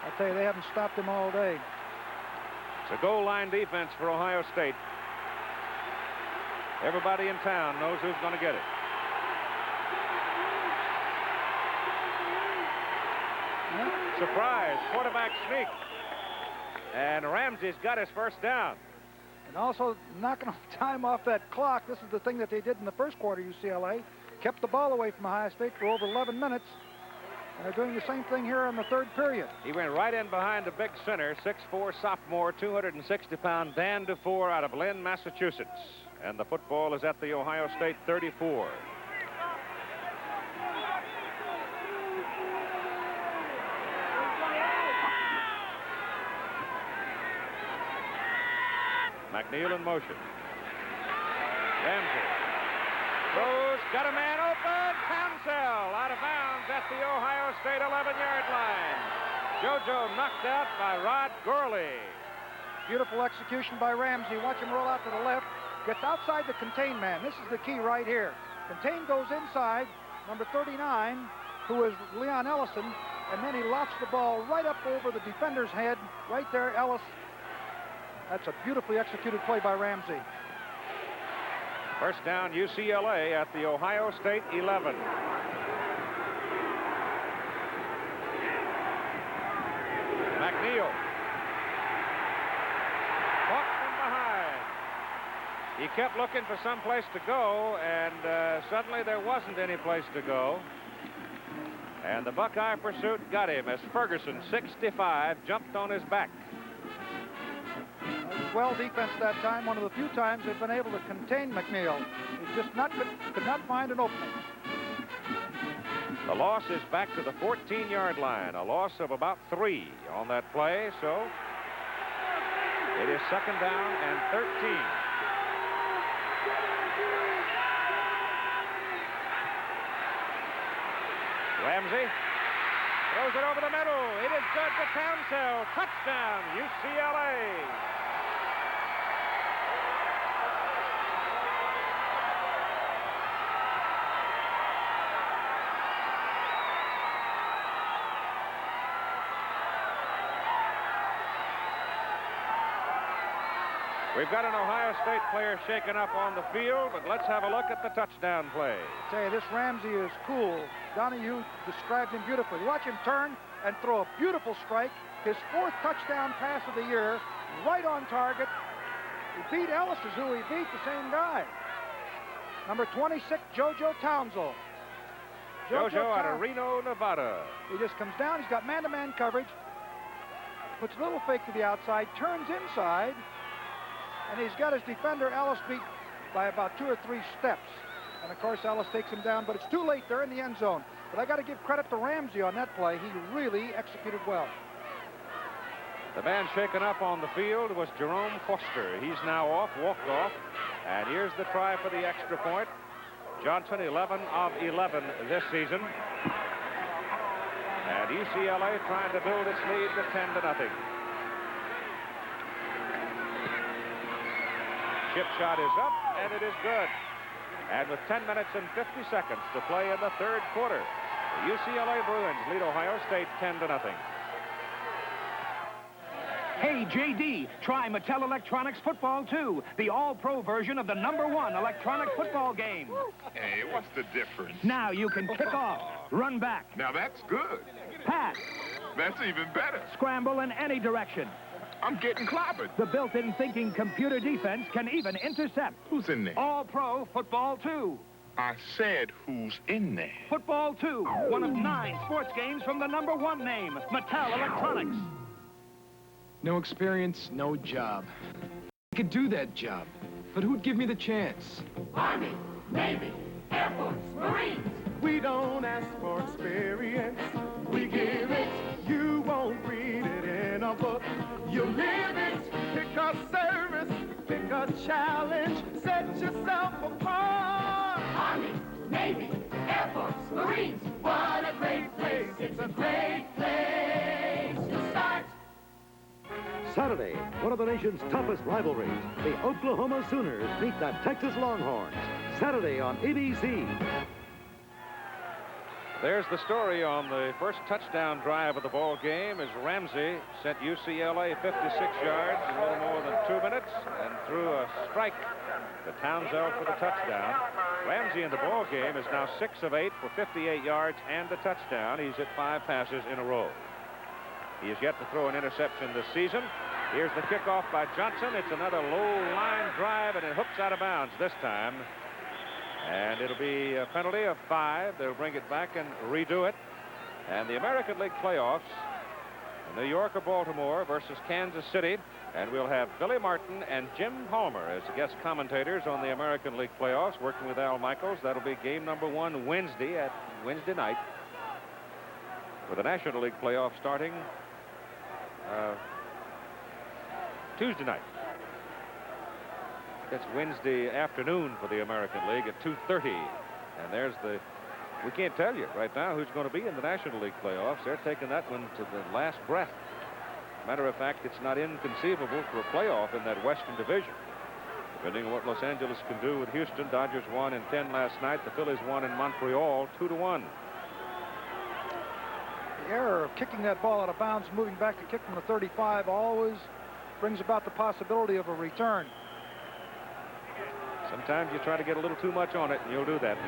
I tell you, they haven't stopped him all day. It's a goal line defense for Ohio State. Everybody in town knows who's going to get it. Surprise, quarterback sneak. And Ramsey's got his first down. And also knocking time off that clock. This is the thing that they did in the first quarter, UCLA. Kept the ball away from Ohio State for over 11 minutes. And they're doing the same thing here in the third period. He went right in behind the big center, 6'4" sophomore, 260-pound Dan DeFore out of Lynn, Massachusetts. And the football is at the Ohio State 34. McNeil in motion. Ramsey throws, got a man open. Townsell out of bounds at the Ohio State 11-yard line. JoJo knocked out by Rod Gorley. Beautiful execution by Ramsey. Watch him roll out to the left. gets outside the contain man. This is the key right here. Contain goes inside, number 39, who is Leon Ellison, and then he lofts the ball right up over the defender's head. Right there, Ellis. That's a beautifully executed play by Ramsey. First down, UCLA at the Ohio State 11. McNeil. Caught from behind. He kept looking for some place to go, and suddenly there wasn't any place to go. And the Buckeye pursuit got him as Ferguson, 65, jumped on his back. Well defense that time, one of the few times they've been able to contain McNeil. He just could not find an opening. The loss is back to the 14-yard line, a loss of about 3 on that play, so it is second down and 13. Ramsey throws it over the middle. It is good to Townsell. Touchdown, UCLA. We've got an Ohio State player shaken up on the field, but let's have a look at the touchdown play. I tell you, this Ramsey is cool. Donahue described him beautifully. Watch him turn and throw a beautiful strike. His 4th touchdown pass of the year, right on target. He beat Ellis, is who he beat, the same guy. Number 26, JoJo Townsell. JoJo out of Reno, Nevada. He just comes down. He's got man-to-man coverage. Puts a little fake to the outside, turns inside. And he's got his defender, Ellis, beat by about 2 or 3 steps. And, of course, Ellis takes him down, but it's too late. They're in the end zone. But I got to give credit to Ramsey on that play. He really executed well. The man shaken up on the field was Jerome Foster. He's now off, walked off. And here's the try for the extra point. Johnson, 11 of 11 this season. And UCLA trying to build its lead to 10-0. Chip shot is up, and it is good. And with 10 minutes and 50 seconds to play in the 3rd quarter, the UCLA Bruins lead Ohio State 10-0. Hey, JD, try Mattel Electronics Football 2, the all-pro version of the #1 electronic football game. Hey, what's the difference? Now you can kick off, run back. Now that's good. Pass. That's even better. Scramble in any direction. I'm getting clobbered. The built-in thinking computer defense can even intercept. Who's in there? All-pro Football 2. I said who's in there. Football 2, one of 9 sports games from the #1 name, Mattel Electronics. No experience, no job. I could do that job, but who'd give me the chance? Army, Navy, Air Force, Marines. We don't ask for experience, we give it. You won't read it in a book, you live it. Pick a service, pick a challenge, set yourself apart. Army, Navy, Air Force, Marines. What a great place, it's a great place to start. Saturday, one of the nation's toughest rivalries. The Oklahoma Sooners meet the Texas Longhorns. Saturday on ABC. There's the story on the first touchdown drive of the ball game as Ramsey sent UCLA 56 yards in a little more than 2 minutes and threw a strike to Townsell for the touchdown. Ramsey in the ball game is now 6 of 8 for 58 yards and a touchdown. He's hit 5 passes in a row. He has yet to throw an interception this season. Here's the kickoff by Johnson. It's another low line drive, and it hooks out of bounds this time. And it'll be a penalty of 5. They'll bring it back and redo it. And the American League playoffs, New York or Baltimore versus Kansas City. And we'll have Billy Martin and Jim Palmer as guest commentators on the American League playoffs, working with Al Michaels. That'll be game #1 Wednesday night, with the National League playoff starting Tuesday night. It's Wednesday afternoon for the American League at 2:30. And there's the... We can't tell you right now who's going to be in the National League playoffs. They're taking that one to the last breath. Matter of fact, it's not inconceivable for a playoff in that Western Division. Depending on what Los Angeles can do with Houston, Dodgers won in 10 last night. The Phillies won in Montreal 2-1. The error of kicking that ball out of bounds, moving back to kick from the 35, always brings about the possibility of a return. Sometimes you try to get a little too much on it, and you'll do that.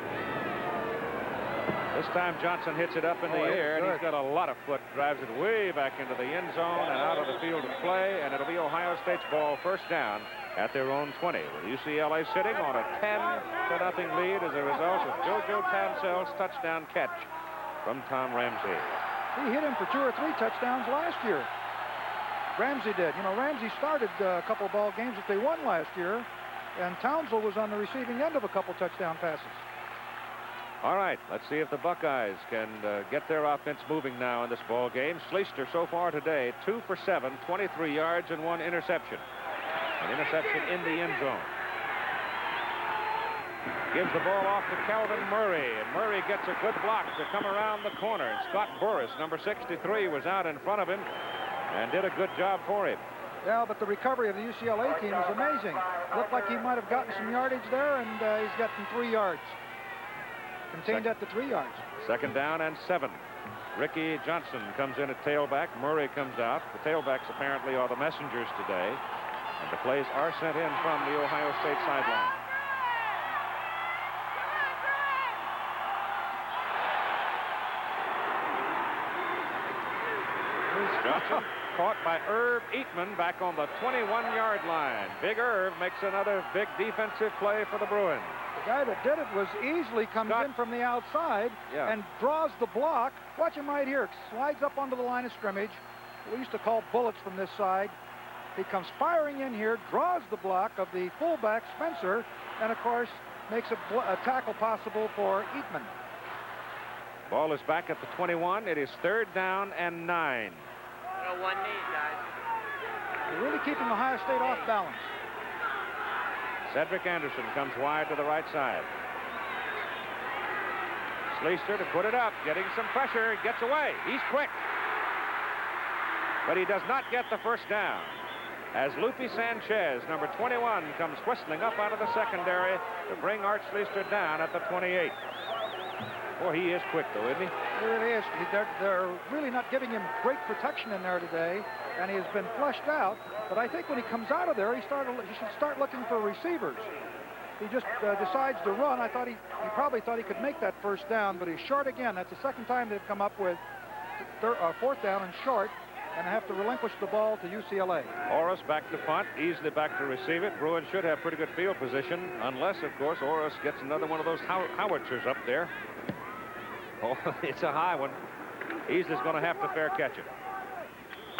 This time Johnson hits it up in the air, and he's got a lot of foot. Drives it way back into the end zone and out of the field of play, and it'll be Ohio State's ball, first down at their own 20. With UCLA sitting on a 10-0 lead as a result of JoJo Tansel's touchdown catch from Tom Ramsey. He hit him for 2 or 3 touchdowns last year. Ramsey did. You know, Ramsey started a couple of ball games that they won last year, and Townsend was on the receiving end of a couple touchdown passes. All right, let's see if the Buckeyes can get their offense moving now in this ball game. Schlicter so far today, 2 for 7, 23 yards and 1 interception. An interception in the end zone. Gives the ball off to Calvin Murray, and Murray gets a good block to come around the corner. And Scott Burris, number 63, was out in front of him and did a good job for him. Yeah, but the recovery of the UCLA team is amazing. Looked like he might have gotten some yardage there, and he's gotten 3 yards. Contained at the 3 yards. Second down and 7. Ricky Johnson comes in at tailback. Murray comes out. The tailbacks apparently are the messengers today. And the plays are sent in from the Ohio State sideline. Johnson caught by Irv Eatman back on the 21-yard line. Big Irv makes another big defensive play for the Bruins. The guy that did it was Easley, comes in from the outside and draws the block. Watch him right here. Slides up onto the line of scrimmage. We used to call bullets from this side. He comes firing in here, draws the block of the fullback, Spencer, and, of course, makes a tackle possible for Eatman. Ball is back at the 21. It is 3rd down and 9. One knee, guys. They're really keeping Ohio State off balance. Cedric Anderson comes wide to the right side. Schlicter to put it up, getting some pressure, gets away. He's quick. But he does not get the first down. As Lupe Sanchez, number 21, comes whistling up out of the secondary to bring Art Schlicter down at the 28. Boy, he is quick, though, isn't he? He really is. They're really not giving him great protection in there today, and he has been flushed out. But I think when he comes out of there, he should start looking for receivers. He just decides to run. I thought he probably thought he could make that first down, but he's short again. That's the second time they've come up with 4th down and short, and have to relinquish the ball to UCLA. Orris back to punt, Easley back to receive it. Bruins should have pretty good field position, unless, of course, Orris gets another one of those howitzers up there. Oh, it's a high one. Easley's going to have to fair catch it.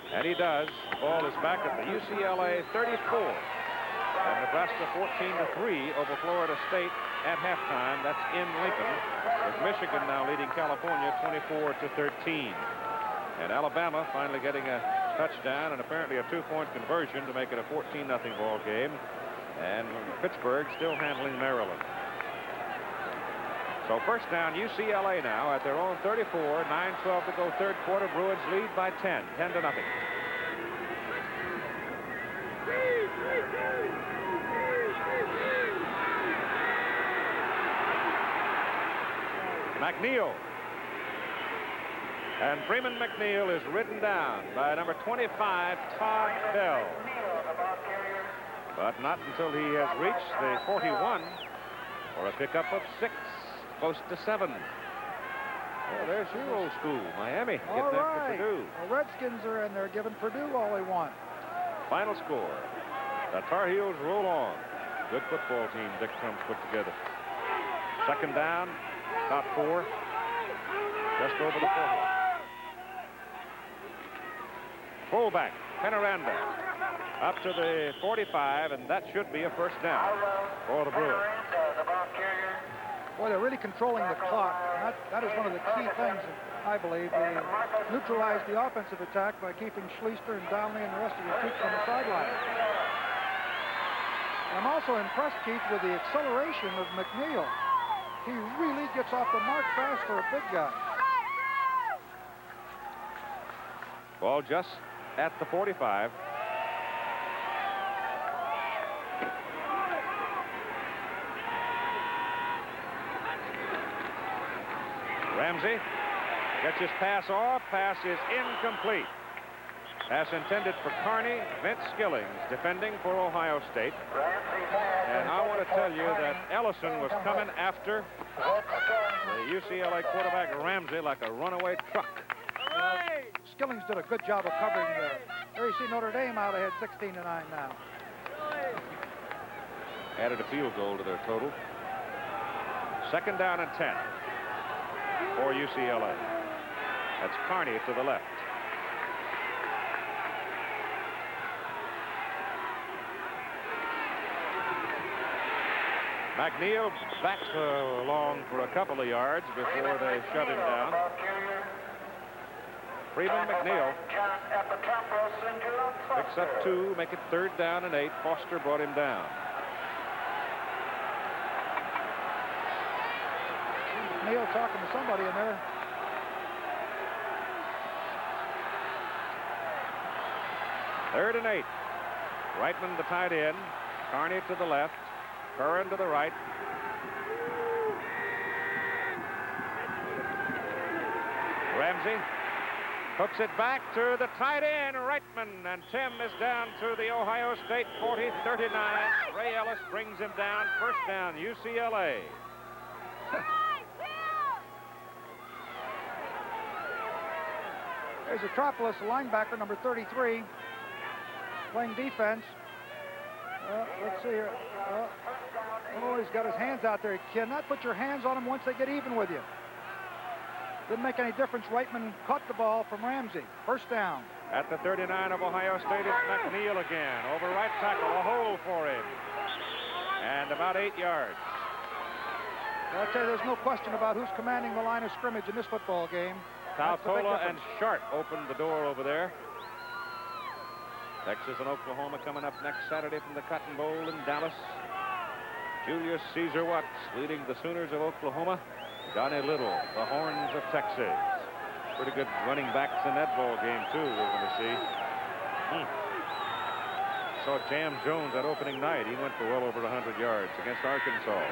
And he does. The ball is back at the UCLA 34. And Nebraska 14-3 over Florida State at halftime. That's in Lincoln, with Michigan now leading California 24-13. And Alabama finally getting a touchdown and apparently a 2-point conversion to make it a 14-0 ball game. And Pittsburgh still handling Maryland. So first down, UCLA now at their own 34, 9:12 to go, 3rd quarter. Bruins lead by 10 to nothing. McNeil. And Freeman McNeil is ridden down by number 25, Todd Bell. But not until he has reached the 41 for a pickup of 6. Close to 7. Well, there's your old school, Miami. All getting right. after Purdue. The Redskins are in there giving Purdue all they want. Final score. The Tar Heels roll on. Good football team Dick Crumb's put together. 2nd down, about 4. Just over the 40. Fullback, Penaranda. Up to the 45, and that should be a first down for the Bruins. Boy, they're really controlling the clock. That is one of the key things, I believe. They neutralized the offensive attack by keeping Schlicter and Donnelly and the rest of the troops on the sideline. I'm also impressed, Keith, with the acceleration of McNeil. He really gets off the mark fast for a big guy. Ball just at the 45. Ramsey gets his pass off. Pass is incomplete. Pass intended for Carney. Vince Skillings defending for Ohio State. And I want to tell you that Ellison was coming after the UCLA quarterback Ramsey like a runaway truck. Skillings did a good job of covering there. There you see Notre Dame out ahead 16-9 now. Added a field goal to their total. 2nd down and 10 for UCLA. That's Carney to the left. McNeil backs along for a couple of yards before they shut him down. Freeman McNeil picks up 2, make it 3rd down and 8. Foster brought him down. Neal talking to somebody in there. Third and 8. Reitman, the tight end. Carney to the left. Curran to the right. Ramsey hooks it back to the tight end, Reitman, and Tim is down to the Ohio State 40-39. Ray Ellis brings him down. 1st down, UCLA. There's Atropolis, linebacker, number 33, playing defense. Let's see here. Oh, he's got his hands out there. You cannot put your hands on them once they get even with you. Didn't make any difference. Reitman caught the ball from Ramsey. 1st down. At the 39 of Ohio State, it's McNeil again. Over right tackle, a hole for him. And about 8 yards. I'll tell you, there's no question about who's commanding the line of scrimmage in this football game. Talcola and Sharp opened the door over there. Texas and Oklahoma coming up next Saturday from the Cotton Bowl in Dallas. Julius Caesar Watts leading the Sooners of Oklahoma. Donnie Little, the Horns of Texas. Pretty good running backs in that ball game, too, we're going to see. Saw Jam Jones that opening night. He went for well over 100 yards against Arkansas.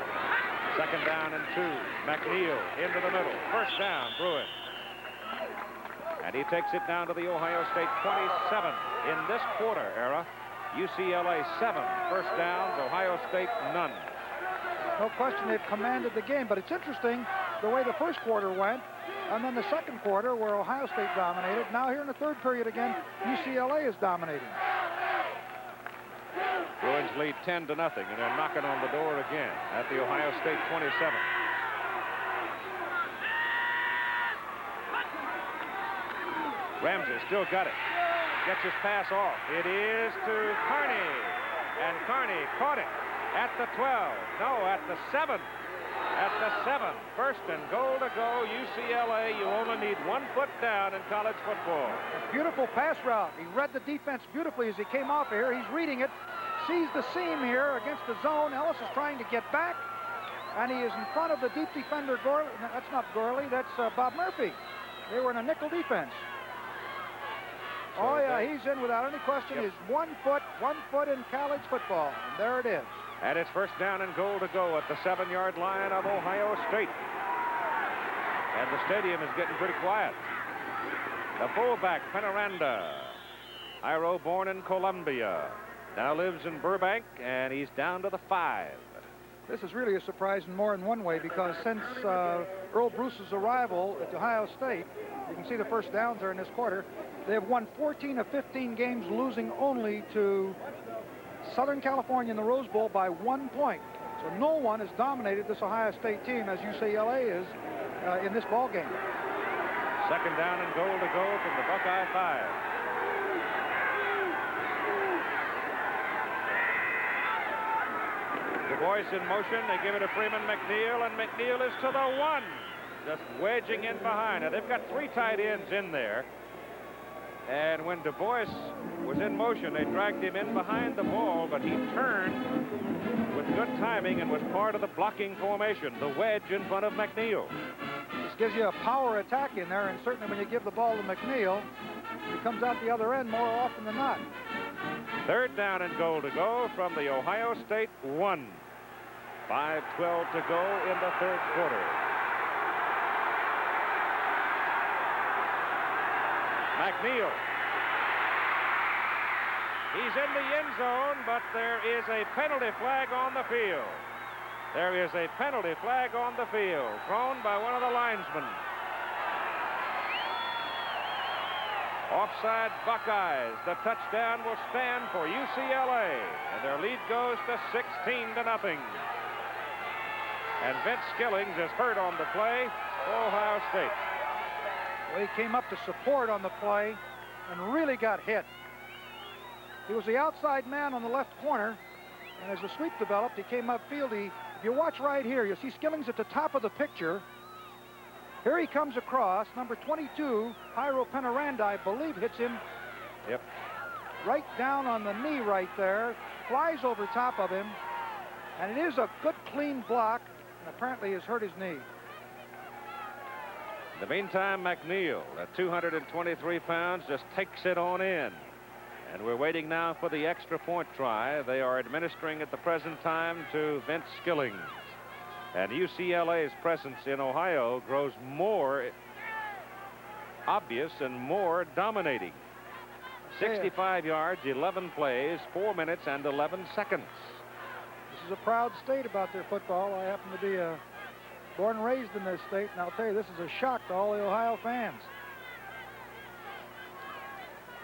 2nd down and 2. McNeil into the middle. 1st down, Bruins. And he takes it down to the Ohio State 27 in this quarter era. UCLA 7 1st downs, Ohio State none. No question they've commanded the game, but it's interesting the way the 1st quarter went, and then the 2nd quarter where Ohio State dominated. Now here in the 3rd period again, UCLA is dominating. Bruins lead 10-0, and they're knocking on the door again at the Ohio State 27. Ramsey still got it. Gets his pass off. It is to Carney. And Carney caught it at the 12. No, at the 7. At the 7. 1st and goal to go. UCLA, you only need 1 foot down in college football. A beautiful pass route. He read the defense beautifully as he came off here. He's reading it. Sees the seam here against the zone. Ellis is trying to get back. And he is in front of the deep defender, Gorley. No, that's not Gorley. That's Bob Murphy. They were in a nickel defense. Oh, yeah, he's in without any question. He's 1 foot in college football. And there it is. And it's 1st down and goal to go at the 7-yard line of Ohio State. And the stadium is getting pretty quiet. The fullback, Penaranda. Iro, born in Columbia, now lives in Burbank, and he's down to the 5. This is really a surprise in more than one way, because since Earl Bruce's arrival at Ohio State, you can see the 1st downs there in this quarter, they have won 14 of 15 games, losing only to Southern California in the Rose Bowl by 1 point. So no one has dominated this Ohio State team as UCLA is in this ball game. 2nd down and goal to go from the Buckeye 5. Du Bois in motion. They give it to Freeman McNeil, and McNeil is to the 1. Just wedging in behind. Now, they've got 3 tight ends in there. And when Du Bois was in motion, they dragged him in behind the ball, but he turned with good timing and was part of the blocking formation, the wedge in front of McNeil. This gives you a power attack in there, and certainly when you give the ball to McNeil, he comes out the other end more often than not. 3rd down and goal to go from the Ohio State 1. 5:12 to go in the 3rd quarter. McNeil. He's in the end zone, but there is a penalty flag on the field. There is a penalty flag on the field, thrown by one of the linesmen. Offside Buckeyes. The touchdown will stand for UCLA, and their lead goes to 16-0. And Vince Skillings is hurt on the play for Ohio State. Well, he came up to support on the play and really got hit. He was the outside man on the left corner, and as the sweep developed, he came upfield. If you watch right here, you'll see Skillings at the top of the picture. Here he comes across. Number 22, Jairo Penaranda, I believe, hits him. Yep. Right down on the knee right there. Flies over top of him. And it is a good, clean block. And apparently has hurt his knee. In the meantime, McNeil, at 223 pounds, just takes it on in. And we're waiting now for the extra point try. They are administering at the present time to Vince Skillings. And UCLA's presence in Ohio grows more obvious and more dominating. 65 yards, 11 plays, 4 minutes and 11 seconds. This is a proud state about their football. I happen to be born and raised in this state, and I'll tell you, this is a shock to all the Ohio fans.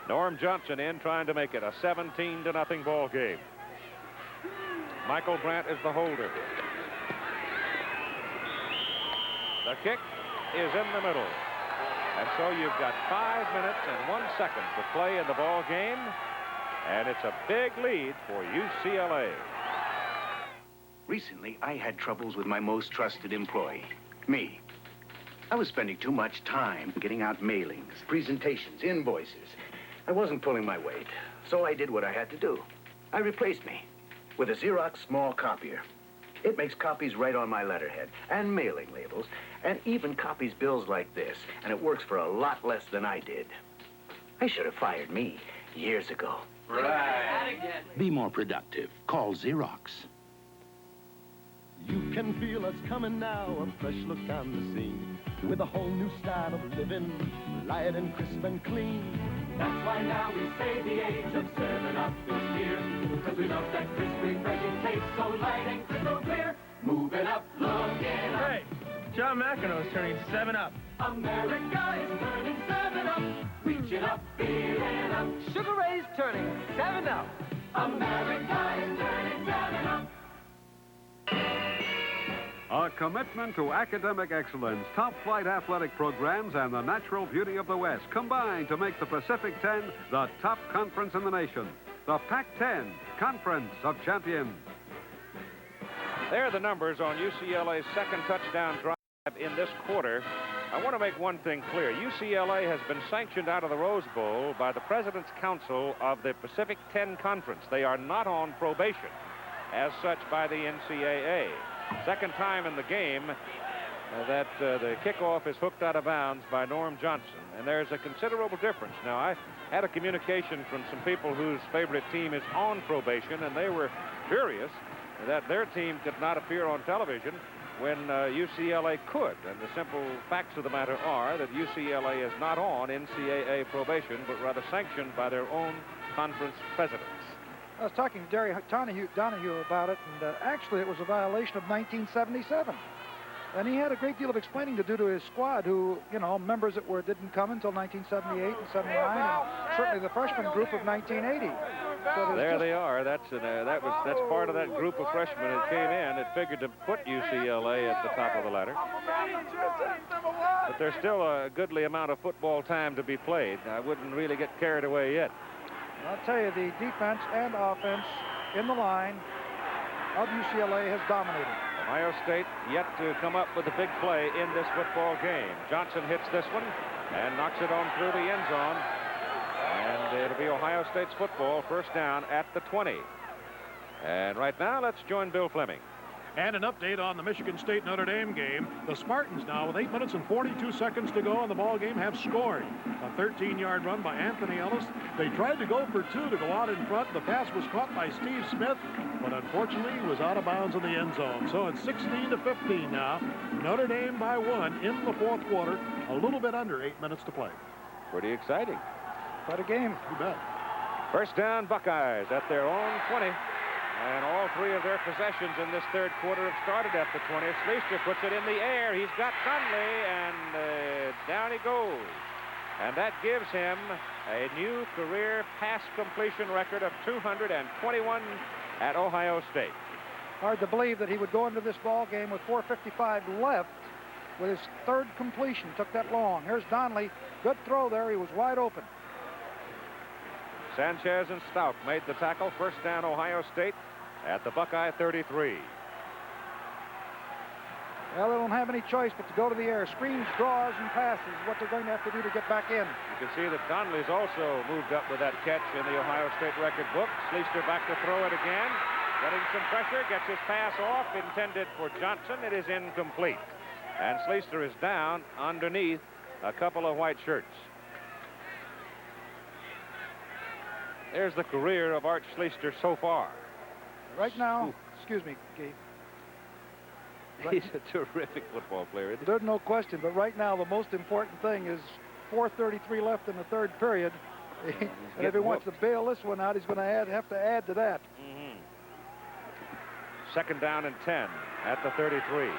Norm Johnson in, trying to make it a 17-0 ball game. Michael Brandt is the holder. The kick is in the middle. And so you've got 5 minutes and 1 second to play in the ball game. And it's a big lead for UCLA. Recently, I had troubles with my most trusted employee, me. I was spending too much time getting out mailings, presentations, invoices. I wasn't pulling my weight, so I did what I had to do. I replaced me with a Xerox small copier. It makes copies right on my letterhead, and mailing labels, and even copies bills like this, and it works for a lot less than I did. They should have fired me years ago. Right. Be more productive. Call Xerox. You can feel us coming now, a fresh look on the scene, with a whole new style of living, light and crisp and clean. That's why now we say the age of 7-Up is here, because we love that crisp, refreshing taste, so light and crystal clear. Move it up, look it up. Hey, John McEnroe is turning 7-Up. America is turning 7-Up. Reach it up, feel it up. Sugar Ray's turning 7-Up. America is turning 7-Up. A commitment to academic excellence, top-flight athletic programs, and the natural beauty of the West combine to make the Pacific 10 the top conference in the nation. The Pac-10 Conference of Champions. There are the numbers on UCLA's second touchdown drive in this quarter. I want to make one thing clear. UCLA has been sanctioned out of the Rose Bowl by the President's Council of the Pacific 10 Conference. They are not on probation as such by the NCAA. Second time in the game that the kickoff is hooked out of bounds by Norm Johnson, and there's a considerable difference. Now, I had a communication from some people whose favorite team is on probation, and they were furious that their team could not appear on television when UCLA could. And the simple facts of the matter are that UCLA is not on NCAA probation, but rather sanctioned by their own conference presidents. I was talking to Derry Donahue about it, and actually it was a violation of 1977. And he had a great deal of explaining to do to his squad, who, you know, members that didn't come until 1978 and 79, and certainly the freshman group of 1980. So there they are. That's part of that group of freshmen that came in. It figured to put UCLA at the top of the ladder. But there's still a goodly amount of football time to be played. I wouldn't really get carried away yet. I'll tell you, the defense and offense in the line of UCLA has dominated. Ohio State yet to come up with a big play in this football game. Johnson hits this one and knocks it on through the end zone. And it'll be Ohio State's football, first down at the 20. And right now, let's join Bill Fleming. And an update on the Michigan State-Notre Dame game. The Spartans now, with 8 minutes and 42 seconds to go in the ball game, have scored. A 13-yard run by Anthony Ellis. They tried to go for two to go out in front. The pass was caught by Steve Smith, but unfortunately he was out of bounds in the end zone. So it's 16-15 now. Notre Dame by 1 in the fourth quarter. A little bit under 8 minutes to play. Pretty exciting. Quite a game. You bet. First down, Buckeyes at their own 20. And all three of their possessions in this third quarter have started at the 20. Schlicter puts it in the air. He's got Conley, and down he goes. And that gives him a new career pass completion record of 221 at Ohio State. Hard to believe that he would go into this ball game with 4:55 left with his third completion. Took that long. Here's Donnelly. Good throw there. He was wide open. Sanchez and Stout made the tackle. First down, Ohio State at the Buckeye 33. Well, they don't have any choice but to go to the air. Screens, draws, and passes is what they're going to have to do to get back in. You can see that Donnelly's also moved up with that catch in the Ohio State record book. Schlicter back to throw it again. Getting some pressure, gets his pass off, intended for Johnson. It is incomplete. And Schlicter is down underneath a couple of white shirts. There's the career of Art Schlicter so far. Right now, excuse me, Keith. He's a terrific football player, isn't he? There's no question, but right now the most important thing is 4:33 left in the third period. And if he wants to bail this one out, he's going to have to add to that. Second down and 10 at the 33.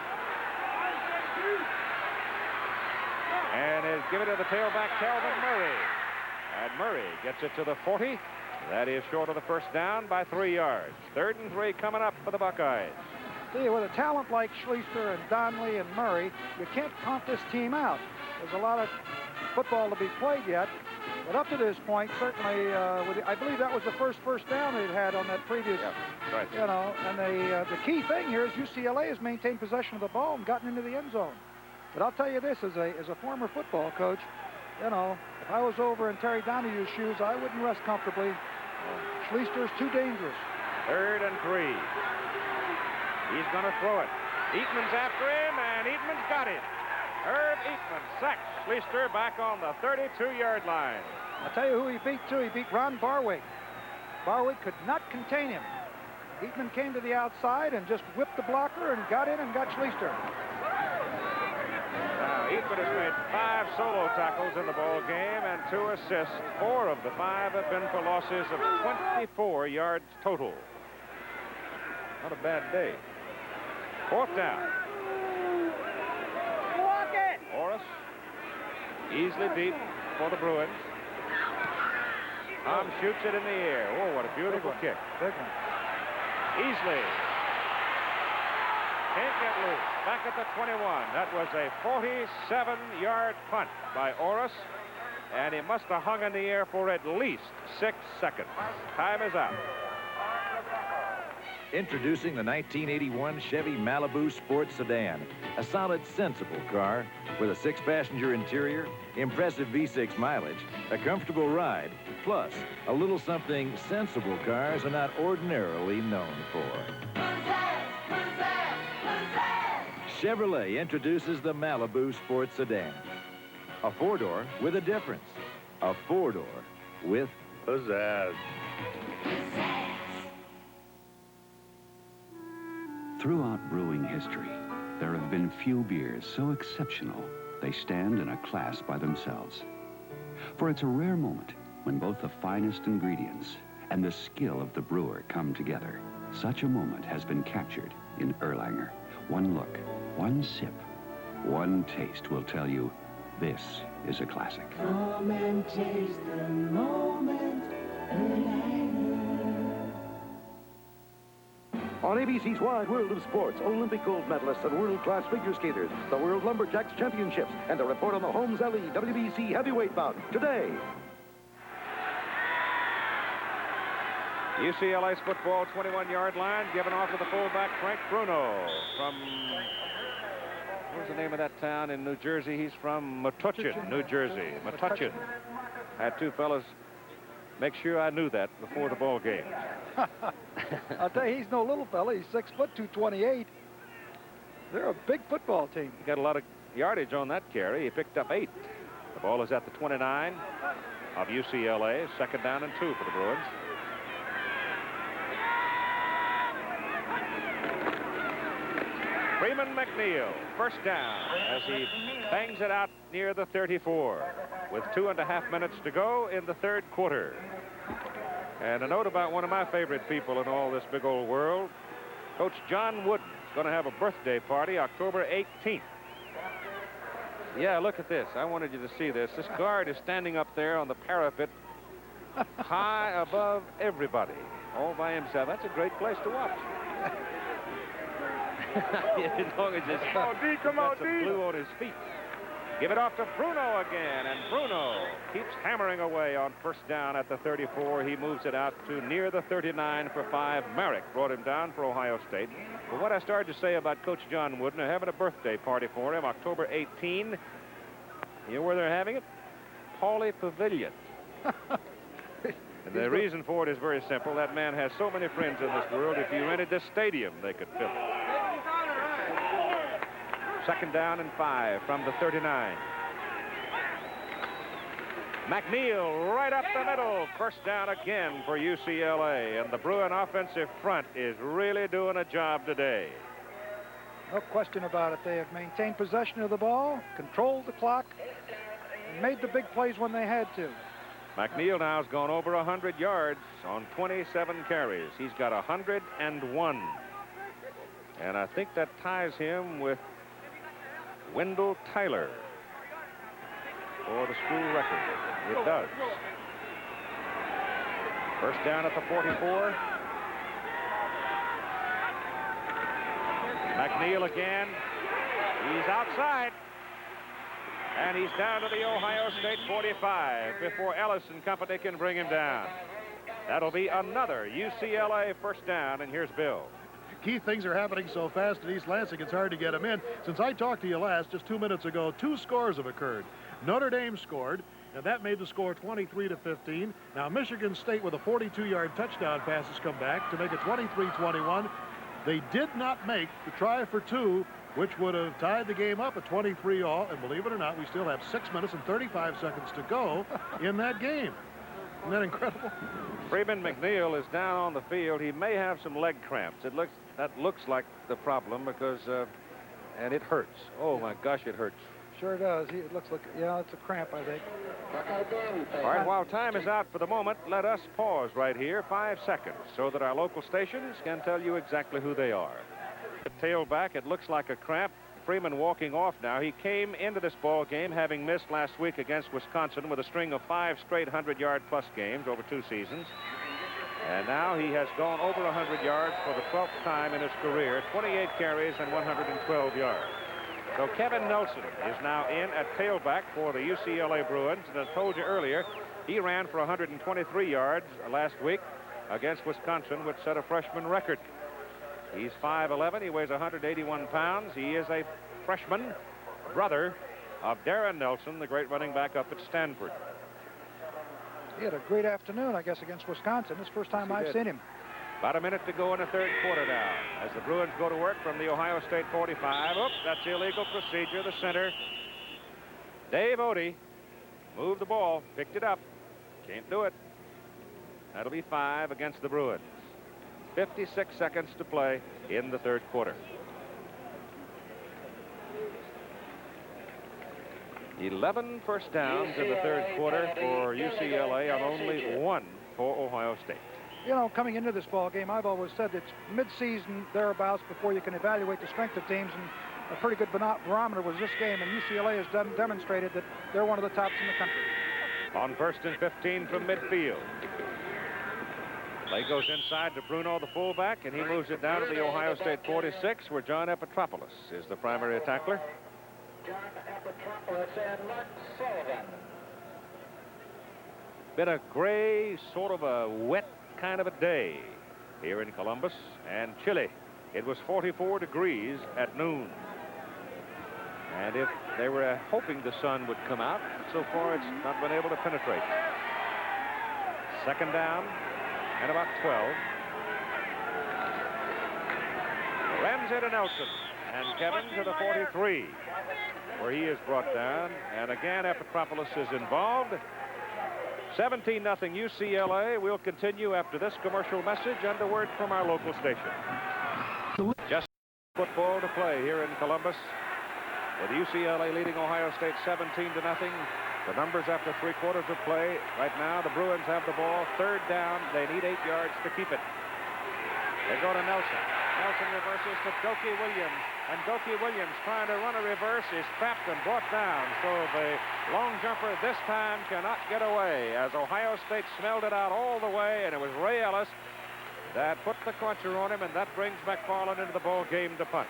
And is given to the tailback, Calvin Murray. And Murray gets it to the 40. That is short of the first down by 3 yards. 3rd and 3 coming up for the Buckeyes. See, with a talent like Schlicter and Donnelly and Murray, you can't count this team out. There's a lot of football to be played yet. But up to this point, certainly, I believe that was the first down they'd had on that previous, right. You know, and the key thing here is UCLA has maintained possession of the ball and gotten into the end zone. But I'll tell you this, as a former football coach, you know, if I was over in Terry Donahue's shoes, I wouldn't rest comfortably. Schlichter's too dangerous. 3rd and 3. He's going to throw it. Eatman's after him, and Eatman's got it. Herb Eatman sacks Schlicter back on the 32-yard line. I'll tell you who he beat, too. He beat Ron Barwick. Barwick could not contain him. Eatman came to the outside and just whipped the blocker and got in and got Schlicter. Now, Eatman has made 5 solo tackles in the ball game and 2 assists. 4 of the 5 have been for losses of 24 yards total. Not a bad day. 4th down. Walk it! Orris. Easley deep for the Bruins. Tom shoots it in the air. Oh, what a beautiful kick. Big one. Easley. Can't get loose. Back at the 21. That was a 47-yard punt by Orris. And he must have hung in the air for at least 6 seconds. Time is up. Introducing the 1981 Chevy Malibu Sports Sedan, a solid, sensible car with a 6-passenger interior, impressive V6 mileage, a comfortable ride, plus a little something sensible cars are not ordinarily known for. Chevrolet introduces the Malibu Sports Sedan, a 4-door with a difference, a 4-door with pizzazz. Throughout brewing history, there have been few beers so exceptional they stand in a class by themselves. For it's a rare moment when both the finest ingredients and the skill of the brewer come together. Such a moment has been captured in Erlanger. One look, one sip, one taste will tell you this is a classic. Come and taste the moment, Erlanger. On ABC's Wide World of Sports, Olympic gold medalists and world-class figure skaters, the World Lumberjacks Championships, and a report on the Holmes LE WBC heavyweight bout today. UCLA's football 21-yard line given off to the fullback Frank Bruno from, what's the name of that town in New Jersey? He's from Metuchen, New Jersey. Metuchen. Had 2 fellas make sure I knew that before the ball game. I'll tell you, he's no little fella. He's 6 foot 228. They're a big football team. He got a lot of yardage on that carry. He picked up 8. The ball is at the 29 of UCLA. 2nd down and 2 for the Bruins. Freeman McNeil, first down, as he bangs it out near the 34 with 2.5 minutes to go in the third quarter. And a note about one of my favorite people in all this big old world, Coach John Wooden is going to have a birthday party October 18th. Yeah, look at this. I wanted you to see this. This guard is standing up there on the parapet high above everybody, all by himself. That's a great place to watch. As long as he's got some glue on his feet. Give it off to Bruno again, and Bruno keeps hammering away on first down at the 34. He moves it out to near the 39 for 5. Merrick brought him down for Ohio State. But what I started to say about Coach John Wooden, they're having a birthday party for him, October 18. You know where they're having it? Pauley Pavilion. And the reason for it is very simple. That man has so many friends in this world, if you rented this stadium, they could fill it. Second down and 5 from the 39. McNeil right up the middle. First down again for UCLA. And the Bruin offensive front is really doing a job today. No question about it. They have maintained possession of the ball, controlled the clock, and made the big plays when they had to. McNeil now has gone over 100 yards on 27 carries. He's got 101. And I think that ties him with Wendell Tyler for the school record. It does. First down at the 44. McNeil again. He's outside. And he's down to the Ohio State 45 before Ellis and company can bring him down. That'll be another UCLA first down, and here's Bill. Keith, things are happening so fast at East Lansing, it's hard to get them in. Since I talked to you last, just 2 minutes ago, 2 scores have occurred. Notre Dame scored, and that made the score 23-15. Now, Michigan State with a 42-yard touchdown pass has come back to make it 23-21. They did not make the try for 2, which would have tied the game up at 23-all. And believe it or not, we still have 6 minutes and 35 seconds to go in that game. Isn't that incredible? Freeman McNeil is down on the field. He may have some leg cramps. That looks like the problem because, and it hurts. Oh my gosh, it hurts. Sure does. It looks like, yeah, it's a cramp, I think. All right, while time is out for the moment, let us pause right here 5 seconds so that our local stations can tell you exactly who they are. The tailback, it looks like a cramp. Freeman walking off now. He came into this ball game having missed last week against Wisconsin with a string of 5 straight 100-yard-plus games over 2 seasons. And now he has gone over 100 yards for the 12th time in his career, 28 carries and 112 yards. So Kevin Nelson is now in at tailback for the UCLA Bruins. And I told you earlier, he ran for 123 yards last week against Wisconsin, which set a freshman record. He's 5'11". He weighs 181 pounds. He is a freshman, brother of Darren Nelson, the great running back up at Stanford. He had a great afternoon, I guess, against Wisconsin. This is the first time I've seen him. About a minute to go in the third quarter now as the Bruins go to work from the Ohio State 45. Oops, that's illegal procedure. The center, Dave Odie, moved the ball, picked it up. Can't do it. That'll be 5 against the Bruins. 56 seconds to play in the third quarter. 11 first downs in the third quarter for UCLA and only 1 for Ohio State. You know, coming into this ball game, I've always said it's mid-season thereabouts before you can evaluate the strength of teams, and a pretty good barometer was this game, and UCLA has demonstrated that they're one of the tops in the country. On 1st and 15 from midfield. Play goes inside to Bruno, the fullback, and he moves it down to the Ohio State 46, where John Epitropoulos is the primary tackler. Been a gray, sort of a wet kind of a day here in Columbus and chilly. It was 44 degrees at noon. And if they were hoping the sun would come out, so far it's not been able to penetrate. Second down and about 12. Ramsey to Nelson, and Kevin to the 43, where he is brought down. And again, Epitropoulos is involved. 17-0 UCLA. We'll continue after this commercial message and a word from our local station. Just put football to play here in Columbus, with UCLA leading Ohio State 17-0. The numbers after 3/4 of play. Right now, the Bruins have the ball. 3rd down. They need 8 yards to keep it. They go to Nelson. Nelson reverses to Dokie Williams. And Dokie Williams, trying to run a reverse, is trapped and brought down. So the long jumper this time cannot get away, as Ohio State smelled it out all the way, and it was Ray Ellis that put the cruncher on him, and that brings McFarland into the ball game to punt.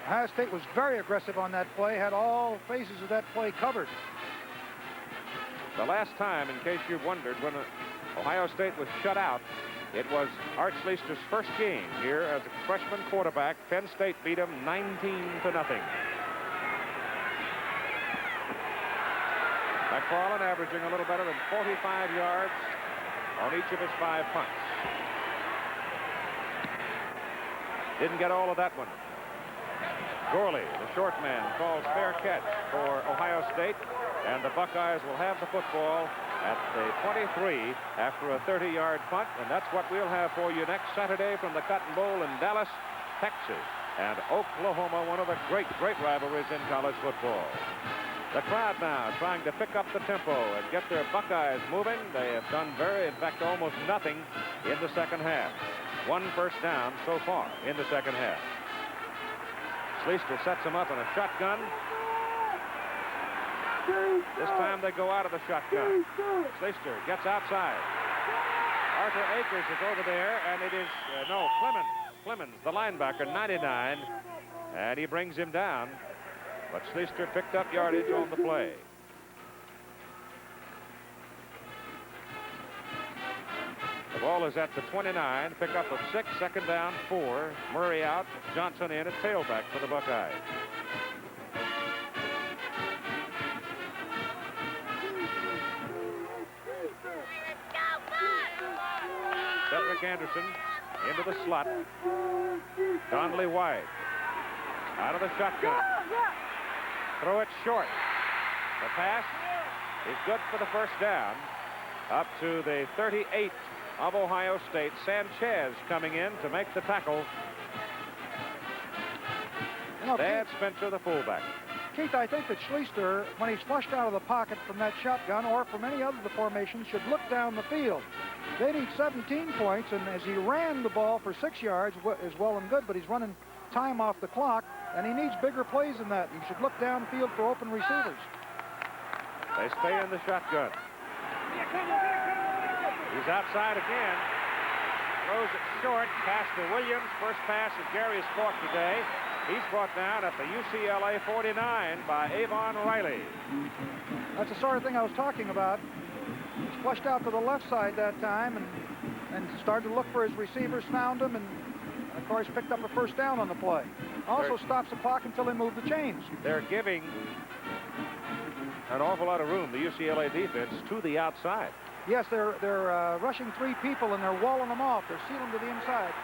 Ohio State was very aggressive on that play, had all phases of that play covered. The last time, in case you've wondered, when Ohio State was shut out, it was Art Schlichter's first game here as a freshman quarterback. Penn State beat him 19-0. McFarland averaging a little better than 45 yards on each of his 5 punts. Didn't get all of that one. Gorley, the short man, calls fair catch for Ohio State, and the Buckeyes will have the football at the 23 after a 30-yard punt, and that's what we'll have for you next Saturday from the Cotton Bowl in Dallas, Texas, and Oklahoma, one of the great rivalries in college football. The crowd now trying to pick up the tempo and get their Buckeyes moving. They have done in fact, almost nothing in the second half. 1 first down so far in the second half. Schlichter sets him up in a shotgun. This time they go out of the shotgun. Schlichter gets outside. Arthur Akers is over there, and it is, no, Clemens, the linebacker, 99, and he brings him down. But Schlichter picked up yardage on the play. The ball is at the 29, pickup of 6, 2nd down, 4. Murray out, Johnson in at tailback for the Buckeyes. Cedric Anderson into the slot. Donnelly wide. Out of the shotgun. Throw it short. The pass is good for the first down. Up to the 38 of Ohio State. Sanchez coming in to make the tackle. Dan Spencer, the fullback. Keith, I think that Schlichter, when he's flushed out of the pocket from that shotgun or from any other of the formations, should look down the field. They need 17 points, and as he ran the ball for 6 yards is well and good, but he's running time off the clock, and he needs bigger plays than that. He should look downfield for open receivers. They stay in the shotgun. He's outside again. Throws it short. Pass to Williams. First pass of Gary's caught today. He's brought down at the UCLA 49 by Avon Riley. That's the sort of thing I was talking about. He's flushed out to the left side that time and started to look for his receivers, found him, and of course picked up a first down on the play. Also stops the clock until they move the chains. They're giving an awful lot of room, the UCLA defense, to the outside. Yes, they're rushing 3 people, and they're walling them off. They're sealing to the inside.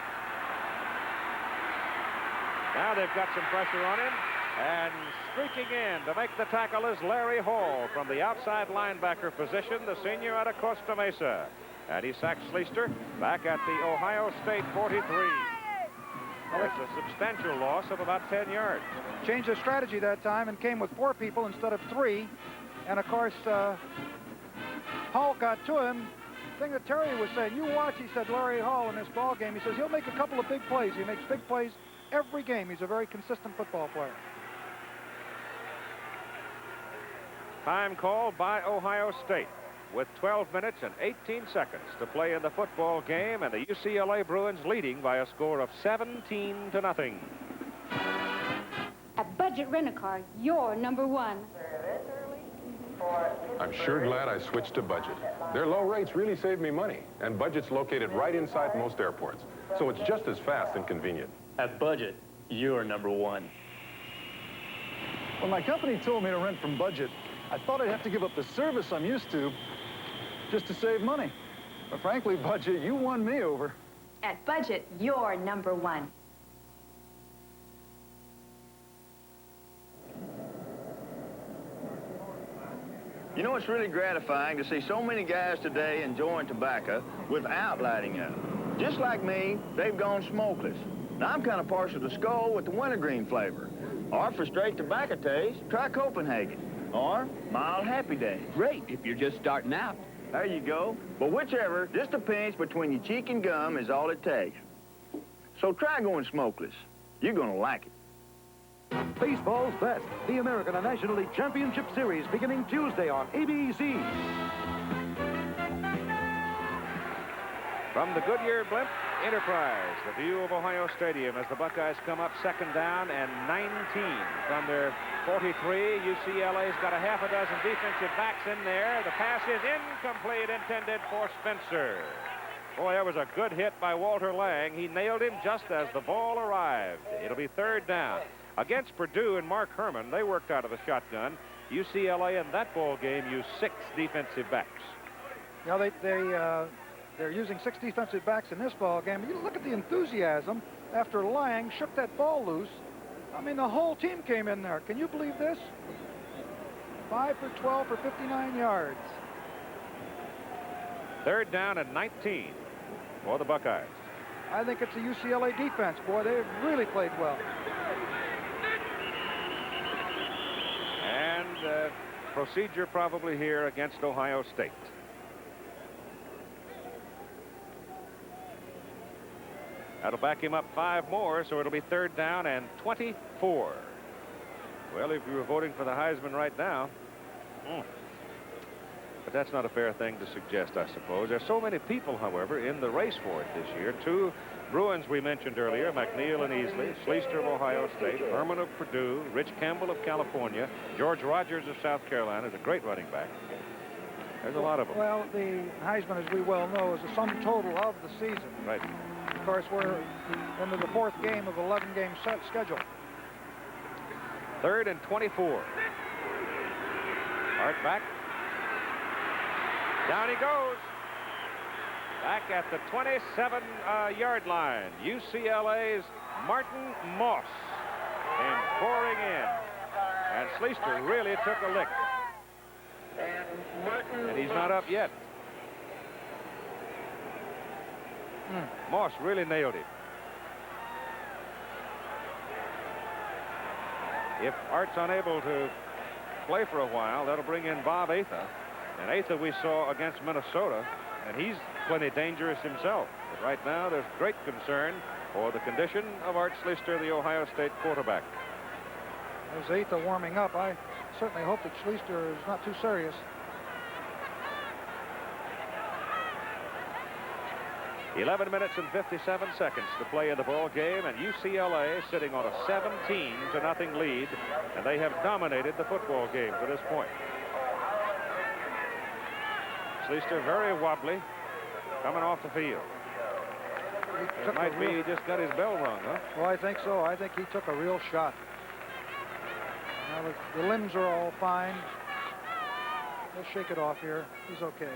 Now they've got some pressure on him, and streaking in to make the tackle is Larry Hall from the outside linebacker position, the senior out of Costa Mesa. And he sacks Schlichter back at the Ohio State 43. Well, it's a substantial loss of about 10 yards. Changed their strategy that time and came with 4 people instead of 3. And, of course, Hall got to him. The thing that Terry was saying, you watch, he said, Larry Hall in this ball game. He says he'll make a couple of big plays. He makes big plays every game. He's a very consistent football player. Time called by Ohio State with 12 minutes and 18 seconds to play in the football game, and the UCLA Bruins leading by a score of 17-0. At Budget Rent-A-Car, you're number 1. I'm sure glad I switched to Budget. Their low rates really saved me money, and Budget's located right inside most airports, so it's just as fast and convenient. At Budget, you're number 1. When my company told me to rent from Budget, I thought I'd have to give up the service I'm used to just to save money. But frankly, Budget, you won me over. At Budget, you're number 1. You know, it's really gratifying to see so many guys today enjoying tobacco without lighting up. Just like me, they've gone smokeless. Now, I'm kind of partial to Skull with the wintergreen flavor. Or for straight tobacco taste, try Copenhagen. Or mild Happy Day. Great if you're just starting out. There you go. But whichever, just a pinch between your cheek and gum is all it takes. So try going smokeless. You're going to like it. Baseball's best, the American National League Championship Series, beginning Tuesday on ABC. From the Goodyear Blimp Enterprise, the view of Ohio Stadium as the Buckeyes come up second down and 19 from their 43. UCLA's got a half a dozen defensive backs in there. The pass is incomplete, intended for Spencer. Boy, that was a good hit by Walter Lang. He nailed him just as the ball arrived. It'll be third down. Against Purdue and Mark Herman, they worked out of the shotgun. UCLA in that ball game used 6 defensive backs. Yeah, they're using 6 defensive backs in this ball game. You look at the enthusiasm after Lang shook that ball loose. I mean, the whole team came in there. Can you believe this? 5 for 12 for 59 yards. Third down and 19 for the Buckeyes. I think it's the UCLA defense. Boy, they really played well. And procedure probably here against Ohio State. That'll back him up 5 more, so it'll be third down and 24. Well, if you were voting for the Heisman right now, but that's not a fair thing to suggest, I suppose. There's so many people, however, in the race for it this year. 2 Bruins we mentioned earlier, McNeil and Easley, Schlicter of Ohio State, Herman of Purdue, Rich Campbell of California, George Rogers of South Carolina is a great running back. There's a lot of them. Well, the Heisman, as we well know, is the sum total of the season. Right. Of course, we're into the 4th game of 11-game set schedule. Third and 24. Hart back. Down he goes. Back at the 27-yard line. UCLA's Martin Moss came pouring in. And Schlicter really took a lick. And he's not up yet. Moss really nailed him. If Art's unable to play for a while, that'll bring in Bob Atha. And Atha we saw against Minnesota, and he's plenty dangerous himself. But right now, there's great concern for the condition of Art Schlicter, the Ohio State quarterback. There's Atha warming up. I certainly hope that Schlicter is not too serious. 11 minutes and 57 seconds to play in the ball game, and UCLA sitting on a 17-0 lead, and they have dominated the football game to this point. Schlicter very wobbly, coming off the field. It might be he just got his bell rung, huh? Well, I think so. I think he took a real shot. Now, the limbs are all fine. Let's shake it off here. He's okay.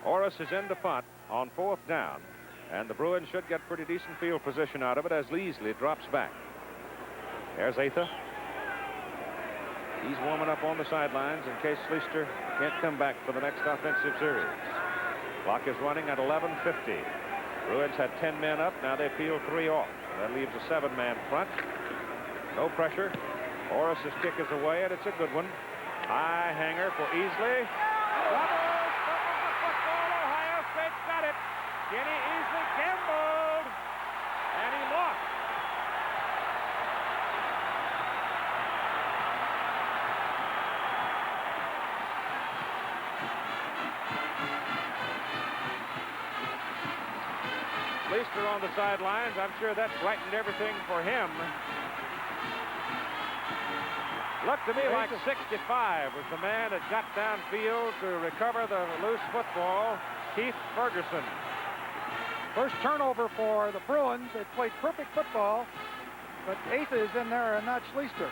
Orris is in to punt on 4th down, and the Bruins should get pretty decent field position out of it as Easley drops back. There's Atha. He's warming up on the sidelines in case Schlicter can't come back for the next offensive series. Clock is running at 11:50. Bruins had 10 men up. Now they peel 3 off. That leaves a 7-man front. No pressure. Orris's kick is away, and it's a good one. High hanger for Easley. Kenny Easley gambled, and he lost. Schlicter on the sidelines. I'm sure that brightened everything for him. Looked to me like 65 was the man that got downfield to recover the loose football, Keith Ferguson. First turnover for the Bruins. They played perfect football, but Atha is in there and not Schlicter.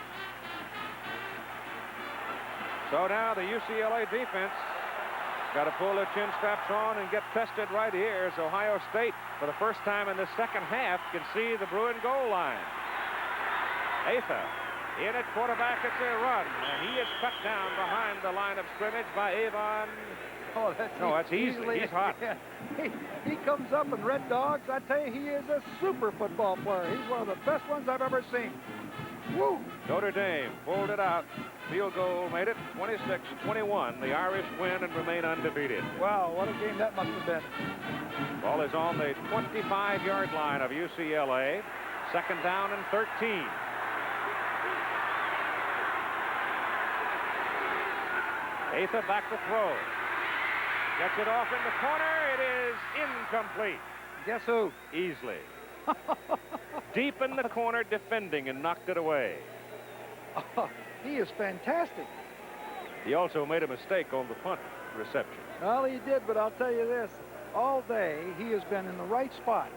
So now the UCLA defense got to pull their chin straps on and get tested right here as Ohio State, for the first time in the second half, can see the Bruin goal line. Atha in at quarterback. It's a run, and he is cut down behind the line of scrimmage by Avon Oh, that's Easley. He's hot. Yeah. He comes up in Red Dogs. I tell you, he is a super football player. He's one of the best ones I've ever seen. Woo! Notre Dame pulled it out. Field goal made it 26-21. The Irish win and remain undefeated. Wow, what a game that must have been. Ball is on the 25-yard line of UCLA. Second down and 13. Atha back to throw. Gets it off in the corner. It is incomplete. Guess who? Easley. Deep in the corner defending and knocked it away. He is fantastic. He also made a mistake on the punt reception. Well, he did, but I'll tell you this. All day, he has been in the right spot.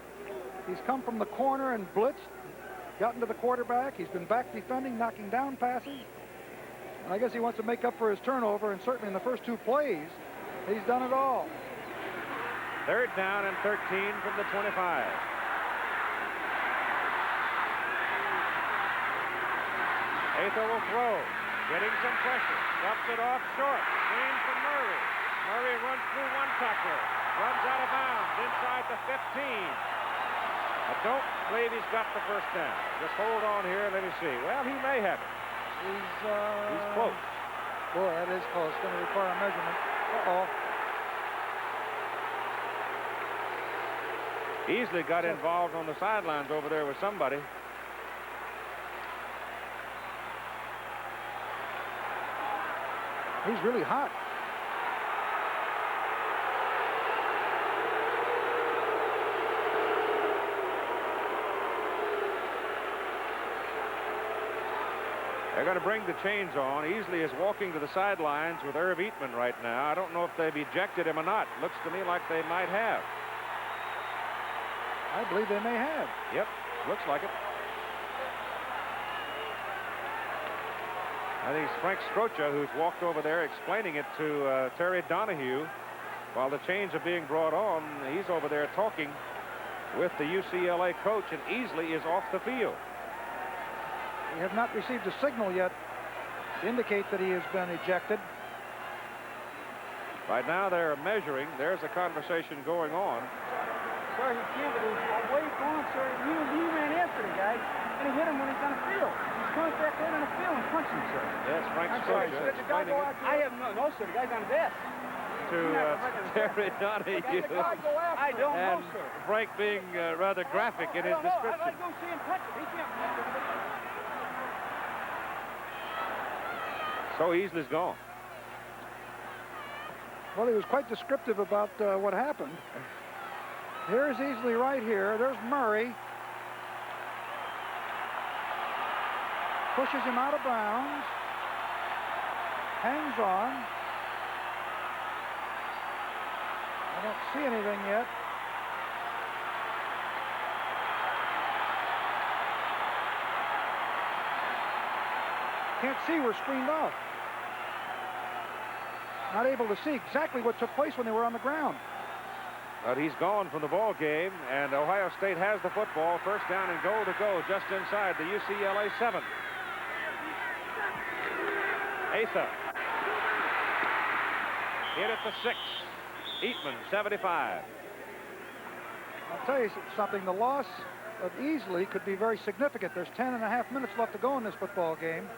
He's come from the corner and blitzed, gotten to the quarterback. He's been back defending, knocking down passes. And I guess he wants to make up for his turnover, and certainly in the first two plays, he's done it all. Third down and 13 from the 25. Atha will throw, getting some pressure, dumps it off short, screen from Murray. Murray runs through one tackler, runs out of bounds inside the 15. I don't believe he's got the first down. Just hold on here and let me see. Well, he may have it. He's close. Boy, that is close. It's going to require a measurement. Uh-oh. Easley got involved on the sidelines over there with somebody. He's really hot. They're going to bring the chains on. Easley is walking to the sidelines with Irv Eatman right now. I don't know if they've ejected him or not. Looks to me like they might have. I believe they may have. Yep, looks like it. I think it's Frank Strocha who's walked over there explaining it to Terry Donahue. While the chains are being brought on, he's over there talking with the UCLA coach, and Easley is off the field. We have not received a signal yet to indicate that he has been ejected. Right now they're measuring. There's a conversation going on. Sir, he can't, but he's way gone, sir. He ran after the guy, and he hit him when he's on the field. He's going back there on the field and punched him, sir. That's Frank Strocha explaining it. I have no, sir. The guy's on his ass. To Terry Donahue. I don't know, sir. Frank being rather graphic in his description. I'd like to go see him touch it. He can't punch it. So Easley's gone. Well, he was quite descriptive about what happened. Here's Easley right here. There's Murray. Pushes him out of bounds. Hangs on. I don't see anything yet. Can't see, we're screened off. Not able to see exactly what took place when they were on the ground. But he's gone from the ball game, and Ohio State has the football. First down and goal to go just inside the UCLA 7. Atha. In at the 6. Eatman, 75. I'll tell you something. The loss of Easley could be very significant. There's 10.5 minutes left to go in this football game,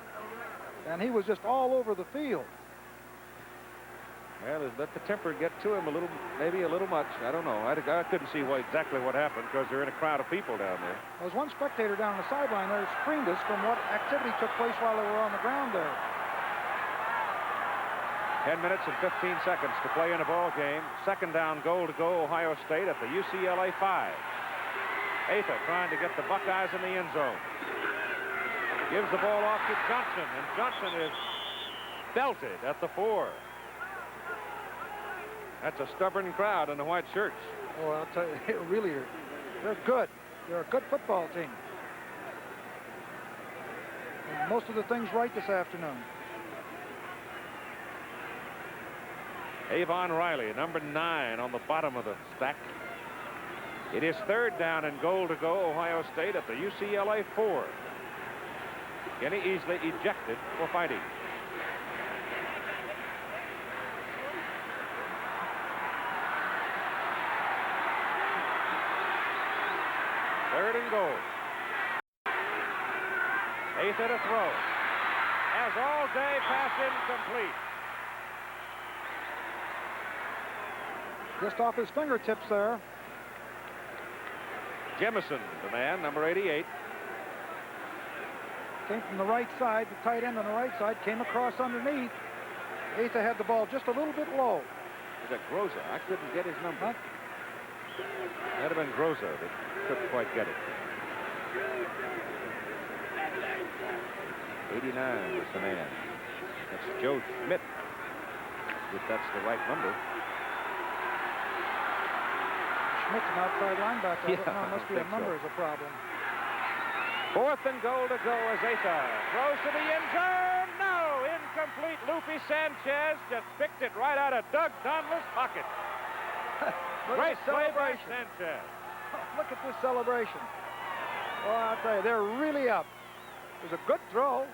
and he was just all over the field. Well, let the temper get to him a little, maybe a little much. I don't know. I couldn't see exactly what happened because they're in a crowd of people down there. There was one spectator down on the sideline there who screened us from what activity took place while they were on the ground there. 10 minutes and 15 seconds to play in a ball game. Second down, goal to go, Ohio State at the UCLA 5. Atha trying to get the Buckeyes in the end zone. Gives the ball off to Johnson, and Johnson is belted at the 4. That's a stubborn crowd in the white shirts. Oh, I'll tell you, really, they're good. They're a good football team. And most of the things right this afternoon. Avon Riley, number 9 on the bottom of the stack. It is third down and goal to go, Ohio State at the UCLA 4. Kenny Easley ejected for fighting. 3rd and goal. 8th at a throw. As all day, pass incomplete. Just off his fingertips there. Jemison, the man, number 88. Came from the right side, the tight end on the right side, came across underneath. Atha had the ball just a little bit low. Was that Groza? I couldn't get his number. That'd have been Groza that couldn't quite get it. 89 was the man. That's Joe Schmidt, if that's the right number. Schmidt's an outside linebacker. Yeah, I don't know, must be a number is a problem. 4th and goal to go as Atha throws to the end zone. No, incomplete. Lupe Sanchez just picked it right out of Doug Donless' pocket. Great play by Sanchez. Look at this celebration. Oh, I'll tell you, they're really up. It was a good throw.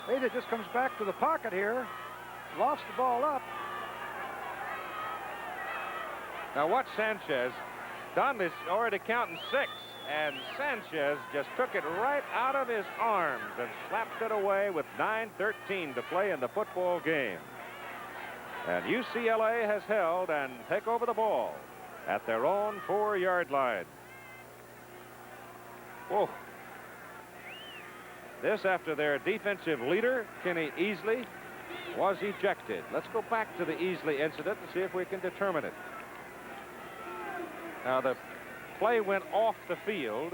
Atha just comes back to the pocket here, lofts the ball up. Now watch Sanchez. Donless already counting 6, and Sanchez just took it right out of his arms and slapped it away with 9:13 to play in the football game. And UCLA has held and take over the ball at their own 4-yard line. Whoa. This after their defensive leader, Kenny Easley, was ejected. Let's go back to the Easley incident and see if we can determine it. Now, the play went off the field.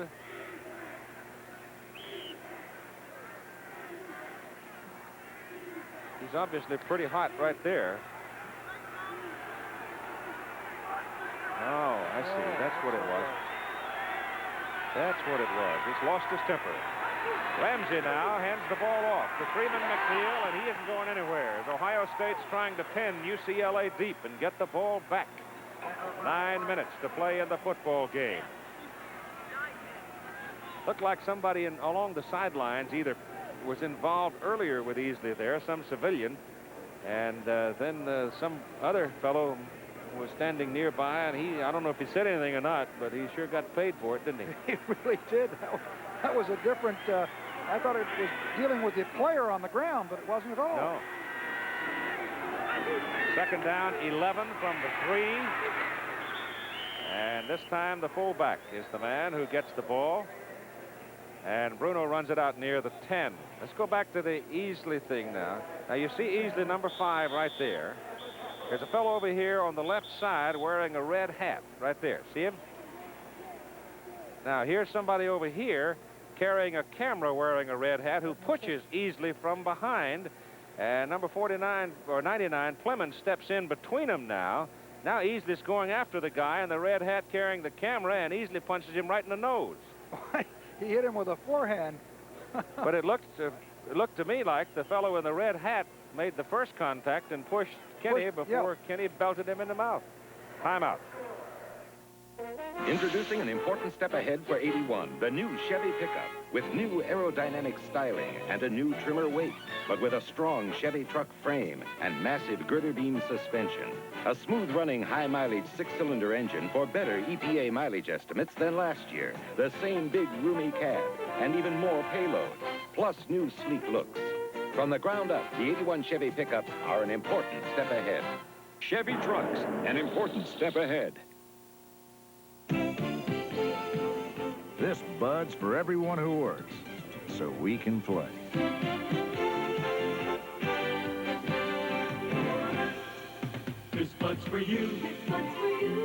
He's obviously pretty hot right there. Oh, I see. That's what it was. That's what it was. He's lost his temper. Ramsey now hands the ball off to Freeman McNeil, and he isn't going anywhere. As Ohio State's trying to pin UCLA deep and get the ball back. 9 minutes to play in the football game. Looked like somebody along the sidelines either was involved earlier with Easley there, some civilian, and then some other fellow was standing nearby, and I don't know if he said anything or not, but he sure got paid for it, didn't he? He really did. That was a different, I thought it was dealing with the player on the ground, but it wasn't at all. No. 2nd down, 11 from the 3. And this time the fullback is the man who gets the ball. And Bruno runs it out near the 10. Let's go back to the Easley thing now. Now you see Easley number 5 right there. There's a fellow over here on the left side wearing a red hat right there. See him? Now here's somebody over here carrying a camera wearing a red hat who pushes Easley from behind. And number 49 or 99, Clemens, steps in between them now. Now Easley's going after the guy in the red hat carrying the camera, and Easley punches him right in the nose. He hit him with a forehand. But it looked to me like the fellow in the red hat made the first contact and pushed Kenny before Kenny belted him in the mouth. Timeout. Introducing an important step ahead for 81, the new Chevy pickup, with new aerodynamic styling and a new trimmer weight, but with a strong Chevy truck frame and massive girder beam suspension. A smooth-running, high-mileage 6-cylinder engine for better EPA mileage estimates than last year. The same big, roomy cab, and even more payload, plus new sleek looks. From the ground up, the 81 Chevy pickups are an important step ahead. Chevy trucks, an important step ahead. This Bud's for everyone who works, so we can play. This Bud's for you.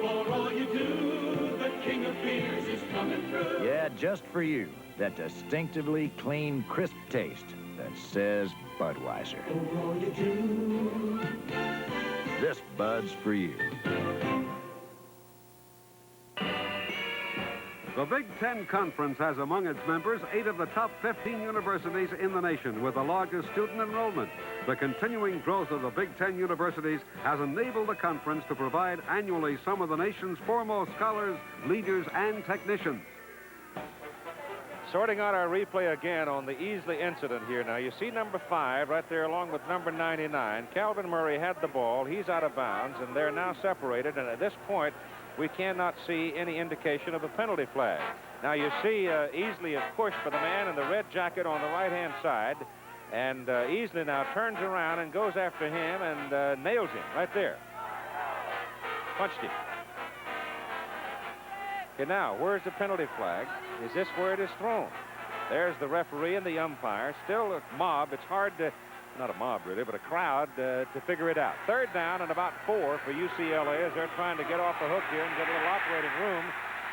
For all you do, the king of beers is coming through. Yeah, just for you. That distinctively clean, crisp taste that says Budweiser. For all you do. This Bud's for you. The Big Ten Conference has among its members 8 of the top 15 universities in the nation with the largest student enrollment. The continuing growth of the Big Ten universities has enabled the conference to provide annually some of the nation's foremost scholars, leaders, and technicians. Sorting out our replay again on the Easley incident here. Now, you see number 5 right there along with number 99. Calvin Murray had the ball. He's out of bounds, and they're now separated. And at this point, we cannot see any indication of a penalty flag. Now, you see Easley is pushed by the man in the red jacket on the right-hand side, and Easley now turns around and goes after him and nails him right there. Punched him. Okay, now, where's the penalty flag? Is this where it is thrown? There's the referee and the umpire. Still a mob. It's hard to, not a mob really, but a crowd to figure it out. Third down and about 4 for UCLA as they're trying to get off the hook here and get a little operating room.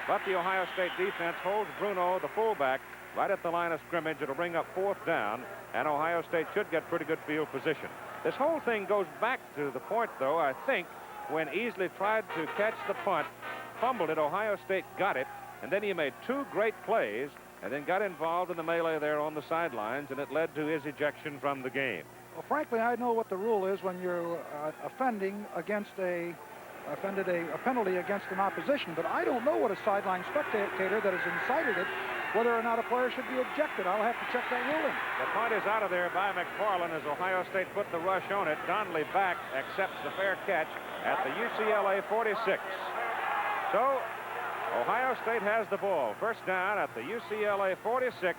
But the Ohio State defense holds Bruno, the fullback, right at the line of scrimmage. It'll bring up 4th down, and Ohio State should get pretty good field position. This whole thing goes back to the point, though, I think, when Easley tried to catch the punt, fumbled it, Ohio State got it, and then he made 2 great plays and then got involved in the melee there on the sidelines, and it led to his ejection from the game. Well, frankly, I know what the rule is when you're offending against a penalty against an opposition, but I don't know what a sideline spectator that has incited it, whether or not a player should be ejected. I'll have to check that ruling. The punt is out of there by McFarland as Ohio State put the rush on it. Donnelly back accepts the fair catch at the UCLA 46. So Ohio State has the ball. First down at the UCLA 46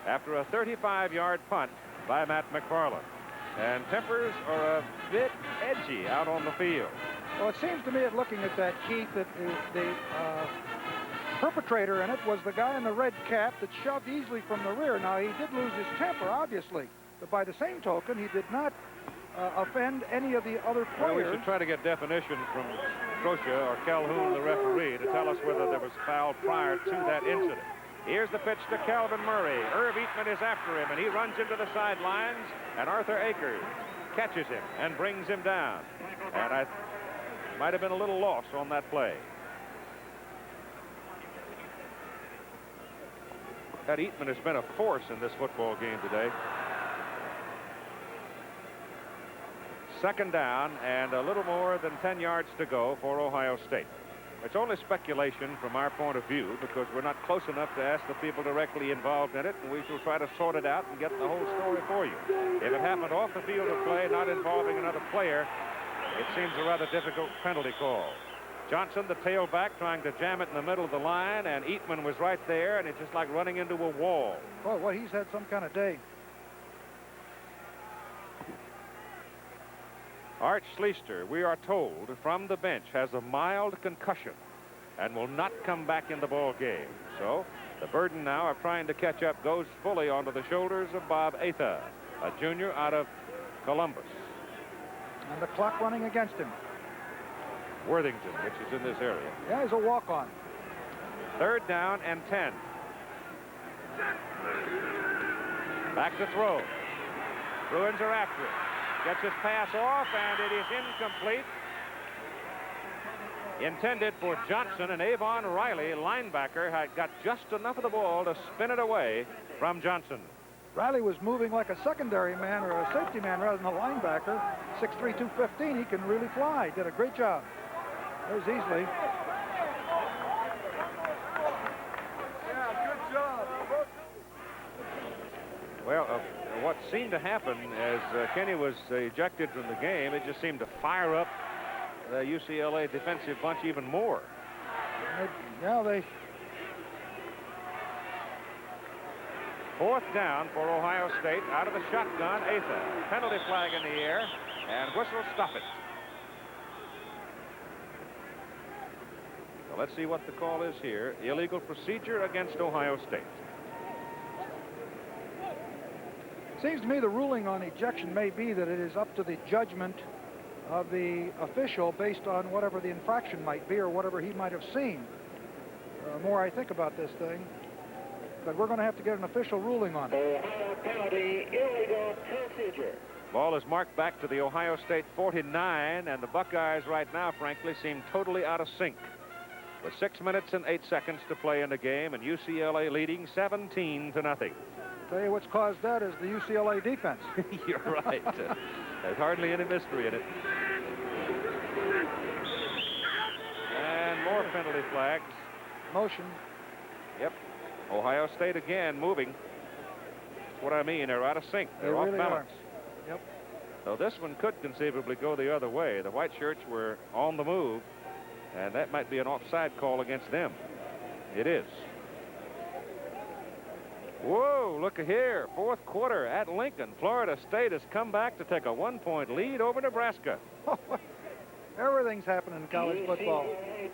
after a 35-yard punt by Matt McFarland. And tempers are a bit edgy out on the field. Well, it seems to me, at looking at that, Keith, that the perpetrator in it was the guy in the red cap that shoved Easley from the rear. Now, he did lose his temper, obviously, but by the same token, he did not offend any of the other players. Well, we should try to get definition from Scotia or Calhoun, the referee, to tell us whether there was foul prior to that incident. Here's the pitch to Calvin Murray. Irv Eatman is after him, and he runs into the sidelines, and Arthur Akers catches him and brings him down. And I might have been a little lost on that play. That Eatman has been a force in this football game today. Second down and a little more than 10 yards to go for Ohio State. It's only speculation from our point of view because we're not close enough to ask the people directly involved in it, and we shall try to sort it out and get the whole story for you. If it happened off the field of play, not involving another player, it seems a rather difficult penalty call. Johnson, the tailback, trying to jam it in the middle of the line, and Eatman was right there, and it's just like running into a wall. Boy, well, he's had some kind of day. Art Schlicter, we are told, from the bench, has a mild concussion and will not come back in the ball game. So the burden now of trying to catch up goes fully onto the shoulders of Bob Atha, a junior out of Columbus. And the clock running against him. Worthington, which is in this area. Yeah, he's a walk-on. Third down and 10. Back to throw. Bruins are after it. Gets his pass off, and it is incomplete. Intended for Johnson, and Avon Riley, linebacker, had got just enough of the ball to spin it away from Johnson. Riley was moving like a secondary man or a safety man rather than a linebacker. 6'3", 215. He can really fly. Did a great job. There's Easley. Yeah, good job. Well, what seemed to happen as Kenny was ejected from the game, it just seemed to fire up the UCLA defensive bunch even more. Yeah, Fourth down for Ohio State. Out of the shotgun, Atha. Penalty flag in the air, and whistle stop it. So let's see what the call is here. Illegal procedure against Ohio State. Seems to me the ruling on ejection may be that it is up to the judgment of the official based on whatever the infraction might be or whatever he might have seen. The more I think about this thing, but we're going to have to get an official ruling on it. Penalty, illegal procedure. Ball is marked back to the Ohio State 49, and the Buckeyes right now, frankly, seem totally out of sync. With 6 minutes and 8 seconds to play in the game, and UCLA leading 17-0. Tell you what's caused that is the UCLA defense. You're right. There's hardly any mystery in it. And more penalty flags. Motion. Yep. Ohio State again moving. That's what I mean. They're out of sync. They're off really balance. Are. Yep. So this one could conceivably go the other way. The white shirts were on the move, And that might be an offside call against them. It is. Whoa, look here. Fourth quarter at Lincoln. Florida State has come back to take a 1-point lead over Nebraska. Everything's happening in college football.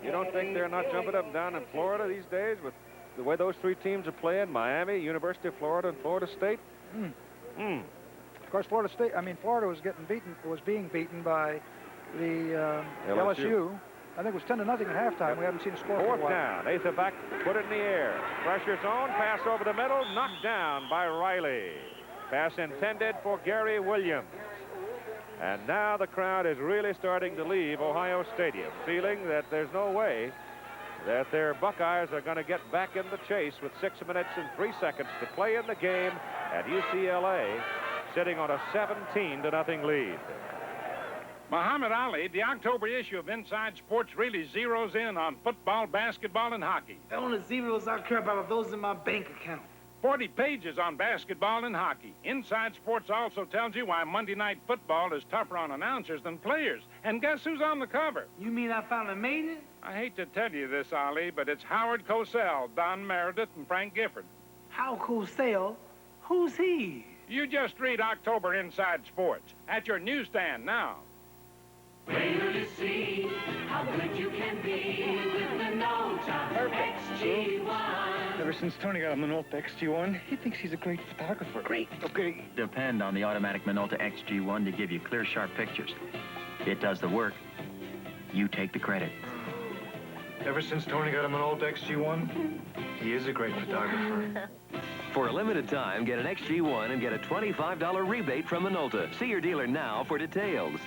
You don't think they're not jumping up and down in Florida these days with the way those three teams are playing? Miami, University of Florida, and Florida State? Of course, Florida was being beaten by the LSU. I think it was 10-0 at halftime. We haven't seen a score for a while. Fourth down. Asa back, put it in the air. Pressure zone, pass over the middle, knocked down by Riley. Pass intended for Gary Williams. And now the crowd is really starting to leave Ohio Stadium, feeling that there's no way that their Buckeyes are going to get back in the chase with 6 minutes and 3 seconds to play in the game, at UCLA sitting on a 17-0 lead. Muhammad Ali, the October issue of Inside Sports really zeroes in on football, basketball, and hockey. The only zeros I care about are those in my bank account. 40 pages on basketball and hockey. Inside Sports also tells you why Monday Night Football is tougher on announcers than players. And guess who's on the cover? You mean I finally made it? I hate to tell you this, Ali, but it's Howard Cosell, Don Meredith, and Frank Gifford. How Cosell? Who's he? You just read October Inside Sports at your newsstand now. Wait till you see how good you can be with the Minolta XG1. Ever since Tony got a Minolta XG1, he thinks he's a great photographer. Great. Okay. Depend on the automatic Minolta XG1 to give you clear, sharp pictures. It does the work. You take the credit. Ever since Tony got a Minolta XG1, he is a great photographer. For a limited time, get an XG1 and get a $25 rebate from Minolta. See your dealer now for details.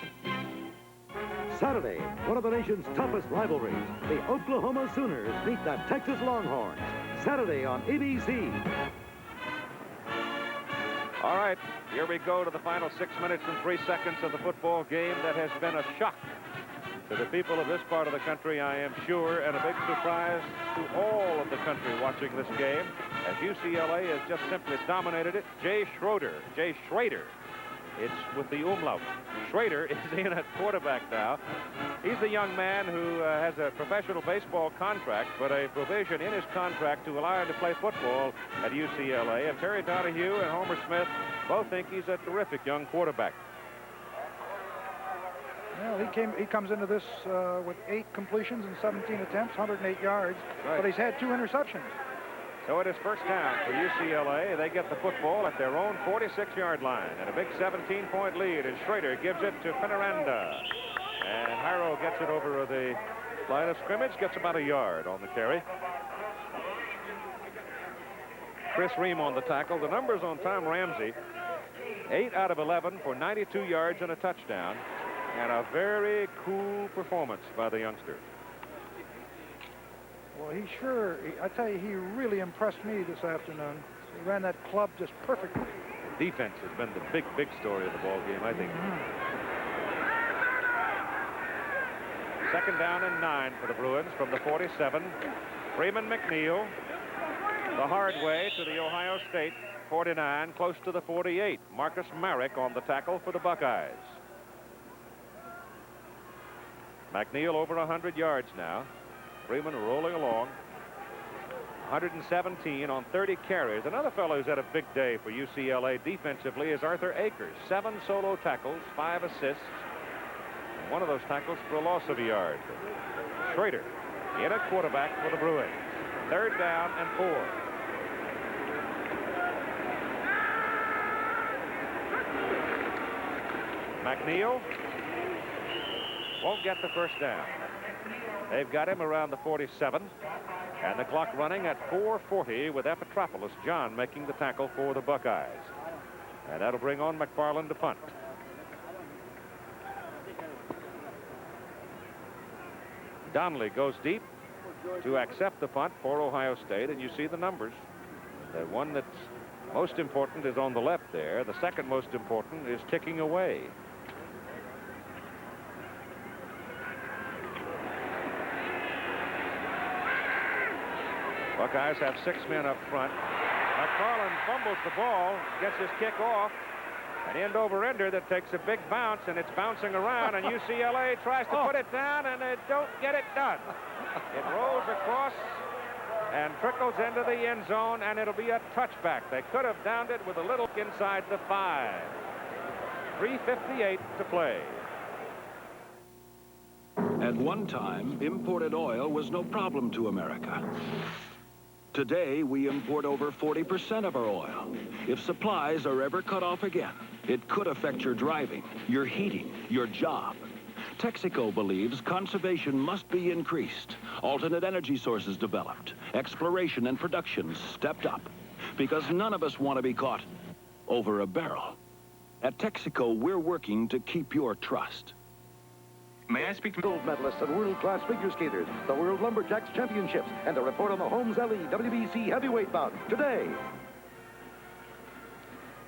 Saturday, one of the nation's toughest rivalries. The Oklahoma Sooners meet the Texas Longhorns. Saturday on ABC. All right, here we go to the final 6 minutes and 3 seconds of the football game that has been a shock to the people of this part of the country, I am sure, and a big surprise to all of the country watching this game, as UCLA has just simply dominated it. Jay Schroeder. It's with the umlaut. Schrader is in at quarterback now. He's the young man who has a professional baseball contract, but a provision in his contract to allow him to play football at UCLA. And Terry Donahue and Homer Smith both think he's a terrific young quarterback. Well, he comes into this with 8 completions and 17 attempts, 108 yards, but he's had 2 interceptions. So it is first down for UCLA. They get the football at their own 46-yard line. And a big 17-point lead. And Schrader gives it to Penaranda. And Harrow gets it over the line of scrimmage. Gets about a yard on the carry. Chris Ream on the tackle. The numbers on Tom Ramsey. 8 out of 11 for 92 yards and a touchdown. And a very cool performance by the youngster. Well, I tell you, he really impressed me this afternoon. He ran that club just perfectly. Defense has been the big story of the ball game, I think. Second down and 9 for the Bruins from the 47. Freeman McNeil the hard way to the Ohio State 49, close to the 48. Marcus Marek on the tackle for the Buckeyes. McNeil over 100 yards now. Freeman rolling along. 117 on 30 carries. Another fellow who's had a big day for UCLA defensively is Arthur Akers. 7 solo tackles, 5 assists. And one of those tackles for a loss of a yard. Schrader in at quarterback for the Bruins. Third down and 4. McNeil won't get the first down. They've got him around the 47, and the clock running at 4:40 with Epitropoulos John making the tackle for the Buckeyes. And that'll bring on McFarland to punt. Donnelly goes deep to accept the punt for Ohio State, and you see the numbers. The one that's most important is on the left there. The second most important is ticking away. Buckeyes have 6 men up front. McFarland fumbles the ball, gets his kick off, An end-over-ender that takes a big bounce, and it's bouncing around, and UCLA tries to put it down, and they don't get it done. It rolls across and trickles into the end zone, and it'll be a touchback. They could have downed it with a little inside the 5. 3:58 to play. At one time, imported oil was no problem to America. Today, we import over 40% of our oil. If supplies are ever cut off again, it could affect your driving, your heating, your job. Texaco believes conservation must be increased, alternate energy sources developed, exploration and production stepped up, because none of us want to be caught over a barrel. At Texaco, we're working to keep your trust. May I speak to gold medalists and world-class figure skaters, the World Lumberjacks Championships, and a report on the Holmes LE WBC heavyweight bout today.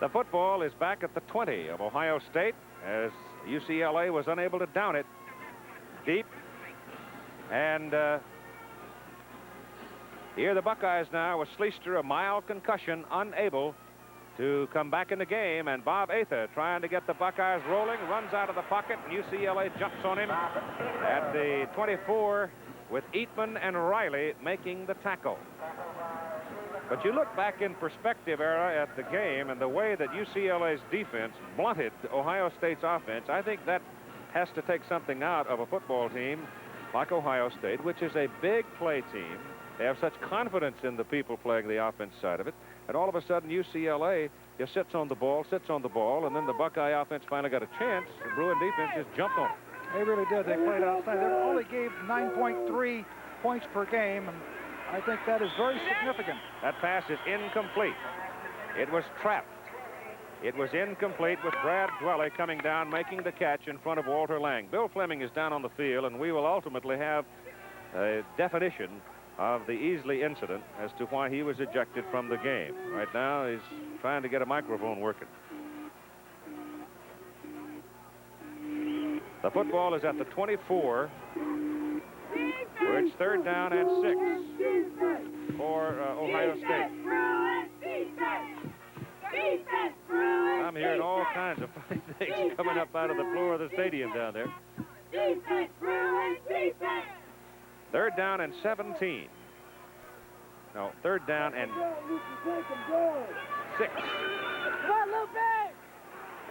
The football is back at the 20 of Ohio State as UCLA was unable to down it deep. And here the Buckeyes now with Schlicter, a mild concussion, unable to come back in the game, and Bob Atha trying to get the Buckeyes rolling, runs out of the pocket, and UCLA jumps on him at the 24 with Eatman and Riley making the tackle. But you look back in perspective, Era, at the game and the way that UCLA's defense blunted Ohio State's offense. I think that has to take something out of a football team like Ohio State, which is a big play team. They have such confidence in the people playing the offense side of it. And all of a sudden, UCLA just sits on the ball, and then the Buckeye offense finally got a chance. The Bruin defense just jumped on it. They really did. They played outside. They only gave 9.3 points per game, and I think that is very significant. That pass is incomplete. It was trapped. It was incomplete with Brad Dwelly coming down, making the catch in front of Walter Lang. Bill Fleming is down on the field, and we will ultimately have a definition of the Easley incident as to why he was ejected from the game. Right now, he's trying to get a microphone working. The football is at the 24, where it's 3rd down and 6 for Ohio State. I'm hearing all kinds of funny things coming up out of the floor of the stadium down there. 3rd down and 17. No, 3rd down and 6.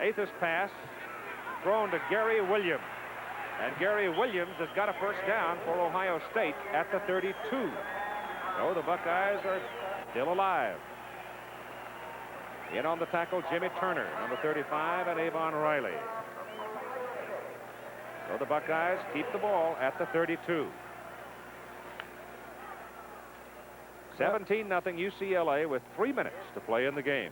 Atha's pass thrown to Gary Williams. And Gary Williams has got a 1st down for Ohio State at the 32. So the Buckeyes are still alive. In on the tackle, Jimmy Turner, number 35, and Avon Riley. So the Buckeyes keep the ball at the 32. 17-0 UCLA with 3 minutes to play in the game.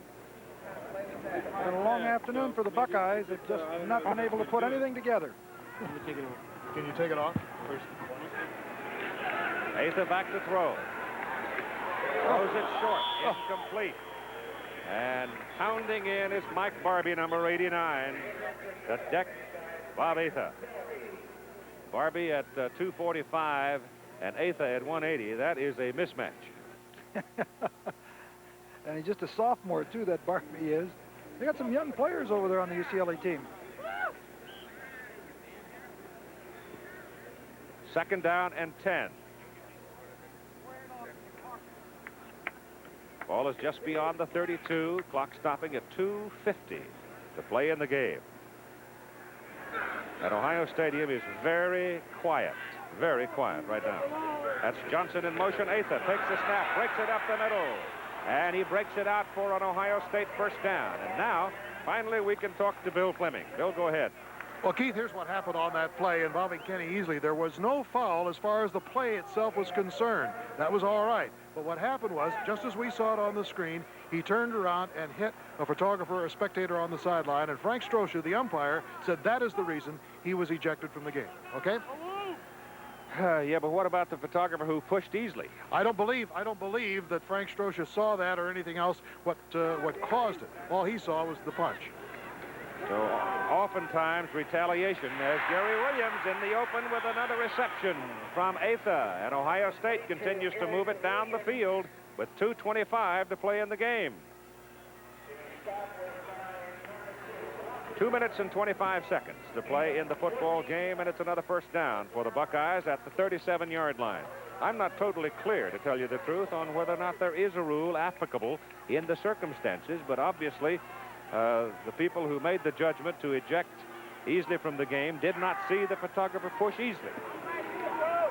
Been a long afternoon for the Buckeyes. They've just not been able to put anything together. Can you take it off? Atha back to throw. Throws it short, incomplete. And pounding in is Mike Barbie, number 89, to deck Bob Atha. Barbie at 245 and Atha at 180. That is a mismatch. And he's just a sophomore, too, that Barbie is. They got some young players over there on the UCLA team. 2nd down and 10. Ball is just beyond the 32. Clock stopping at 2:50 to play in the game. And Ohio Stadium is very quiet right now. That's Johnson in motion. Atha takes the snap, breaks it up the middle, and he breaks it out for an Ohio State 1st down. And now, finally, we can talk to Bill Fleming. Bill, go ahead. Well, Keith, here's what happened on that play involving Kenny Easley. There was no foul as far as the play itself was concerned. That was all right. But what happened was, just as we saw it on the screen, he turned around and hit a photographer, a spectator on the sideline, and Frank Strosha, the umpire, said that is the reason he was ejected from the game. Okay? Yeah, but what about the photographer who pushed Easley? I don't believe that Frank Strosha saw that or anything else. What caused it? All he saw was the punch. So oftentimes retaliation, as Gary Williams in the open with another reception from Atha, and Ohio State continues to move it down the field with 2:25 to play in the game. 2 minutes and 25 seconds to play in the football game, and it's another first down for the Buckeyes at the 37-yard line. I'm not totally clear, to tell you the truth, on whether or not there is a rule applicable in the circumstances, but obviously the people who made the judgment to eject Easley from the game did not see the photographer push Easley.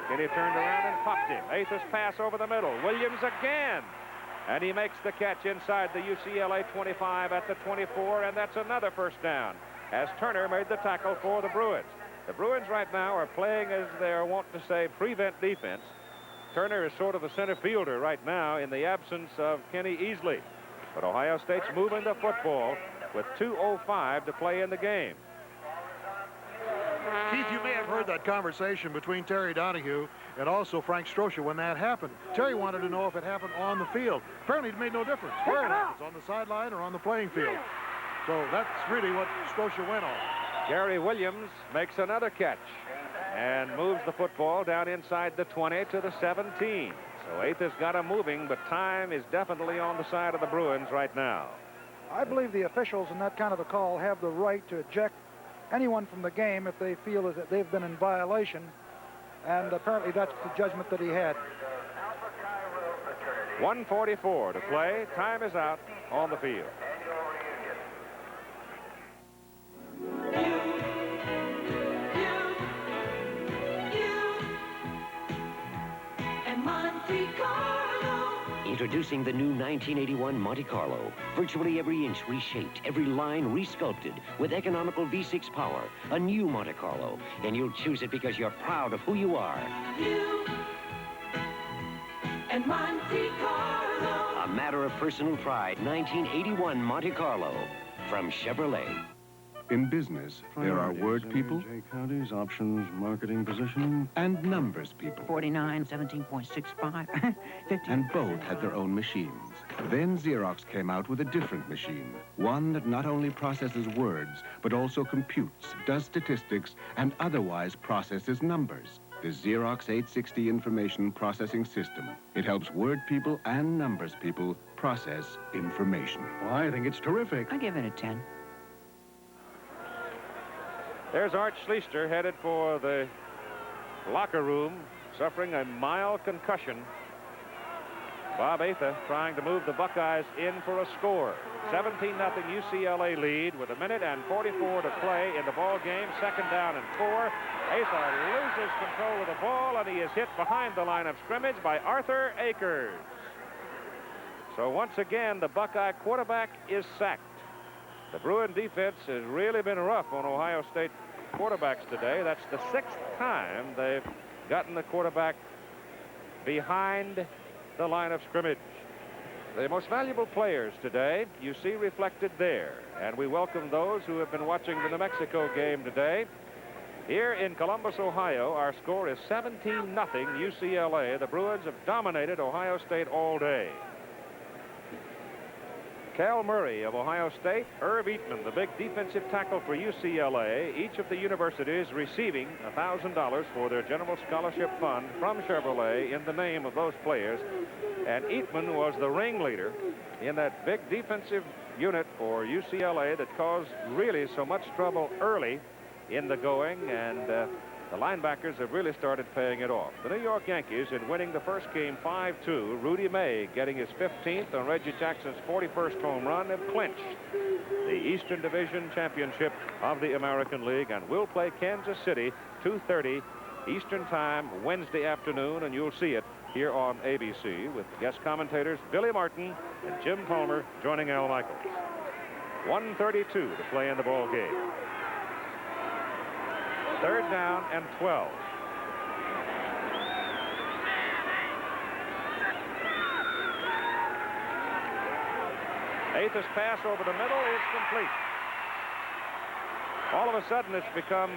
Kenny turned around and popped him. Athos pass over the middle. Williams again. And he makes the catch inside the UCLA 25 at the 24, and that's another first down, as Turner made the tackle for the Bruins. The Bruins right now are playing, as they're wont to say, prevent defense. Turner is sort of the center fielder right now in the absence of Kenny Easley. But Ohio State's moving the football with 2:05 to play in the game. Keith, you may have heard that conversation between Terry Donahue and also Frank Strocia when that happened. Terry wanted to know if it happened on the field. Apparently it made no difference where it happens, on the sideline or on the playing field. So that's really what Strocia went on. Gary Williams makes another catch and moves the football down inside the 20 to the 17. So Athos got him moving, but time is definitely on the side of the Bruins right now. I believe the officials in that kind of a call have the right to eject anyone from the game if they feel that they've been in violation, and apparently that's the judgment that he had. 1:44 to play. Time is out on the field. Introducing the new 1981 Monte Carlo. Virtually every inch reshaped, every line resculpted with economical V6 power. A new Monte Carlo. And you'll choose it because you're proud of who you are. You and Monte Carlo. A matter of personal pride. 1981 Monte Carlo from Chevrolet. In business, there are word people, counties, options, marketing positioning, and numbers people. 49, 17.65, 50. And both had their own machines. Then Xerox came out with a different machine. One that not only processes words, but also computes, does statistics, and otherwise processes numbers. The Xerox 860 Information Processing System. It helps word people and numbers people process information. Well, I think it's terrific. I give it a 10. There's Art Schlicter headed for the locker room, suffering a mild concussion. Bob Atha trying to move the Buckeyes in for a score. 17-0 UCLA lead with 1 minute and 44 to play in the ball game. 2nd down and 4. Atha loses control of the ball, and he is hit behind the line of scrimmage by Arthur Akers. So once again, the Buckeye quarterback is sacked. The Bruin defense has really been rough on Ohio State quarterbacks today. That's the 6th time they've gotten the quarterback behind the line of scrimmage. The most valuable players today you see reflected there, and we welcome those who have been watching the New Mexico game today. Here in Columbus, Ohio, our score is 17-0 UCLA. The Bruins have dominated Ohio State all day. Cal Murray of Ohio State, Irv Eatman, the big defensive tackle for UCLA, each of the universities receiving $1,000 for their general scholarship fund from Chevrolet in the name of those players. And Eatman was the ringleader in that big defensive unit for UCLA that caused really so much trouble early in the going, and the linebackers have really started paying it off. The New York Yankees, in winning the first game 5-2, Rudy May getting his 15th on Reggie Jackson's 41st home run, have clinched the Eastern Division Championship of the American League and will play Kansas City 2:30 Eastern Time Wednesday afternoon, and you'll see it here on ABC with guest commentators Billy Martin and Jim Palmer joining Al Michaels. 1:32 to play in the ball game. 3rd down and 12. Athos pass over the middle is complete. All of a sudden, it's become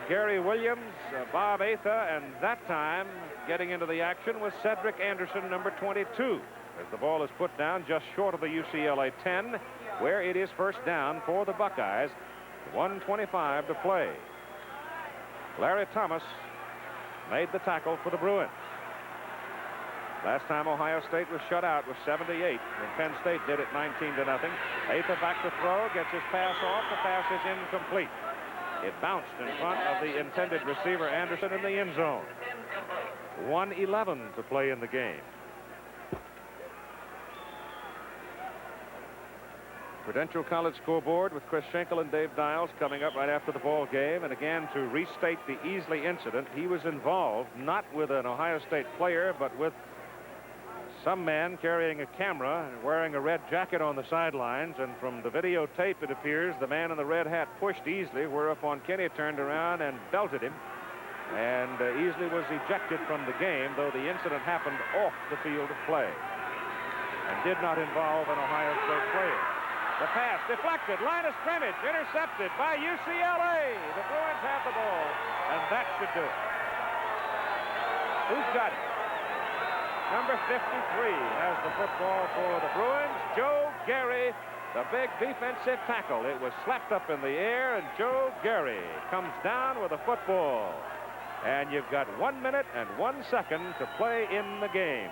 Gary Williams, Bob Atha, and that time getting into the action was Cedric Anderson, number 22, as the ball is put down just short of the UCLA 10, where it is first down for the Buckeyes. 1:25 to play. Larry Thomas made the tackle for the Bruins. Last time Ohio State was shut out was 78, and Penn State did it 19-0. Atha back to throw, gets his pass off. The pass is incomplete. It bounced in front of the intended receiver, Anderson, in the end zone. 1:11 to play in the game. Prudential College scoreboard with Chris Schenkel and Dave Dials coming up right after the ball game. And again, to restate the Easley incident, he was involved not with an Ohio State player, but with some man carrying a camera and wearing a red jacket on the sidelines. And from the videotape, it appears the man in the red hat pushed Easley, whereupon Kenny turned around and belted him. And Easley was ejected from the game, though the incident happened off the field of play and did not involve an Ohio State player. The pass deflected, line of scrimmage, intercepted by UCLA. The Bruins have the ball, and that should do it. Who's got it? Number 53 has the football for the Bruins. Joe Gary, the big defensive tackle. It was slapped up in the air, and Joe Gary comes down with the football. And you've got 1 minute and 1 second to play in the game.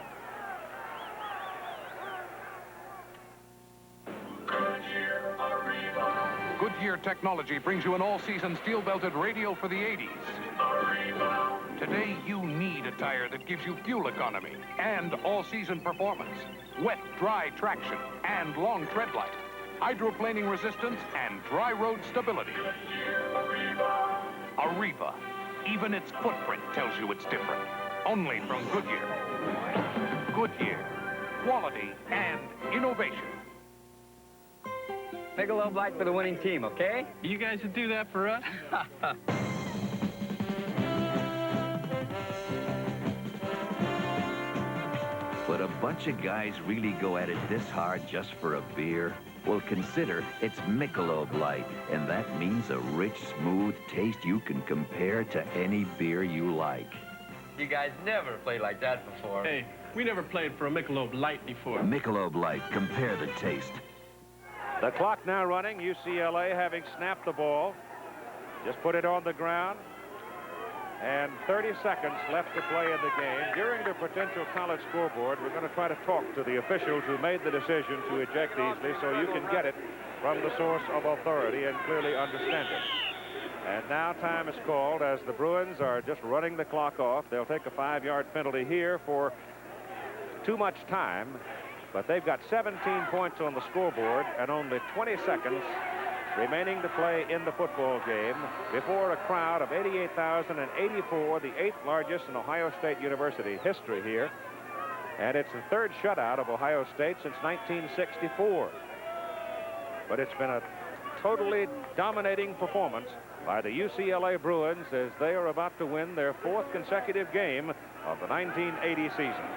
Goodyear technology brings you an all-season steel-belted radial for the 80s. Today, you need a tire that gives you fuel economy and all-season performance, wet, dry traction, and long tread life, hydroplaning resistance, and dry road stability. Arriva. Even its footprint tells you it's different. Only from Goodyear. Goodyear. Quality and innovation. Michelob Light for the winning team, okay? You guys would do that for us? Would a bunch of guys really go at it this hard just for a beer? Well, consider it's Michelob Light, and that means a rich, smooth taste you can compare to any beer you like. You guys never played like that before. Hey, we never played for a Michelob Light before. Michelob Light, compare the taste. The clock now running. UCLA having snapped the ball. Just put it on the ground. And 30 seconds left to play in the game. During the Prudential College scoreboard, we're going to try to talk to the officials who made the decision to eject Easley so you can get it from the source of authority and clearly understand it. And now time is called as the Bruins are just running the clock off. They'll take a 5-yard penalty here for too much time. But they've got 17 points on the scoreboard and only 20 seconds remaining to play in the football game before a crowd of 88,084, the 8th largest in Ohio State University history here. And it's the 3rd shutout of Ohio State since 1964. But it's been a totally dominating performance by the UCLA Bruins as they are about to win their 4th consecutive game of the 1980 season.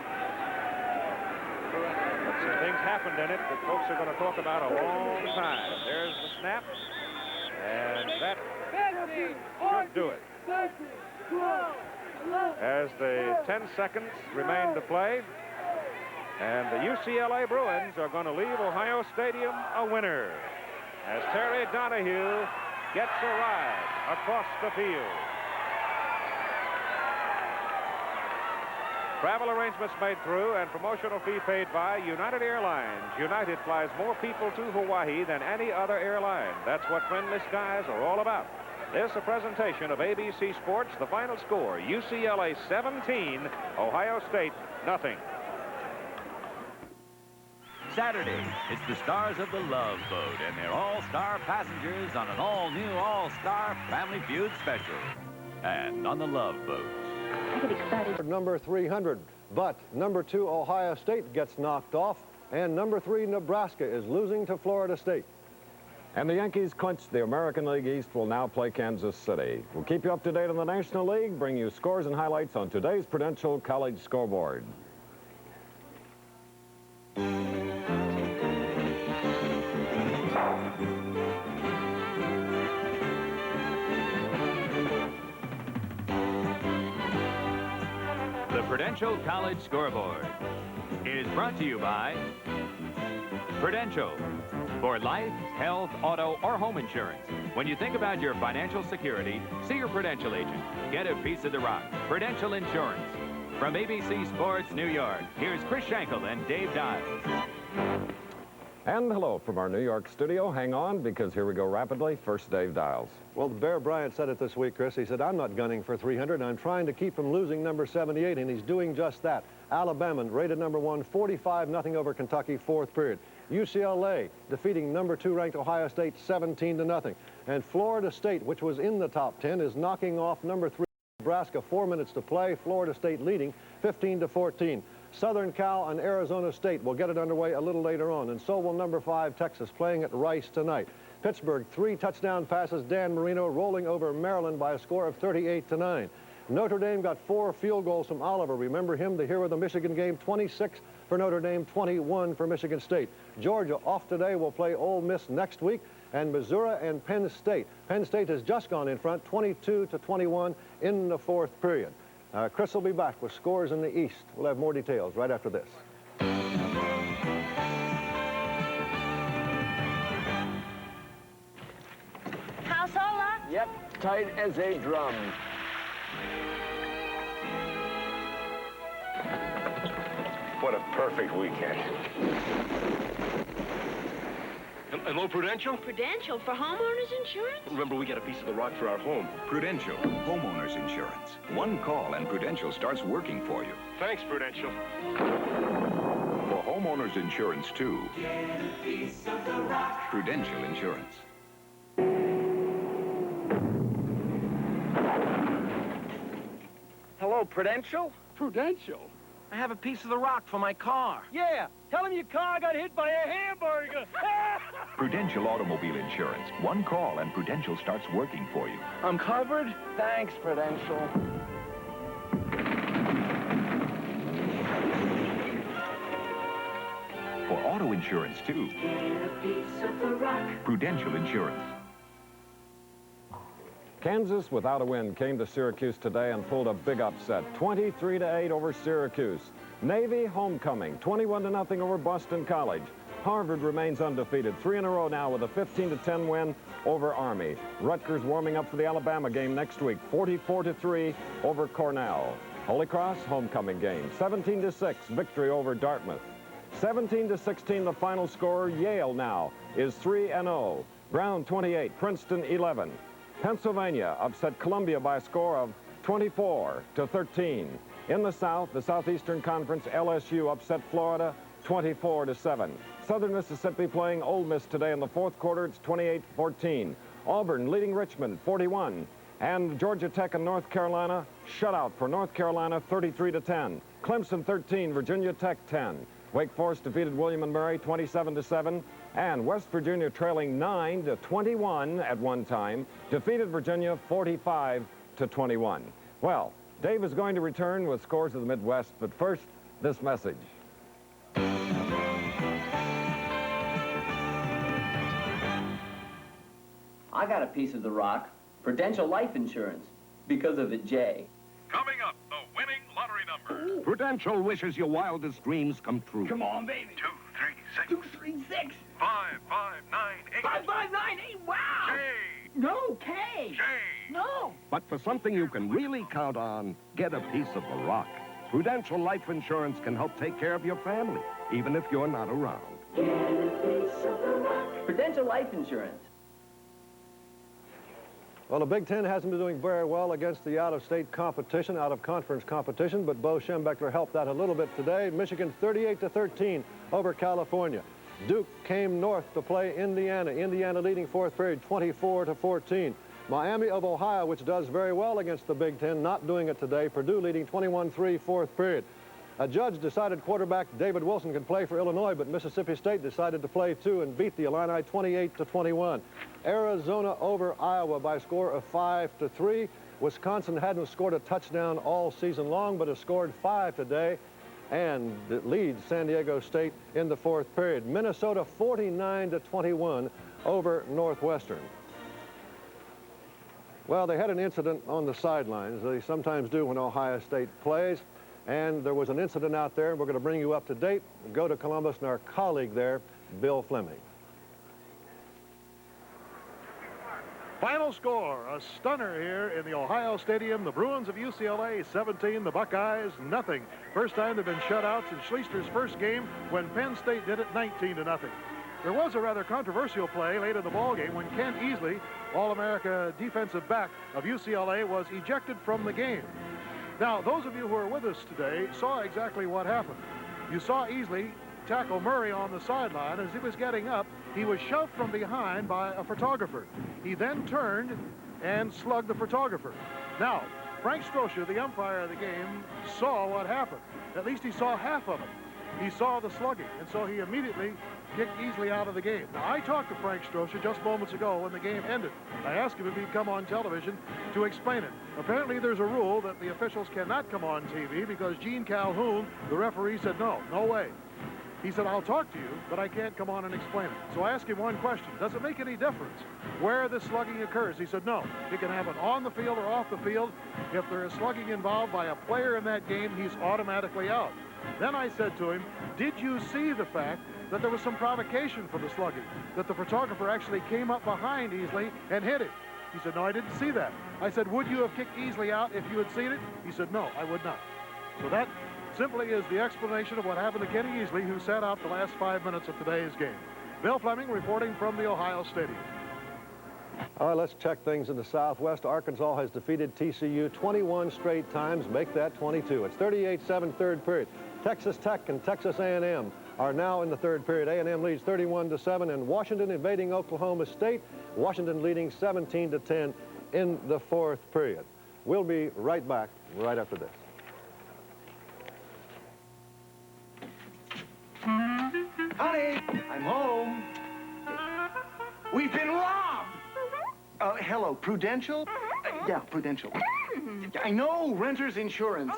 Some things happened in it that folks are going to talk about a long time. There's the snap, and that should do it. As the 10 seconds remain to play, and the UCLA Bruins are going to leave Ohio Stadium a winner as Terry Donahue gets a ride across the field. Travel arrangements made through and promotional fee paid by United Airlines. United flies more people to Hawaii than any other airline. That's what friendly skies are all about. This a presentation of ABC Sports. The final score, UCLA 17, Ohio State nothing. Saturday, it's the stars of the Love Boat and their all-star passengers on an all-new all-star Family Feud special. And on the Love Boat. I get excited. Number 300, but number 2 Ohio State gets knocked off, and number 3 Nebraska is losing to Florida State. And the Yankees clinched the American League East, will now play Kansas City. We'll keep you up to date on the National League, bring you scores and highlights on today's Prudential College scoreboard. The Prudential College Scoreboard is brought to you by Prudential. For life, health, auto, or home insurance, when you think about your financial security, see your Prudential agent. Get a piece of the rock. Prudential Insurance. From ABC Sports New York, here's Chris Schenkel and Dave Dials. And hello from our New York studio. Hang on, because here we go rapidly. First, Dave Dials. Well, Bear Bryant said it this week, Chris. He said, I'm not gunning for 300. I'm trying to keep from losing number 78, and he's doing just that. Alabama rated number 1, 45-0 over Kentucky, fourth period. UCLA defeating number 2 ranked Ohio State 17-0. And Florida State, which was in the top 10, is knocking off number 3 Nebraska. 4 minutes to play. Florida State leading 15-14. Southern Cal and Arizona State will get it underway a little later on, and so will number 5 Texas, playing at Rice tonight. Pittsburgh, 3 touchdown passes. Dan Marino rolling over Maryland by a score of 38-9. Notre Dame got 4 field goals from Oliver. Remember him, the hero of the Michigan game. 26 for Notre Dame, 21 for Michigan State. Georgia off today, will play Ole Miss next week. And Missouri and Penn State. Penn State has just gone in front, 22-21 in the fourth period. Chris will be back with scores in the East. We'll have more details right after this. House all locked? Yep, tight as a drum. What a perfect weekend. Hello, Prudential? Prudential for homeowners insurance? Remember, we get a piece of the rock for our home. Prudential, homeowners insurance. One call and Prudential starts working for you. Thanks, Prudential. For homeowners insurance, too. Get a piece of the rock. Prudential Insurance. Hello, Prudential? Prudential? I have a piece of the rock for my car. Yeah, tell him your car got hit by a hamburger. Prudential Automobile Insurance. One call and Prudential starts working for you. I'm covered? Thanks, Prudential. For auto insurance, too. Get a piece of the rock. Prudential Insurance. Kansas, without a win, came to Syracuse today and pulled a big upset, 23-8 over Syracuse. Navy homecoming, 21-0 over Boston College. Harvard remains undefeated, 3 in a row now with a 15-10 win over Army. Rutgers warming up for the Alabama game next week, 44-3 over Cornell. Holy Cross homecoming game, 17-6 victory over Dartmouth. 17-16 the final score. Yale now is 3-0. Brown 28, Princeton 11. Pennsylvania upset Columbia by a score of 24-13. In the South, the Southeastern Conference, LSU upset Florida 24-7. Southern Mississippi playing Ole Miss today in the fourth quarter. It's 28-14. Auburn leading Richmond 41. And Georgia Tech and North Carolina shutout for North Carolina 33-10. Clemson 13, Virginia Tech 10. Wake Forest defeated William & Mary 27-7. And West Virginia, trailing 9-21 at one time, defeated Virginia 45-21. Well, Dave is going to return with scores of the Midwest, but first, this message. I got a piece of the rock. Prudential Life Insurance. Because of the J. Coming up, the winning lottery number. Prudential wishes your wildest dreams come true. Come on, baby. 2, 3, 6. 2, 3, 6. 5, 5, 9, 8. 5, 5, 9, 8. Wow. J. No, K. J. No. But for something you can really count on, get a piece of the rock. Prudential Life Insurance can help take care of your family, even if you're not around. Get a piece of the rock. Prudential Life Insurance. Well, the Big Ten hasn't been doing very well against the out-of-state competition, out-of-conference competition, but Bo Schembechler helped out a little bit today. Michigan 38-13 over California. Duke came north to play Indiana. Indiana leading fourth period 24-14. Miami of Ohio, which does very well against the Big Ten, not doing it today. Purdue leading 21-3 fourth period. A judge decided quarterback David Wilson could play for Illinois, but Mississippi State decided to play too and beat the Illini 28-21. Arizona over Iowa by a score of 5-3. Wisconsin hadn't scored a touchdown all season long, but has scored 5 today, and it leads San Diego State in the fourth period. Minnesota 49-21 over Northwestern. Well, they had an incident on the sidelines. They sometimes do when Ohio State plays. And there was an incident out there, and we're going to bring you up to date. Go to Columbus and our colleague there, Bill Fleming. Final score, a stunner here in the Ohio Stadium. The Bruins of UCLA 17, the Buckeyes nothing. First time they've been shut out since Schlichter's first game when Penn State did it 19-0. There was a rather controversial play late in the ballgame when Ken Easley, All-America defensive back of UCLA, was ejected from the game. Now, those of you who are with us today saw exactly what happened. You saw Easley tackle Murray on the sideline. As he was getting up, he was shoved from behind by a photographer. He then turned and slugged the photographer. Now, Frank Strosha, the umpire of the game, saw what happened. At least he saw half of it. He saw the slugging, and so he immediately kicked Easley out of the game. Now, I talked to Frank Strosha just moments ago when the game ended. I asked him if he'd come on television to explain it. Apparently, there's a rule that the officials cannot come on TV because Gene Calhoun, the referee, said no way. He said, I'll talk to you, but I can't come on and explain it. So I asked him one question. Does it make any difference where the slugging occurs? He said, no. It can happen on the field or off the field. If there is slugging involved by a player in that game, he's automatically out. Then I said to him, did you see the fact that there was some provocation for the slugging, that the photographer actually came up behind Easley and hit him? He said, no, I didn't see that. I said, would you have kicked Easley out if you had seen it? He said, no, I would not. So that simply is the explanation of what happened to Kenny Easley, who sat out the last 5 minutes of today's game. Bill Fleming reporting from the Ohio Stadium. All right, let's check things in the Southwest. Arkansas has defeated TCU 21 straight times. Make that 22. It's 38-7 third period. Texas Tech and Texas A&M are now in the third period. A&M leads 31-7, and Washington invading Oklahoma State. Washington leading 17-10 in the fourth period. We'll be right back right after this. Honey, I'm home. We've been robbed. Hello, Prudential? Yeah, Prudential. I know, renter's insurance.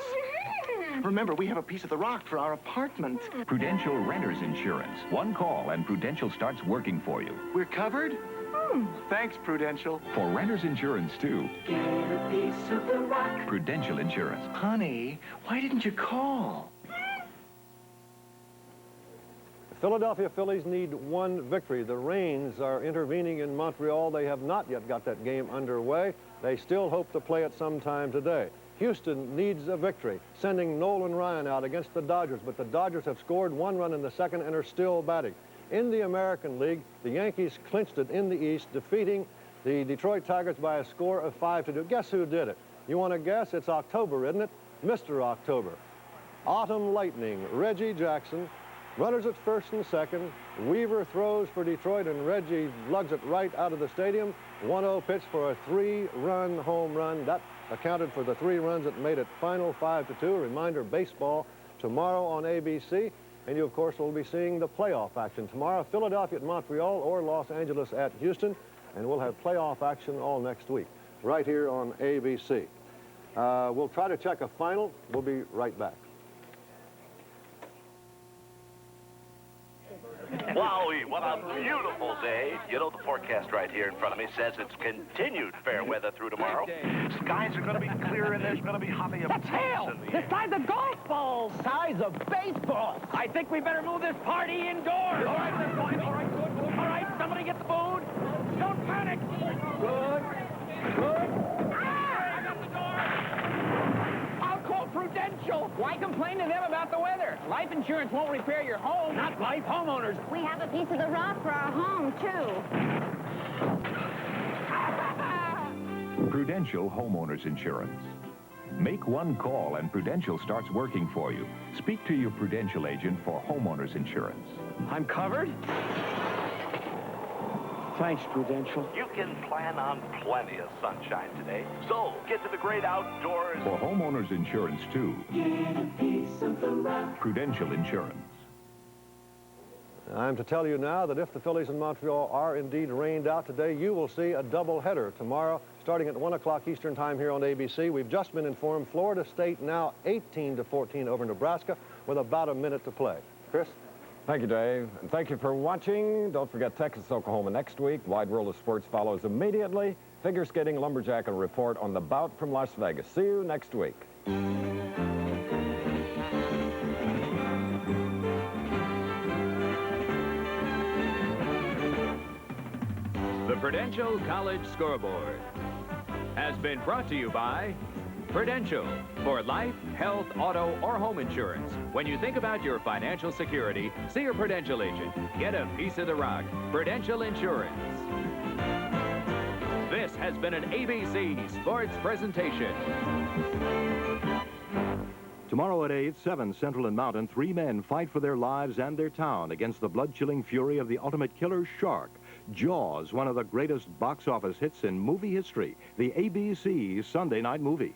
Remember, we have a piece of the rock for our apartment. Prudential Renters Insurance. One call and Prudential starts working for you. We're covered? Thanks, Prudential. For renters insurance, too. Get a piece of the rock. Prudential Insurance. Honey, why didn't you call? The Philadelphia Phillies need one victory. The Rains are intervening in Montreal. They have not yet got that game underway. They still hope to play it sometime today. Houston needs a victory, sending Nolan Ryan out against the Dodgers, but the Dodgers have scored one run in the second and are still batting. In the American League, the Yankees clinched it in the East, defeating the Detroit Tigers by a score of 5-2. Guess who did it? You want to guess? It's October, isn't it? Mr. October. Autumn Lightning, Reggie Jackson. Runners at first and second. Weaver throws for Detroit, and Reggie lugs it right out of the stadium. 1-0 pitch for a 3-run home run. That accounted for the 3 runs that made it final 5-2. A reminder, baseball tomorrow on ABC. And you, of course, will be seeing the playoff action tomorrow. Philadelphia at Montreal or Los Angeles at Houston. And we'll have playoff action all next week right here on ABC. We'll try to check a final. We'll be right back. Wowie, what a beautiful day. You know, the forecast right here in front of me says it's continued fair weather through tomorrow. Skies are going to be clear and there's going to be hotly of That's hail! The size of golf balls! Size of baseballs! I think we better move this party indoors! All right, we're going. All right, good. All right, somebody get the food. Don't panic. Good. I got the door. I'll call Prudential. Why complain to them about the weather? Life insurance won't repair your home. Not life homeowners. We have a piece of the rock for our home, too. Prudential Homeowners Insurance. Make one call and Prudential starts working for you. Speak to your Prudential agent for homeowners insurance. I'm covered? Thanks, Prudential. You can plan on plenty of sunshine today. So, get to the great outdoors. For homeowners insurance, too. Get a piece of the rock. Prudential Insurance. I'm to tell you now that if the Phillies in Montreal are indeed rained out today, you will see a doubleheader tomorrow, starting at 1 o'clock Eastern Time here on ABC. We've just been informed Florida State now 18-14 over Nebraska with about a minute to play. Chris? Thank you, Dave. And thank you for watching. Don't forget Texas, Oklahoma next week. Wide World of Sports follows immediately. Figure skating lumberjack and report on the bout from Las Vegas. See you next week. The Prudential Prudential College Scoreboard has been brought to you by Prudential. For life, health, auto, or home insurance, when you think about your financial security, see your Prudential agent. Get a piece of the rock. Prudential Insurance. This has been an ABC Sports presentation. Tomorrow at 8, 7 Central and Mountain, 3 men fight for their lives and their town against the blood-chilling fury of the ultimate killer shark. Jaws, one of the greatest box office hits in movie history. The ABC Sunday night movie.